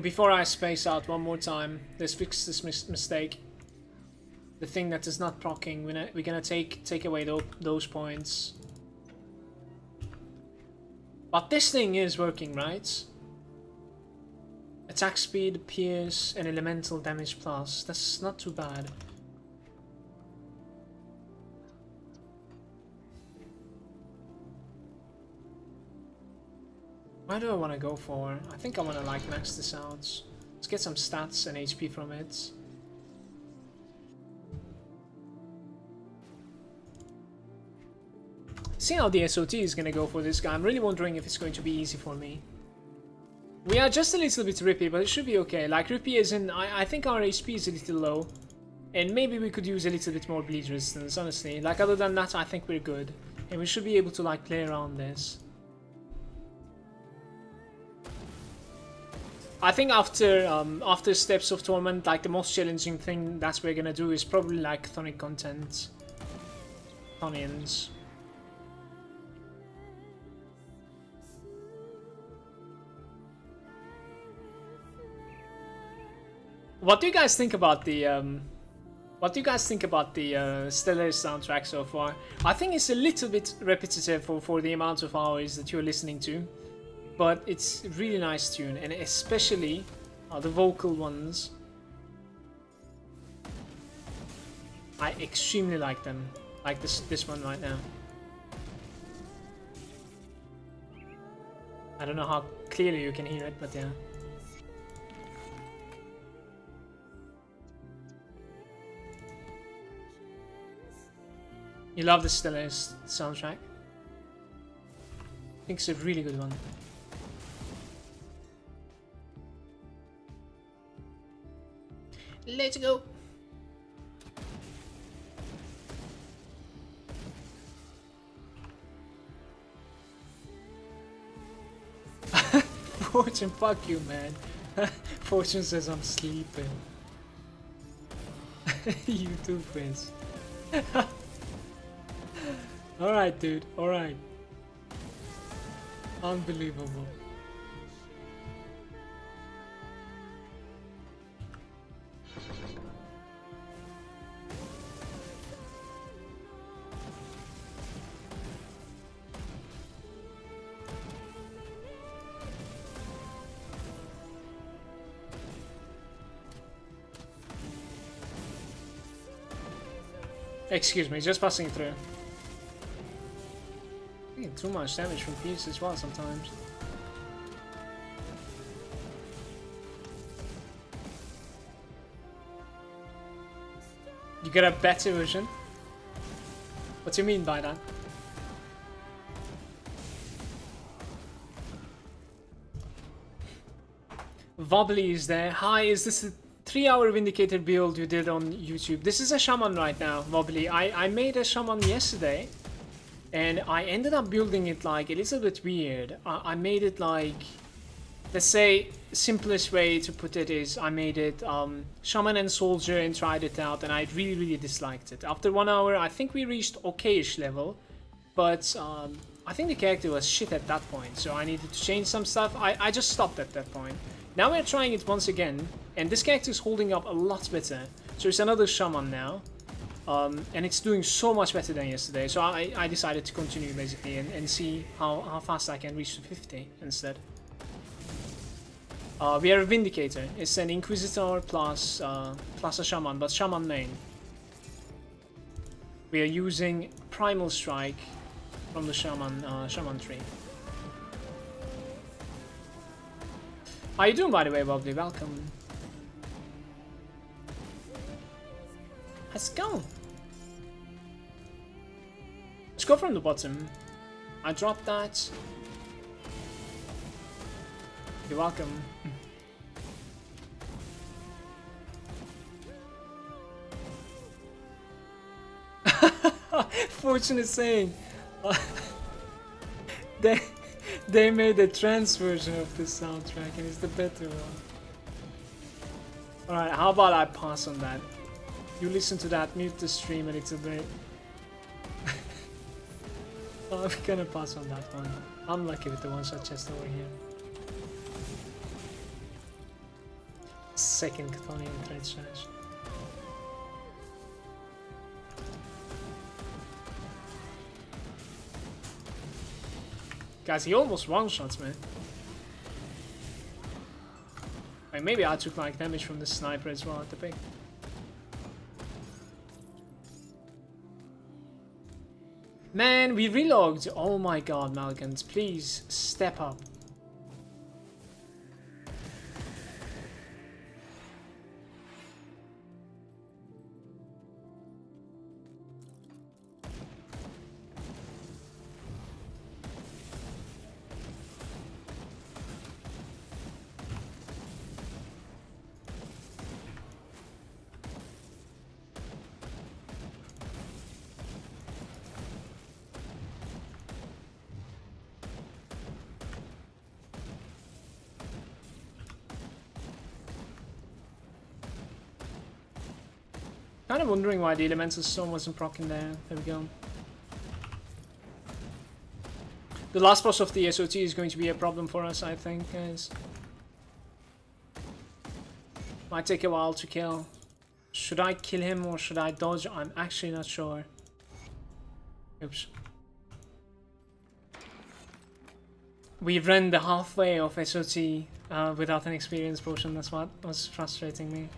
Speaker 1: Before I space out one more time, let's fix this mistake. The thing that is not proccing, we're gonna take away those points. But this thing is working, right? Attack speed, pierce, and elemental damage plus. That's not too bad. Why do I want to go for? I think I want to like max this out. Let's get some stats and HP from it. See how the SOT is going to go for this guy. I'm really wondering if it's going to be easy for me. We are just a little bit rippy, but it should be okay. Like rippy is in, I think our HP is a little low. And maybe we could use a little bit more bleed resistance, honestly. Like other than that, I think we're good. And we should be able to like play around this. I think after Steps of Torment, like the most challenging thing that we're gonna do is probably like Thonic content. Thonians. What do you guys think about the Stellar soundtrack so far? I think it's a little bit repetitive for the amount of hours that you're listening to, but it's a really nice tune, and especially the vocal ones. I extremely like them, like this one right now. I don't know how clearly you can hear it, but yeah. You love the Stellar soundtrack? I think it's a really good one. Let's go! Fortune, fuck you, man. Fortune says I'm sleeping. You too, Prince. Alright, dude. Alright. Unbelievable. Excuse me, just passing through. Getting too much damage from Pierce as well sometimes. You get a better version? What do you mean by that? Wobbly is there. Hi, is this a 3-hour Vindicator build you did on YouTube? This is a Shaman right now, Wobbly. I made a Shaman yesterday. And I ended up building it like a little bit weird. I made it like... Let's say, simplest way to put it is I made it Shaman and Soldier and tried it out, and I really disliked it. After 1 hour, I think we reached okay-ish level, but I think the character was shit at that point, so I needed to change some stuff. I just stopped at that point. Now we're trying it once again, and this character is holding up a lot better. So it's another Shaman now, and it's doing so much better than yesterday, so I decided to continue basically and see how fast I can reach to 50 instead. We are a Vindicator. It's an Inquisitor plus a Shaman, but Shaman main. We are using Primal Strike from the Shaman tree. How you doing, by the way, Wobbly? Welcome. Let's go. Let's go from the bottom. I dropped that. You're welcome. Fortunate saying. They made a trance version of this soundtrack and it's the better one. Alright, how about I pass on that? You listen to that, mute the stream a little bit. I'm gonna pass on that one. I'm lucky with the one-shot chest over here. Second Chthonian trade strategy. Guys, he almost one-shots me. Like, maybe I took like damage from the sniper as well at the pick. Man, we relogged. Oh my god, Malagant, please step up. Kind of wondering why the Elemental Storm wasn't proccing there. There we go. The last boss of the SOT is going to be a problem for us, I think, guys. Might take a while to kill. Should I kill him or should I dodge? I'm actually not sure. Oops. We ran the halfway of SOT without an experience potion. That's what was frustrating me.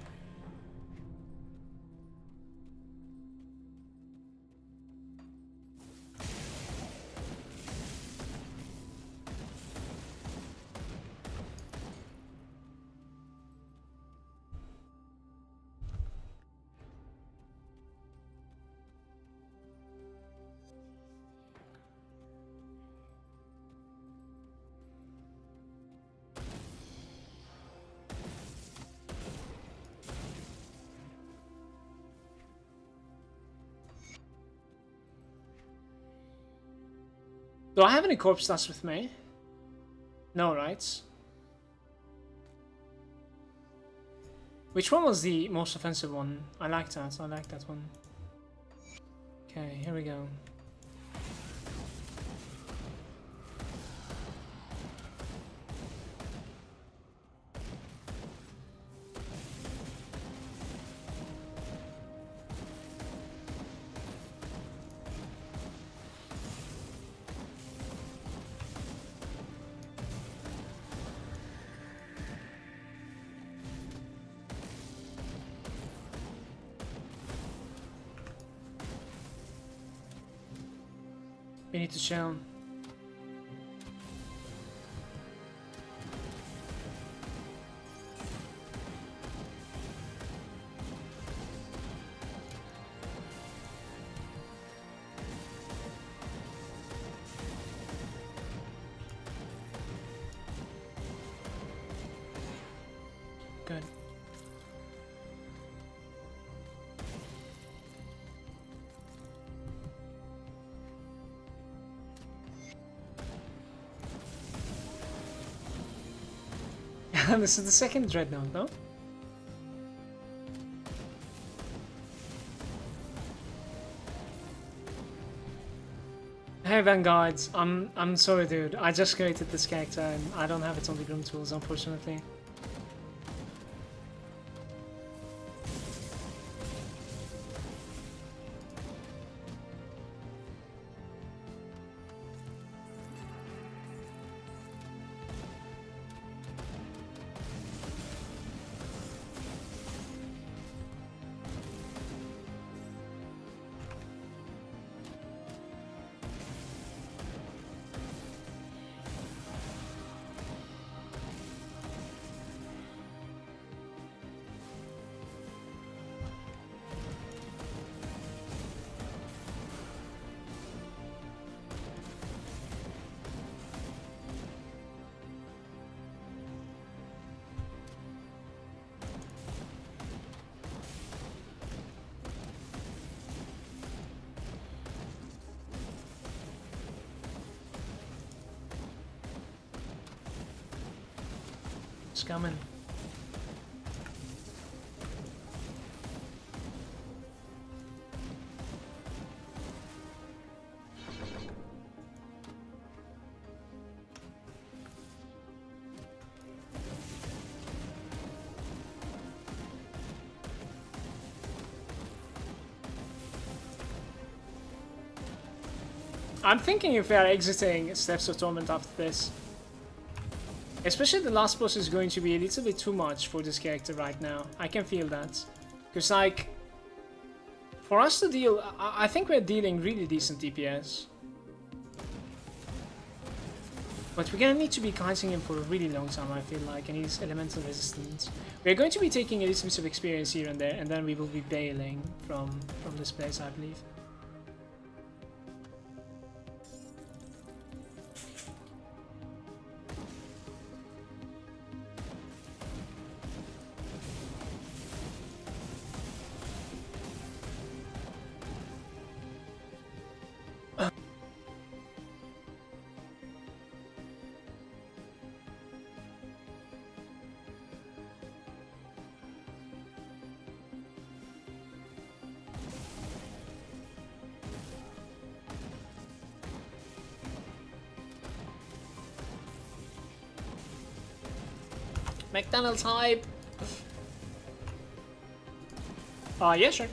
Speaker 1: Do I have any corpse dust with me? No, right? Which one was the most offensive one? I like that. I like that one. Okay, here we go. We need to chill. This is the second Dreadnought, no? Hey Vanguards, I'm sorry dude, I just created this character and I don't have it on the groom tools unfortunately. Coming. I'm thinking if we are exiting Steps of Torment after this. Especially the last boss is going to be a little bit too much for this character right now. I can feel that. Because, like, for us to deal, I think we're dealing really decent DPS. But we're gonna need to be kiting him for a really long time, I feel like, and he's elemental resistant. We're going to be taking a little bit of experience here and there, and then we will be bailing from this place, I believe. McDonald's hype. Yeah, sure.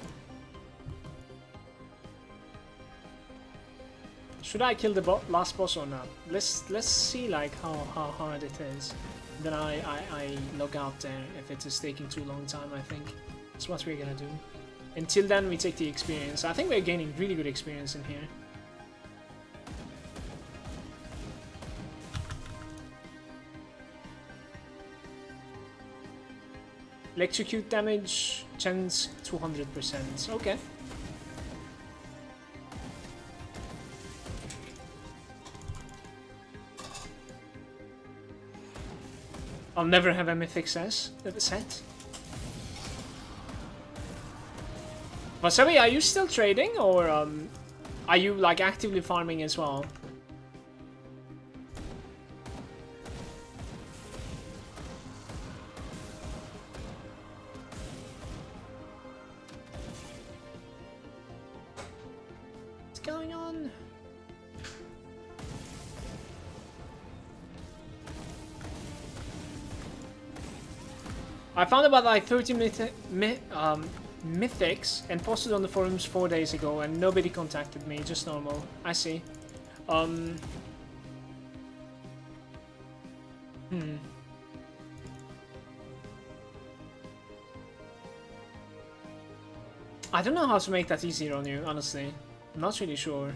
Speaker 1: Should I kill the last boss or not? Let's see like how hard it is. Then I log out there if it is taking too long time. I think that's what we're gonna do. Until then, we take the experience. I think we're gaining really good experience in here. Electrocute damage, chance 200%. Okay. I'll never have a mythic set. Wasabi, are you still trading, or are you like actively farming as well? I found about like 30 mythics and posted on the forums 4 days ago, and nobody contacted me. Just normal. I see. I don't know how to make that easier on you, honestly. I'm not really sure.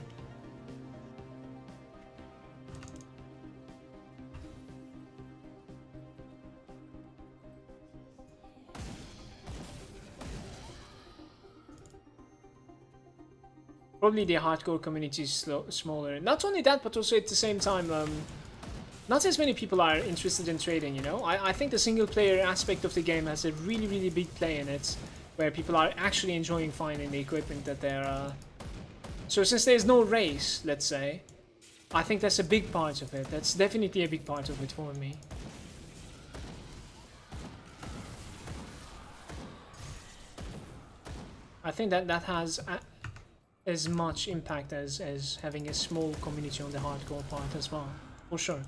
Speaker 1: Probably the hardcore community is smaller. Not only that, but also at the same time, not as many people are interested in trading, you know? I think the single player aspect of the game has a really big play in it, where people are actually enjoying finding the equipment that they're... So since there's no race, let's say, I think that's a big part of it. That's definitely a big part of it for me. I think that that has as much impact as having a small community on the hardcore part as well, for sure.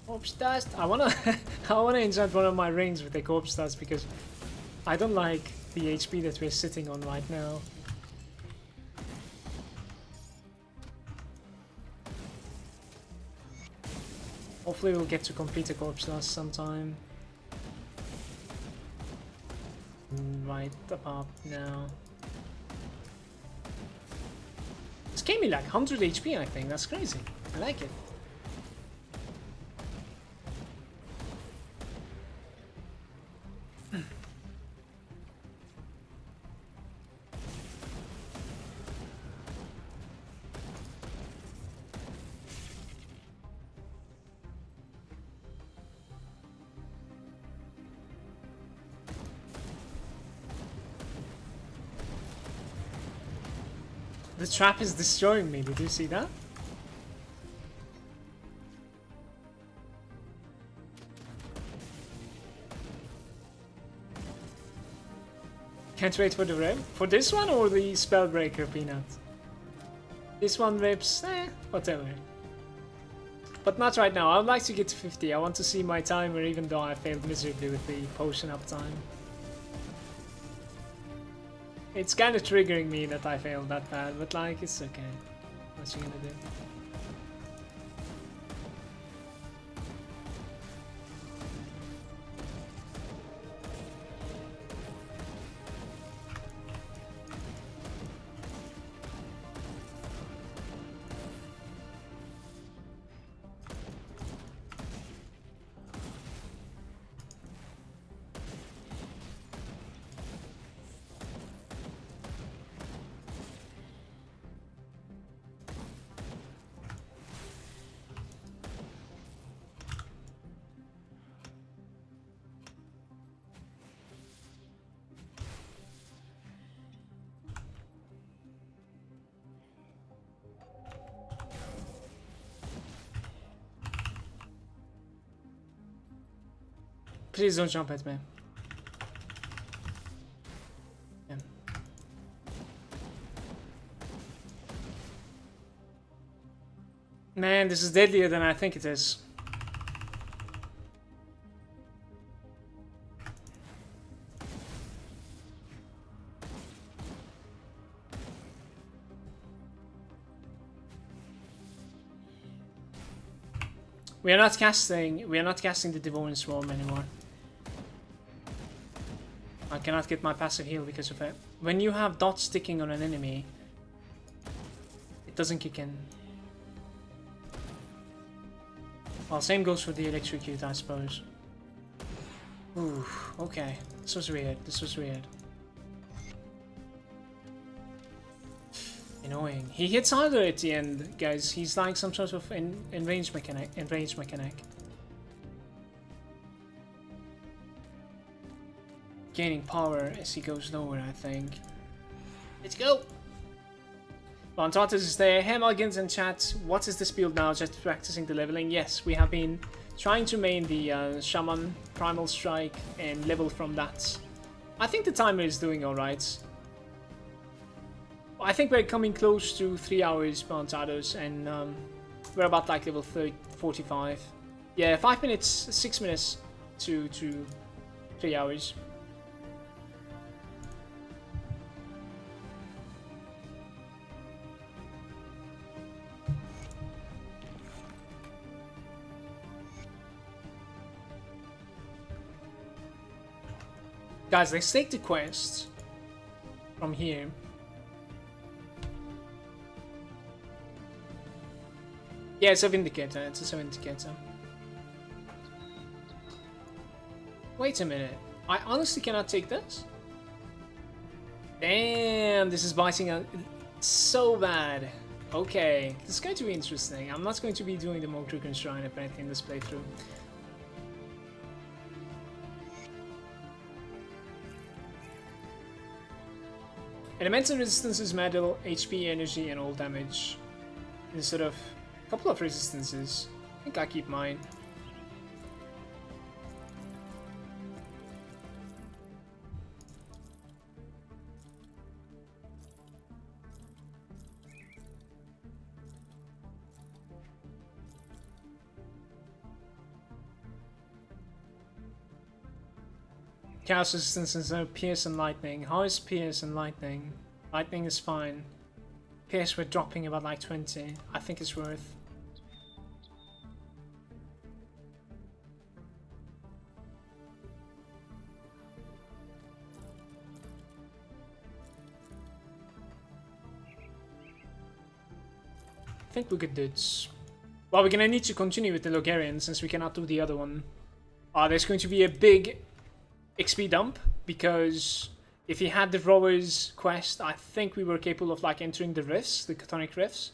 Speaker 1: Corpse dust. I wanna enchant one of my rings with the corpse dust because I don't like the HP that we're sitting on right now. Hopefully we'll get to complete the corpse dust sometime. Right up now. This gave me like 100 HP, I think. That's crazy. I like it. The trap is destroying me, did you see that? Can't wait for the rep. For this one or the Spellbreaker Peanut? This one rips, whatever. But not right now, I would like to get to 50. I want to see my timer even though I failed miserably with the potion uptime. It's kind of triggering me that I failed that bad, but like, it's okay. What you gonna do? Please don't jump at me. Yeah. Man, this is deadlier than I think it is. We are not casting the Devouring Swarm anymore. I cannot get my passive heal because of it. When you have dots sticking on an enemy, it doesn't kick in. Well, same goes for the Electrocute, I suppose. Ooh, okay. This was weird. This was weird. Annoying. He hits harder at the end, guys. He's like some sort of enraged mechanic. Gaining power as he goes lower, I think. Let's go! Bontatus is there. Hey Malagant in chat. What is this build now? Just practicing the leveling? Yes, we have been trying to main the Shaman Primal Strike and level from that. I think the timer is doing alright. I think we're coming close to 3 hours, Bontatus, and we're about like level 45. Yeah, 5 minutes, 6 minutes to 3 hours. Guys, let's take the quest from here. Yeah, it's a Vindicator. It's a Vindicator. Wait a minute. I honestly cannot take this? Damn, this is biting out so bad. Okay, this is going to be interesting. I'm not going to be doing the Monk Dragon Shrine apparently in this playthrough. Elemental resistances, metal, HP, energy, and all damage. Instead of a couple of resistances. I think I keep mine. Chaos resistance is no Pierce and Lightning. How is Pierce and Lightning? Lightning is fine. Pierce we're dropping about like 20. I think it's worth. I think we could do it. Well, we're gonna need to continue with the Logarian since we cannot do the other one. There's going to be a big XP dump, because if he had the Rower's quest, I think we were capable of like entering the rifts, the Chthonic rifts,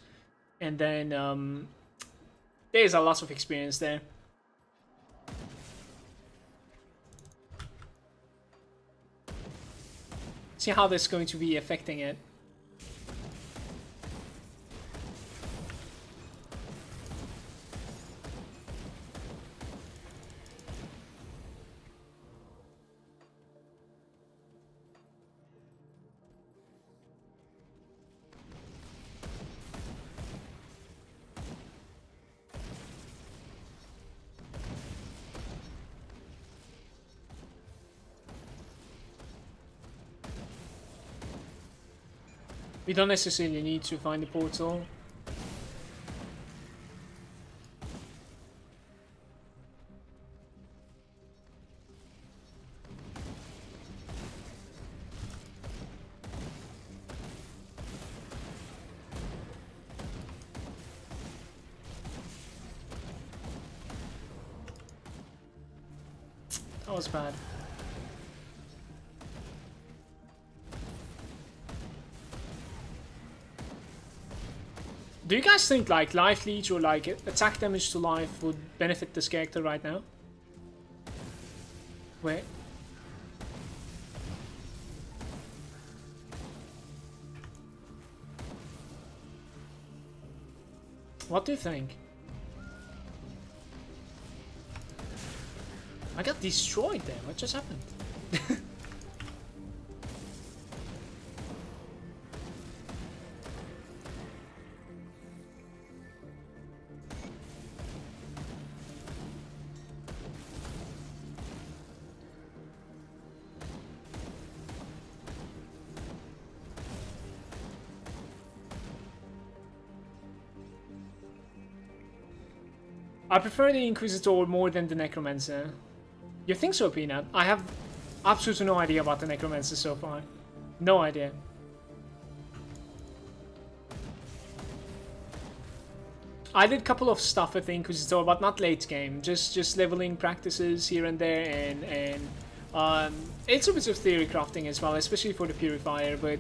Speaker 1: and then there's a lot of experience there. See how that's going to be affecting it. We don't necessarily need to find the portal. That was bad. Do you guys think like life leech or like attack damage to life would benefit this character right now? Wait. What do you think? I got destroyed there. What just happened? I prefer the Inquisitor more than the Necromancer. You think so, Peanut? I have absolutely no idea about the Necromancer so far. No idea. I did a couple of stuff with the Inquisitor, but not late game. Just leveling practices here and there, and it's a bit of theory crafting as well, especially for the Purifier, but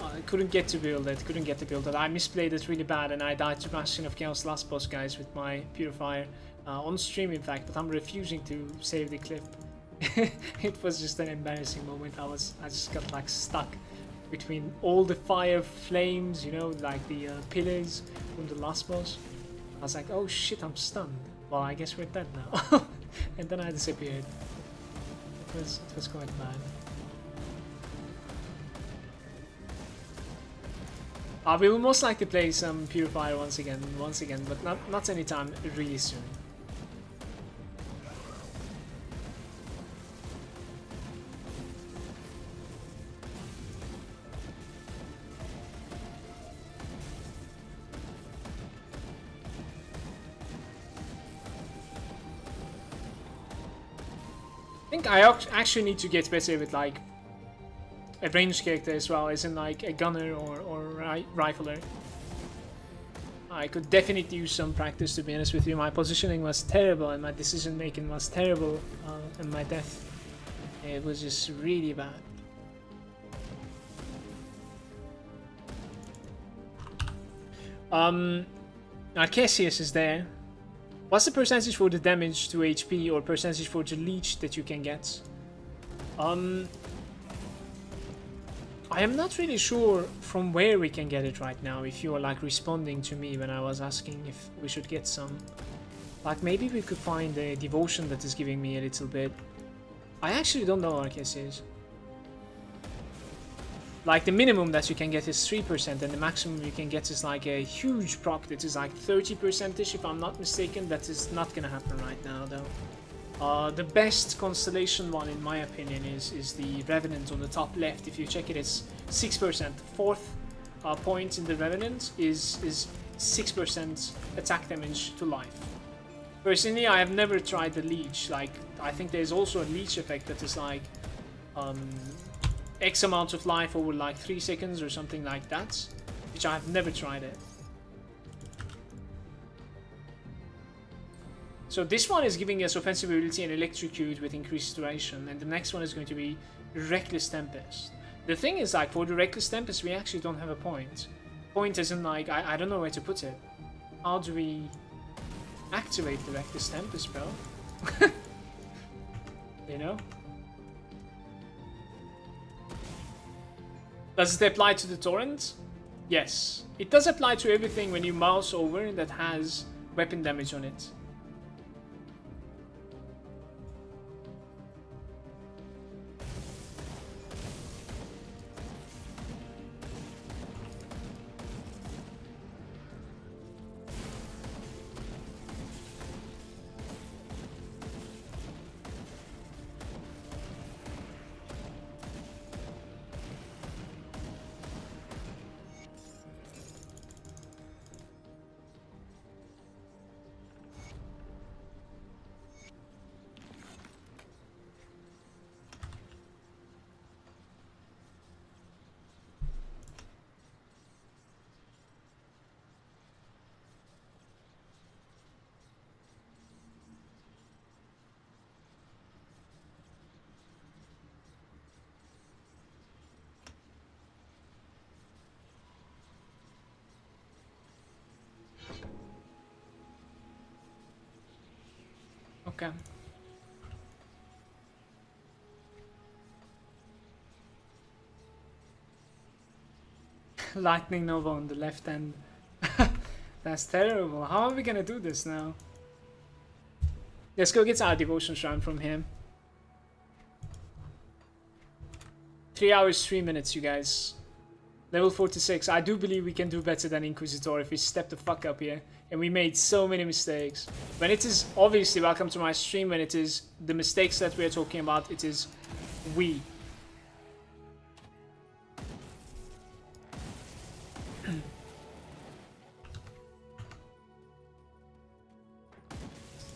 Speaker 1: I couldn't get to build it. I misplayed it really bad, and I died to Bastion of Chaos last boss, guys, with my Purifier. On stream, in fact, but I'm refusing to save the clip. It was just an embarrassing moment. I just got like stuck between all the fire flames, you know, like the pillars from the last boss. I was like, oh shit, I'm stunned. Well, I guess we're dead now. And then I disappeared. It was quite bad. We will most likely play some Purifier once again, but not anytime really soon. I think I actually need to get better with like a ranged character as well, as in like a gunner or rifler. I could definitely use some practice, to be honest with you. My positioning was terrible and my decision making was terrible, and my death, it was just really bad. Arcesius is there. What's the percentage for the damage to HP or percentage for the leech that you can get? I am not really sure from where we can get it right now, if you are like responding to me when I was asking if we should get some. Like maybe we could find a devotion that is giving me a little bit. I actually don't know, Arcesius. Like the minimum that you can get is 3% and the maximum you can get is like a huge proc that is like 30% if I'm not mistaken. That is not gonna happen right now though. The best constellation one in my opinion is the Revenant on the top left. If you check it, it's 6%. Fourth point in the Revenant is 6% attack damage to life. Personally, I have never tried the Leech. Like, I think there's also a Leech effect that is like X amount of life over like 3 seconds or something like that, which I have never tried it. So this one is giving us offensive ability and electrocute with increased duration, and the next one is going to be Reckless Tempest. The thing is, like, for the Reckless Tempest we actually don't have a point. Point isn't like, I don't know where to put it. How do we activate the Reckless Tempest, bro? You know? Does it apply to the torrent? Yes. It does apply to everything when you mouse over that has weapon damage on it. Okay. Lightning Nova on the left end. That's terrible. How are we gonna do this now? Let's go get our devotion shrine from him. 3 hours, 3 minutes, you guys. Level 46. I do believe we can do better than Inquisitor if we step the fuck up here. And we made so many mistakes. When it is, obviously, welcome to my stream. When it is the mistakes that we are talking about, it is we.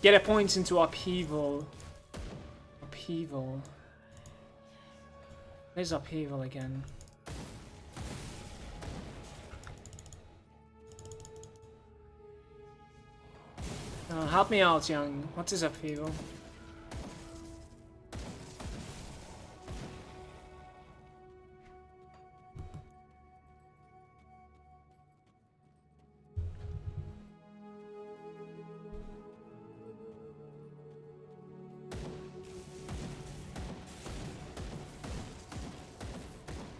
Speaker 1: Get a point into upheaval. Upheaval. Where's upheaval again? Help me out, young. What is upheaval?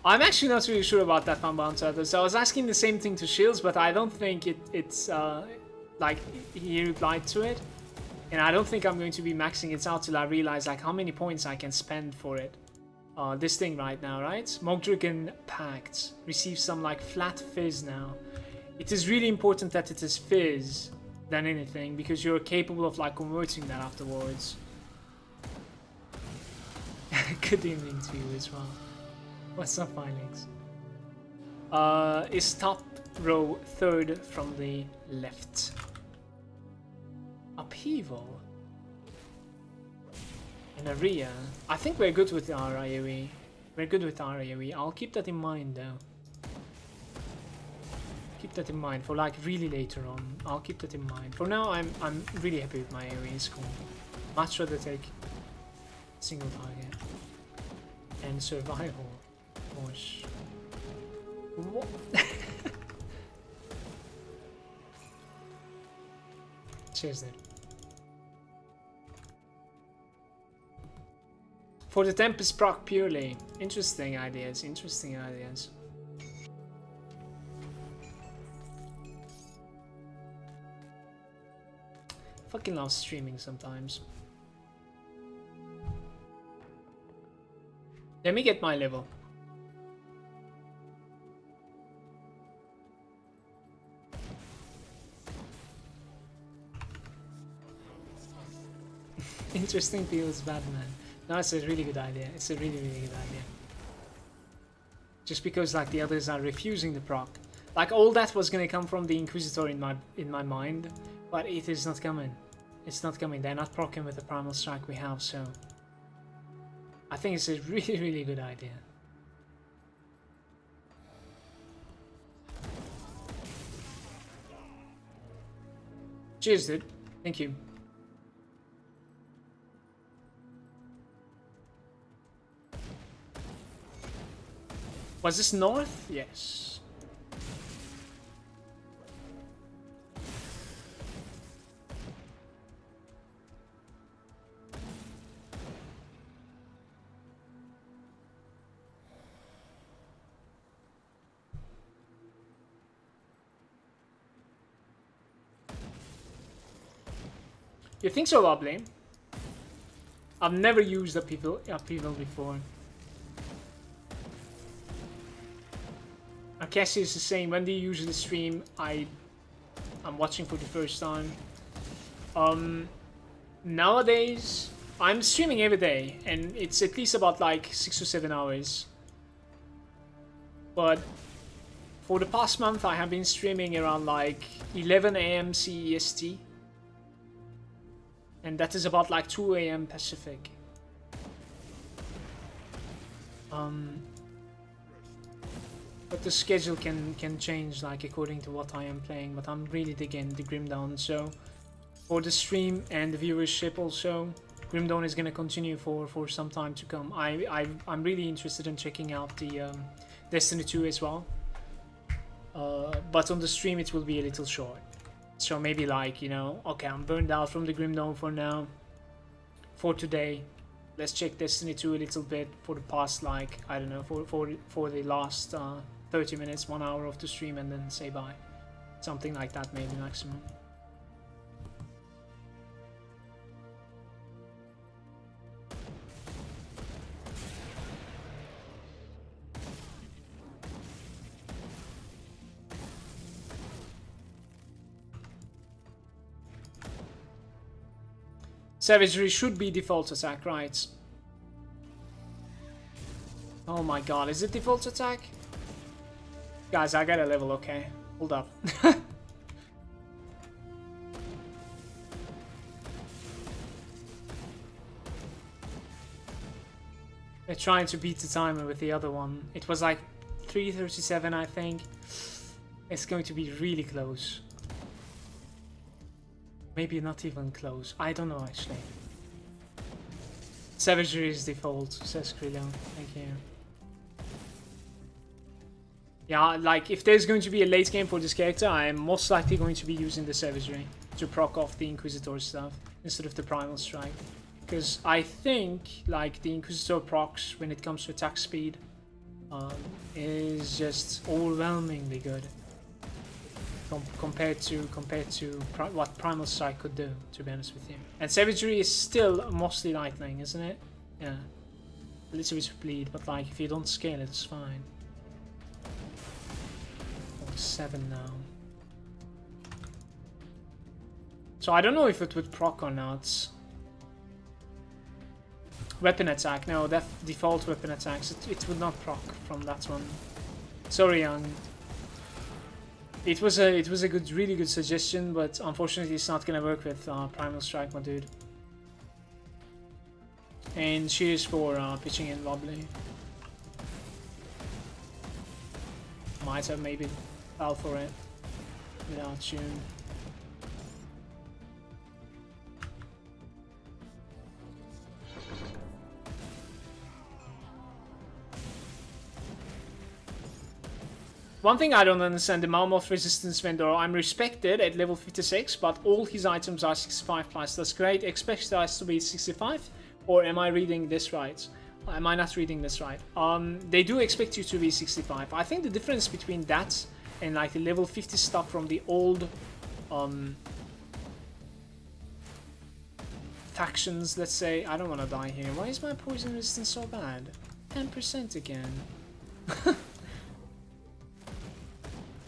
Speaker 1: I'm actually not really sure about that one, Bouncer. So I was asking the same thing to Shields, but I don't think it's like he replied to it, and I don't think I'm going to be maxing it out till I realize like how many points I can spend for it. This thing right now, right? Mogdragon Pact receives some like flat fizz now. It is really important that it is fizz than anything, because you're capable of like converting that afterwards. Good evening to you as well. What's up, Alex? Is top row third from the left. Upheaval. An area. I think we're good with our AoE. We're good with our AoE. I'll keep that in mind though. Keep that in mind for like really later on. I'll keep that in mind. For now, I'm really happy with my AoE. It's cool. Much rather take single target and survival. Gosh. What? Cheers, dude. For the Tempest proc purely. Interesting ideas, interesting ideas. Fucking love streaming sometimes. Let me get my level. Interesting feels Batman. No, it's a really good idea. It's a really good idea. Just because like the others are refusing the proc. Like all that was gonna come from the Inquisitor in my mind, but it is not coming. It's not coming. They're not proccing with the Primal Strike we have, so I think it's a really good idea. Cheers, dude. Thank you. Was this north? Yes. You think so, Lovely? I've never used upheaval before. Cassie is the same. When do you usually stream? I'm watching for the first time. Nowadays I'm streaming every day, and it's at least about like 6 or 7 hours. But for the past month, I have been streaming around like 11 AM CEST, and that is about like 2 AM Pacific. But the schedule can change like according to what I am playing, but I'm really digging the Grim Dawn, so for the stream and the viewership also, Grim Dawn is gonna continue for some time to come. I'm really interested in checking out the Destiny 2 as well, but on the stream it will be a little short. So maybe like, you know, okay, I'm burned out from the Grim Dawn for now, for today. Let's check Destiny 2 a little bit for the past, like, I don't know, for the last 30 minutes, 1 hour of the stream, and then say bye. Something like that, maybe maximum. Savagery should be default attack, right? Oh my god, is it default attack? Guys, I got a level, okay. Hold up. They're trying to beat the timer with the other one. It was like 3:37, I think. It's going to be really close. Maybe not even close. I don't know, actually. Savagery is default, says Krilo. Thank you. Yeah, like, if there's going to be a late game for this character, I am most likely going to be using the Savagery to proc off the Inquisitor stuff instead of the Primal Strike. Because I think, like, the Inquisitor procs when it comes to attack speed is just overwhelmingly good. Compared to what Primal Strike could do, to be honest with you. And Savagery is still mostly lightning, isn't it? Yeah. A little bit of bleed, but like if you don't scale it, it's fine. 7 now. So I don't know if it would proc or not. Weapon attack, no, that default weapon attacks, it would not proc from that one. Sorry, Young. It was a good, really good suggestion, but unfortunately it's not gonna work with Primal Strike, my dude. And cheers for pitching in, Wobbly. Might have maybe fell for it without tune. One thing I don't understand, the Malmouth resistance vendor, I'm respected at level 56, but all his items are 65 plus. That's great. Expect us to be 65, or am I reading this right? Am I not reading this right? They do expect you to be 65. I think the difference between that and like the level 50 stuff from the old factions, let's say. I don't want to die here. Why is my poison resistance so bad? 10% again.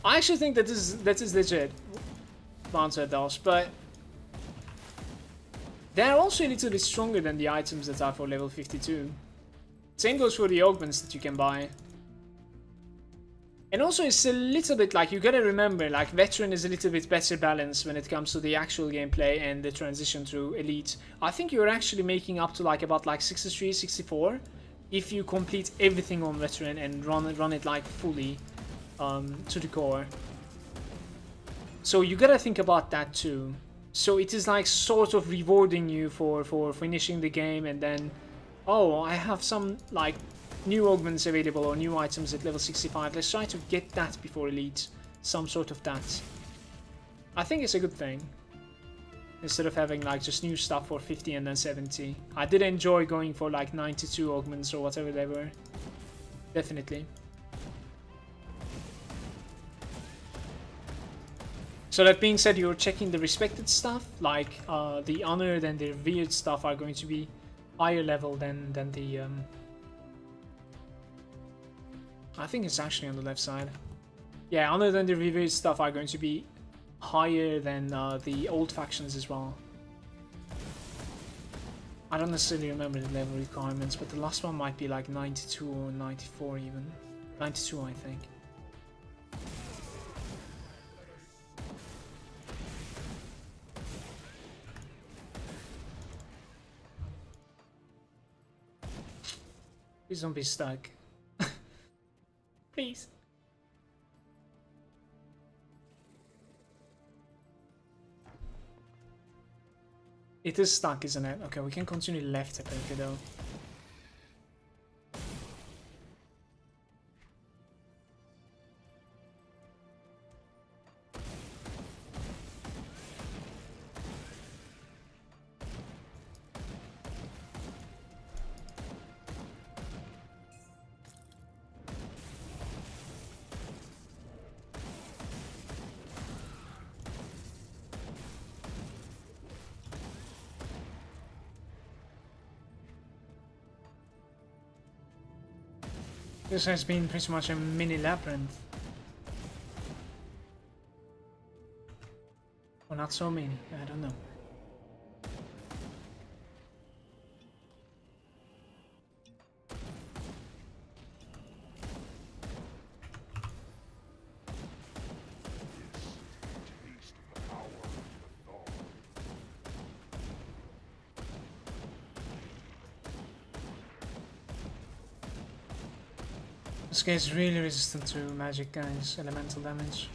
Speaker 1: I actually think that is legit, Bouncer does, but they're also a little bit stronger than the items that are for level 52. Same goes for the augments that you can buy. And also it's a little bit like, you gotta remember, like veteran is a little bit better balanced when it comes to the actual gameplay and the transition to elite. I think you're actually making up to like about like 63, 64 if you complete everything on veteran and run it like fully. To the core. So you gotta think about that too. So it is like sort of rewarding you for finishing the game and then, oh, I have some like new augments available or new items at level 65. Let's try to get that before elite. Some sort of that. I think it's a good thing. Instead of having like just new stuff for 50 and then 70. I did enjoy going for like 92 augments or whatever they were. Definitely. So that being said, you're checking the respected stuff, like the honored and the revered stuff are going to be higher level than the... I think it's actually on the left side. Yeah, honored and the revered stuff are going to be higher than the old factions as well. I don't necessarily remember the level requirements, but the last one might be like 92 or 94 even. 92, I think. Please don't be stuck. Please. It is stuck, isn't it? Okay, we can continue left apparently though. This has been pretty much a mini labyrinth. Or not so many, I don't know. This guy is really resistant to magic, guys, elemental damage.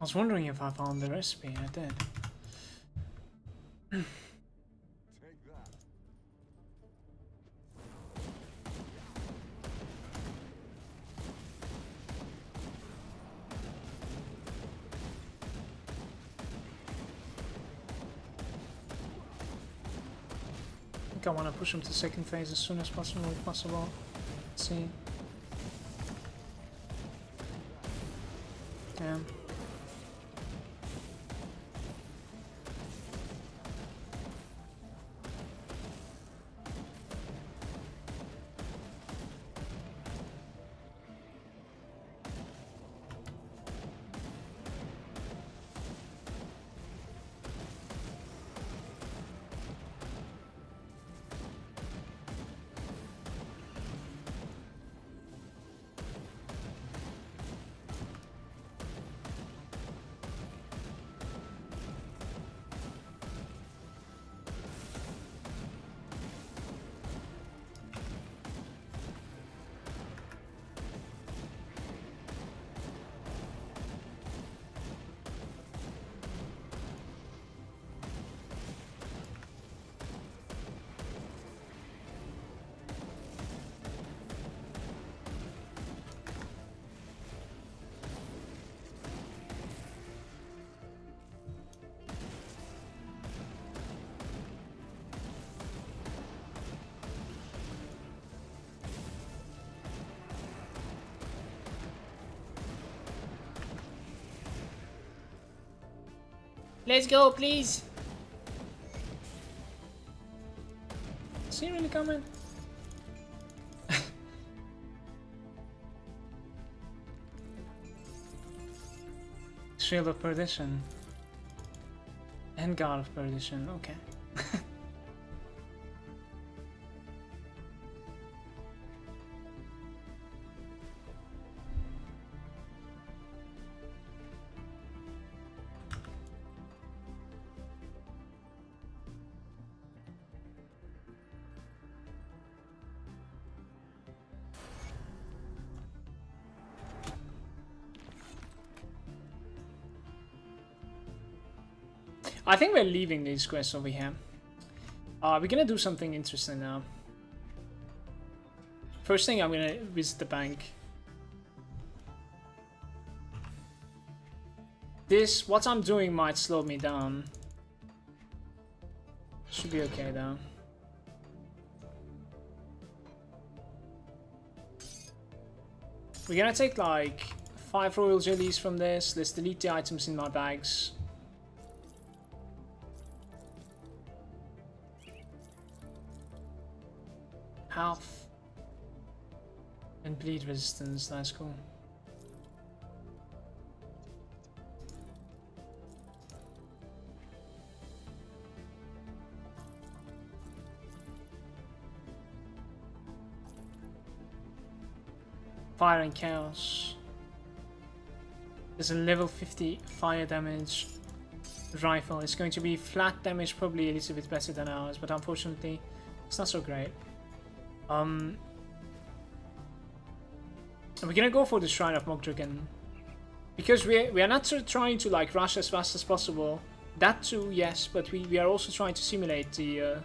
Speaker 1: I was wondering if I found the recipe, I did. I want to push him to second phase as soon as possible if possible. Let's see. Damn. Let's go, please. Is he really coming? Shield of Perdition. And Guard of Perdition, okay. I think we're leaving these quests over here. We're gonna do something interesting now. First thing, I'm gonna visit the bank. This, what I'm doing might slow me down. Should be okay though. We're gonna take like 5 royal jellies from this. Let's delete the items in my bags. Health and bleed resistance, that's cool. Fire and Chaos. There's a level 50 fire damage rifle. It's going to be flat damage, probably a little bit better than ours, but unfortunately it's not so great. We're gonna go for the Shrine of Mogdragon because we are not trying to like rush as fast as possible. That too, yes, but we are also trying to simulate the you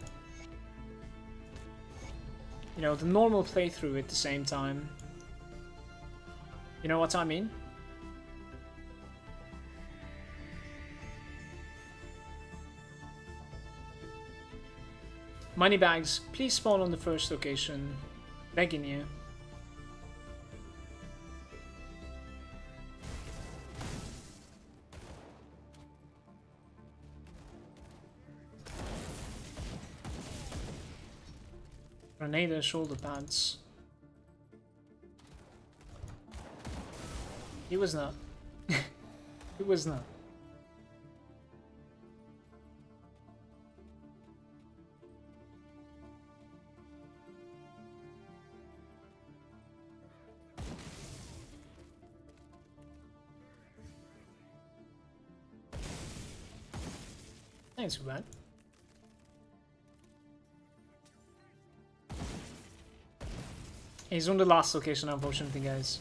Speaker 1: know, the normal playthrough at the same time. You know what I mean? Moneybags, please spawn on the first location. Begging you. Grenadier shoulder pads. He was not. He was not. Thanks for that. He's on the last location, unfortunately, guys.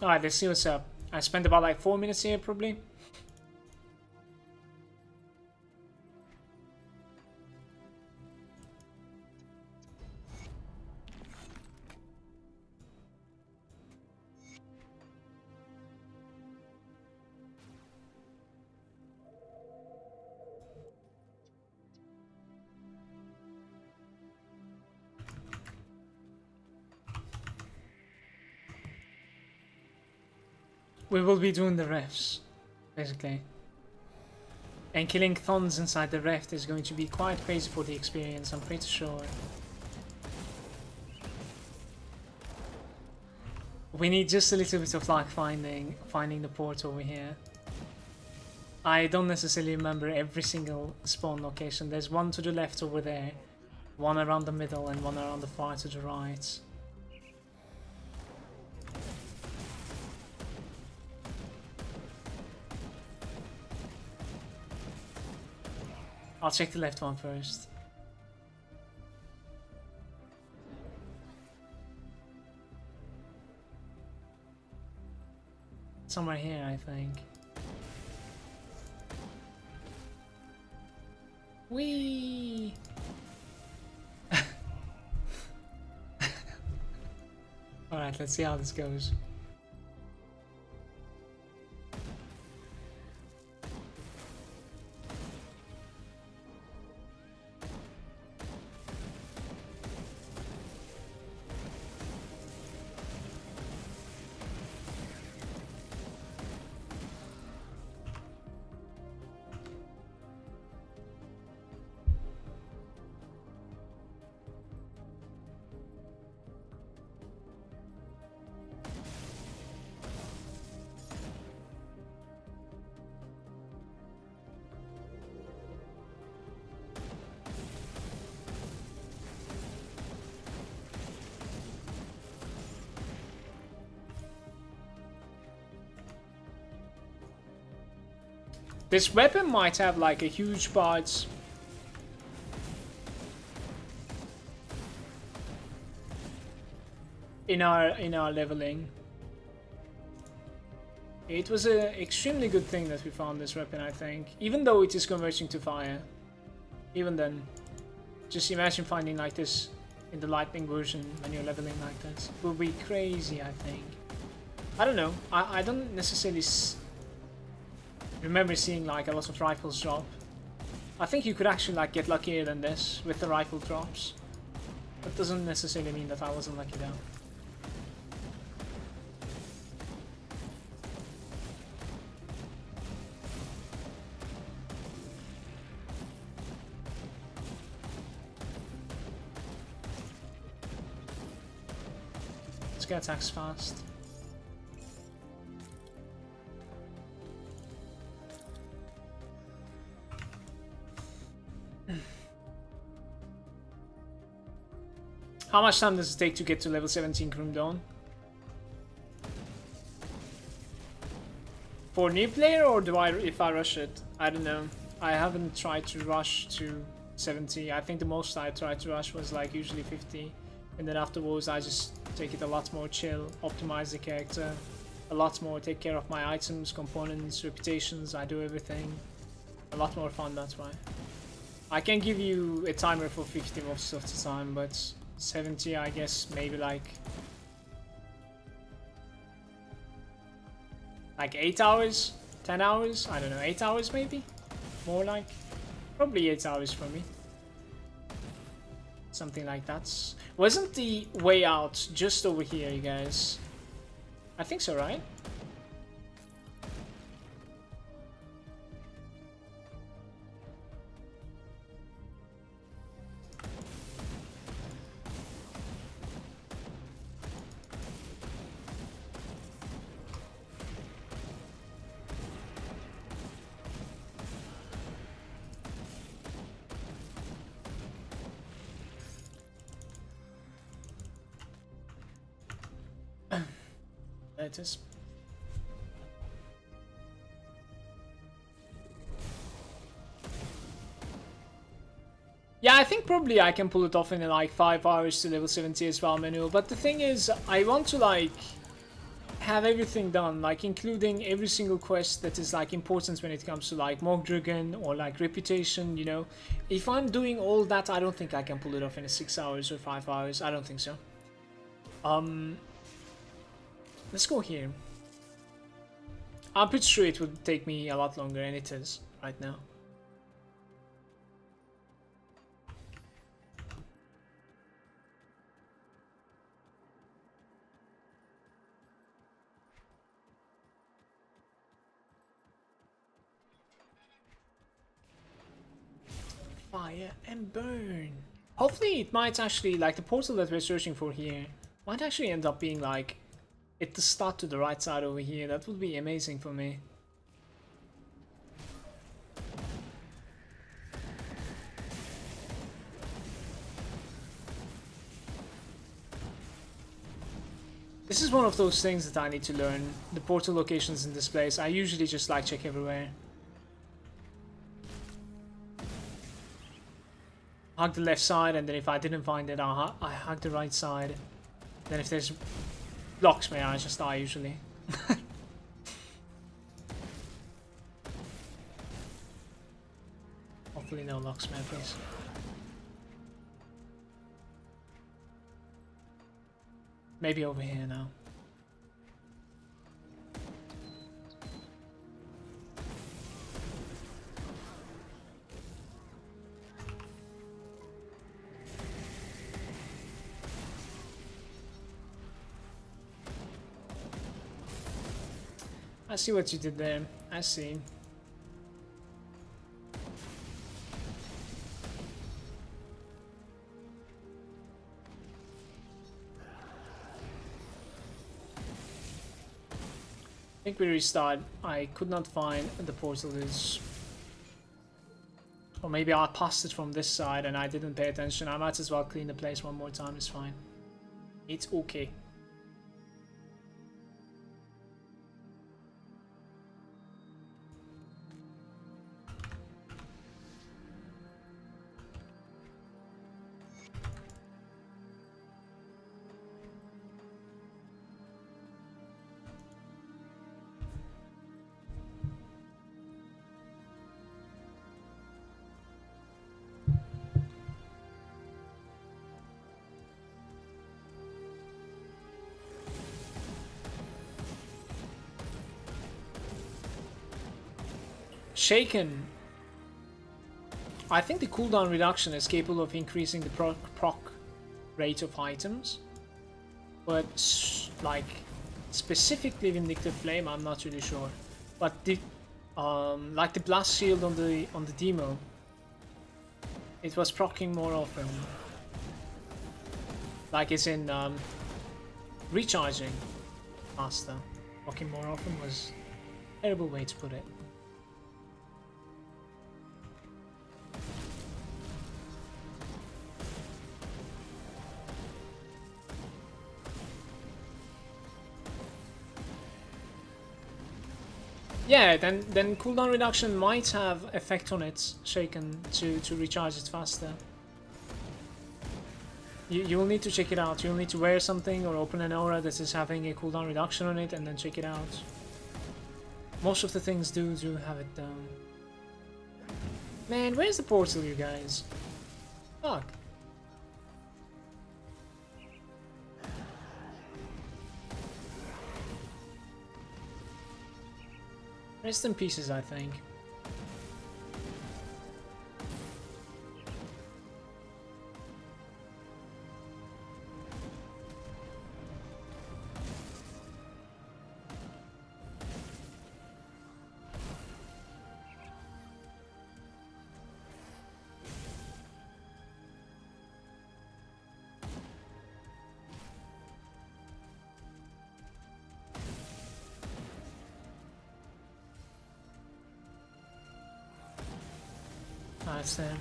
Speaker 1: Alright, let's see what's up. I spent about like 4 minutes here, probably. We will be doing the refs, basically. And killing Thons inside the reft is going to be quite crazy for the experience, I'm pretty sure. We need just a little bit of luck finding the port over here. I don't necessarily remember every single spawn location. There's one to the left over there, one around the middle, and one around the far to the right. I'll check the left one first. Somewhere here, I think. Whee! Alright, let's see how this goes. This weapon might have like a huge part in our leveling. It was an extremely good thing that we found this weapon, I think. Even though it is converting to fire. Even then. Just imagine finding like this in the lightning version when you're leveling like this. It will be crazy, I think. I don't know. I don't necessarily remember seeing like a lot of rifles drop. I think you could actually like get luckier than this with the rifle drops. That doesn't necessarily mean that I wasn't lucky though. Let's get attacks fast. How much time does it take to get to level 17 Grim Dawn? For new player, or do if I rush it? I don't know. I haven't tried to rush to 70. I think the most I tried to rush was like usually 50. And then afterwards I just take it a lot more chill, optimize the character a lot more, take care of my items, components, reputations, I do everything. A lot more fun, that's why. I can give you a timer for 50 most of the time, but 70 I guess maybe like 8 hours, 10 hours, I don't know, 8 hours maybe? More like, probably 8 hours for me. Something like that. Wasn't the way out just over here, you guys? I think so, right? There it is. Yeah, I think probably I can pull it off in like 5 hours to level 70 as well, manual. But the thing is, I want to like have everything done, like including every single quest that is like important when it comes to like Mogdragon or like reputation, you know. If I'm doing all that, I don't think I can pull it off in 6 hours or 5 hours. I don't think so. Let's go here. I'm pretty sure it would take me a lot longer, and it is right now. Fire and burn. Hopefully it might actually, like the portal that we're searching for here, might actually end up being like at the start to the right side over here. That would be amazing for me. This is one of those things that I need to learn. The portal locations in this place. I usually just like check everywhere. hug the left side, and then if I didn't find it, I hug the right side. Then if there's locksmith, I just die usually. Hopefully no locksmith, please. Maybe over here now. I see what you did there. I see. I think we restart. I could not find the portal is... Or maybe I passed it from this side and I didn't pay attention. I might as well clean the place one more time, it's fine. It's okay. Shaken. I think the cooldown reduction is capable of increasing the proc rate of items, but like specifically Vindictive Flame, I'm not really sure. But the like the blast shield on the demo, it was proccing more often. Like it's in recharging faster. Proccing more often was a terrible way to put it. Yeah, then cooldown reduction might have effect on it, Shaken, to recharge it faster. You will need to check it out. You'll need to wear something or open an aura that is having a cooldown reduction on it and then check it out. Most of the things do have it down. Man, where's the portal, you guys? Fuck. Rest in pieces, I think. That's there.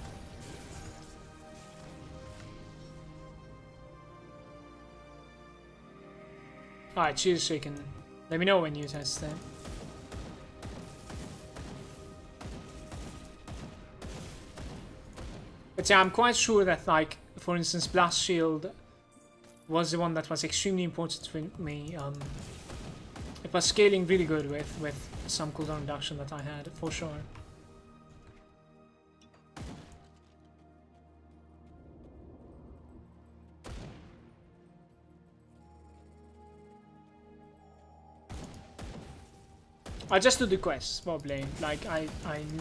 Speaker 1: Alright, cheers, Shaken. Let me know when you test it. But yeah, I'm quite sure that, like, for instance, Blast Shield was the one that was extremely important for me. It was scaling really good with some cooldown reduction that I had, for sure. I just do the quests, probably. Like, I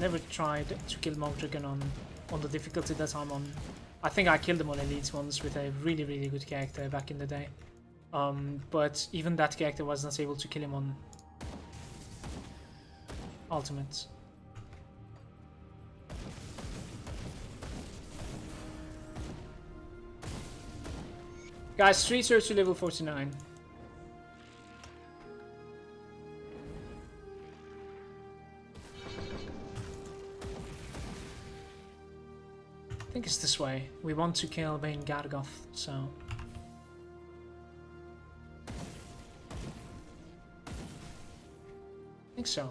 Speaker 1: never tried to kill Malagant on the difficulty that I'm on. I think I killed him on Elites once with a really, really good character back in the day. But even that character was not able to kill him on Ultimates. Guys, street search to level 49. I think it's this way. We want to kill Bane Gargoth, so... I think so.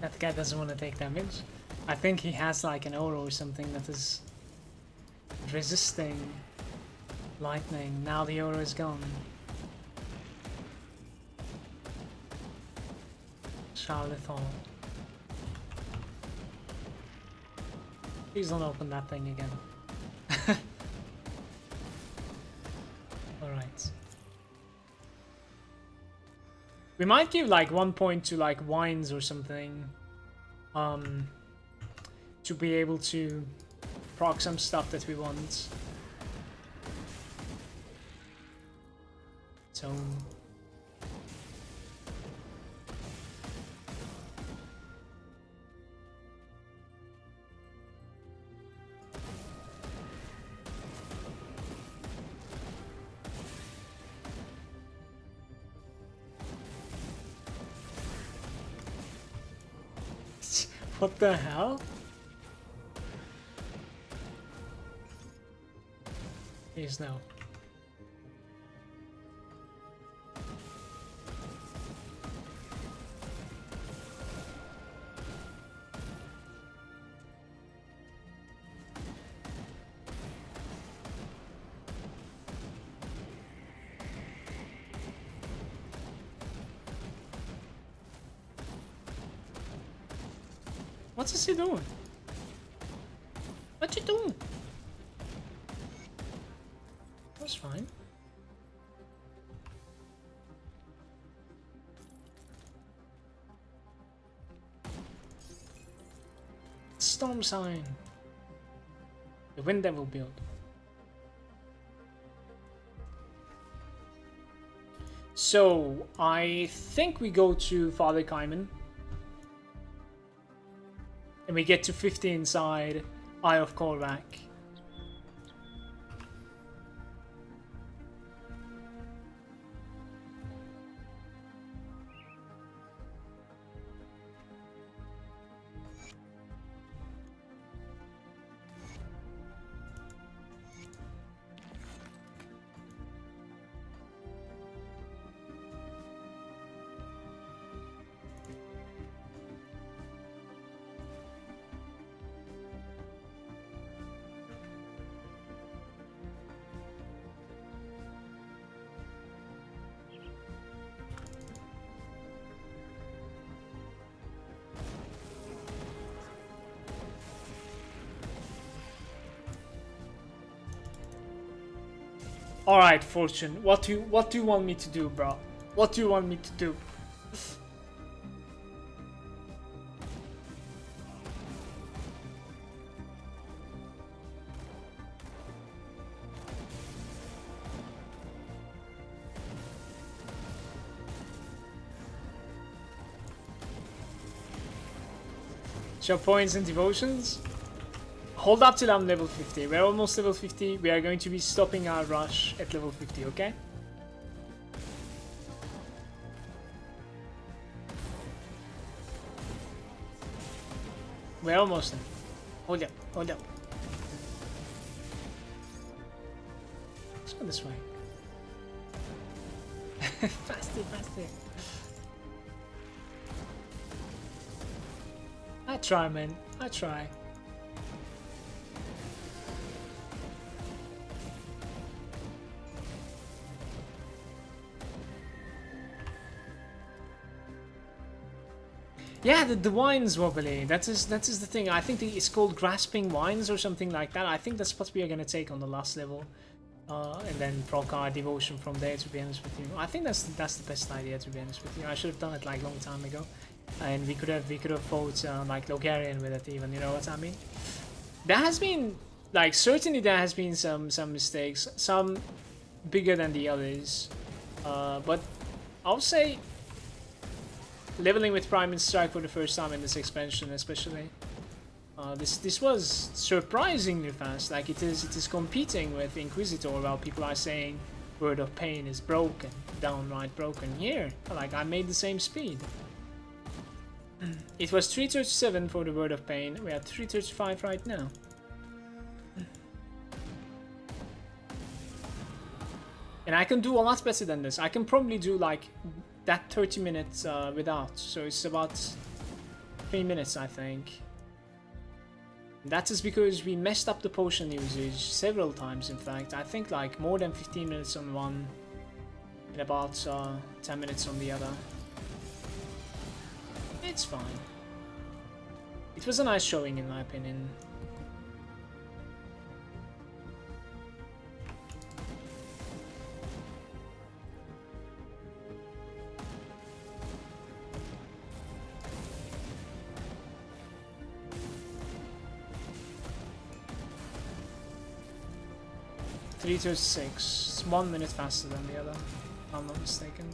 Speaker 1: That guy doesn't want to take damage. I think he has like an aura or something that is resisting lightning. Now the aura is gone. Charlotte. Please don't open that thing again. Alright. We might give like 1 point to like wines or something. To be able to proc some stuff that we want. So what the hell? Please no. What is he doing? What you doing? That's fine. Storm sign. The Wind Devil build. So I think we go to Father Kaiman. And we get to 50 inside Eye of Korvac. Alright, Fortune, what do you want me to do, bro? What do you want me to do? Show points and devotions? Hold up till I'm level 50. We're almost level 50. We are going to be stopping our rush at level 50, okay? We're almost there. Hold up, hold up. Let's go this way. Faster, faster. I try, man. I try. Yeah, the wine's wobbly. That is the thing. I think it's called grasping wines or something like that. I think that's what we are gonna take on the last level, and then proc our devotion from there. To be honest with you, I think that's the best idea. To be honest with you, I should have done it like a long time ago, and we could have fought like Logarian with it even. You know what I mean? There has been like certainly there has been some mistakes, some bigger than the others, but I'll say. Leveling with Prime and Strike for the first time in this expansion, especially, this was surprisingly fast. Like it is competing with Inquisitor, while people are saying Word of Pain is broken, downright broken. Here, like I made the same speed. It was 337 for the Word of Pain. We are 335 right now. And I can do a lot better than this. I can probably do like that 30 minutes without, so it's about 3 minutes, I think. That is because we messed up the potion usage several times, in fact. I think like more than 15 minutes on one and about 10 minutes on the other. It's fine. It was a nice showing in my opinion. Three to 6. It's 1 minute faster than the other, if I'm not mistaken.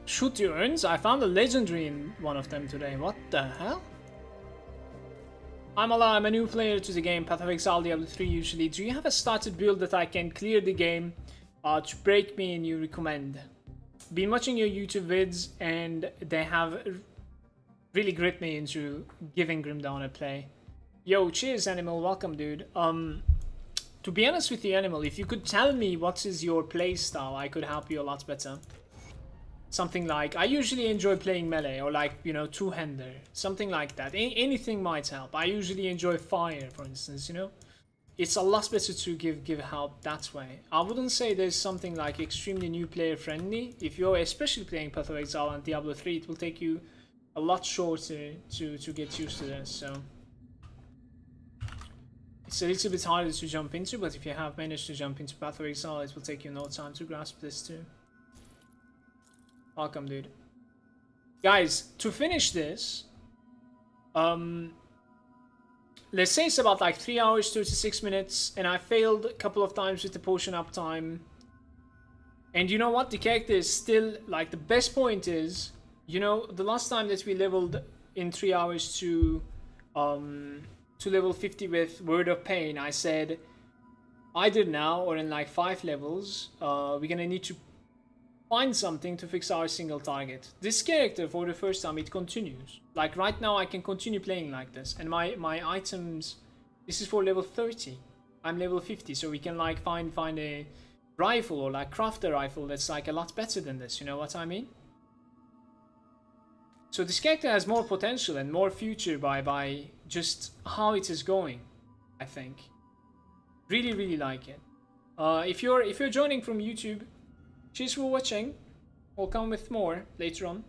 Speaker 1: Shoot your urns? I found a legendary in one of them today. What the hell? I'm a new player to the game, Path of Exile, Diablo 3 usually. Do you have a started build that I can clear the game to break me and you recommend? Been watching your YouTube vids and they have really gripped me into giving Grimdown a play. Yo, cheers Animal, welcome dude. To be honest with you Animal, if you could tell me what is your play style, I could help you a lot better. Something like, I usually enjoy playing melee or like, you know, two-hander. Something like that. Anything might help. I usually enjoy fire, for instance, you know. It's a lot better to give help that way. I wouldn't say there's something like extremely new player friendly. If you're especially playing Path of Exile and Diablo 3, it will take you a lot shorter to get used to this, so. It's a little bit harder to jump into, but if you have managed to jump into Path of Exile, it will take you no time to grasp this too. Welcome, dude. Guys, to finish this, let's say it's about like 3 hours, 36 minutes, and I failed a couple of times with the potion uptime. And you know what? The character is still, like, the best point is, you know, the last time that we leveled in 3 hours to level 50 with Word of Pain, I said, either now or in like 5 levels, we're gonna need to find something to fix our single target. This character, for the first time, it continues. Like right now I can continue playing like this, and my items, this is for level 30. I'm level 50, so we can like find a rifle or like craft a rifle that's like a lot better than this, you know what I mean? So this character has more potential and more future by just how it is going, I think. Really like it. If you're joining from YouTube, cheers for watching. We'll come with more later on.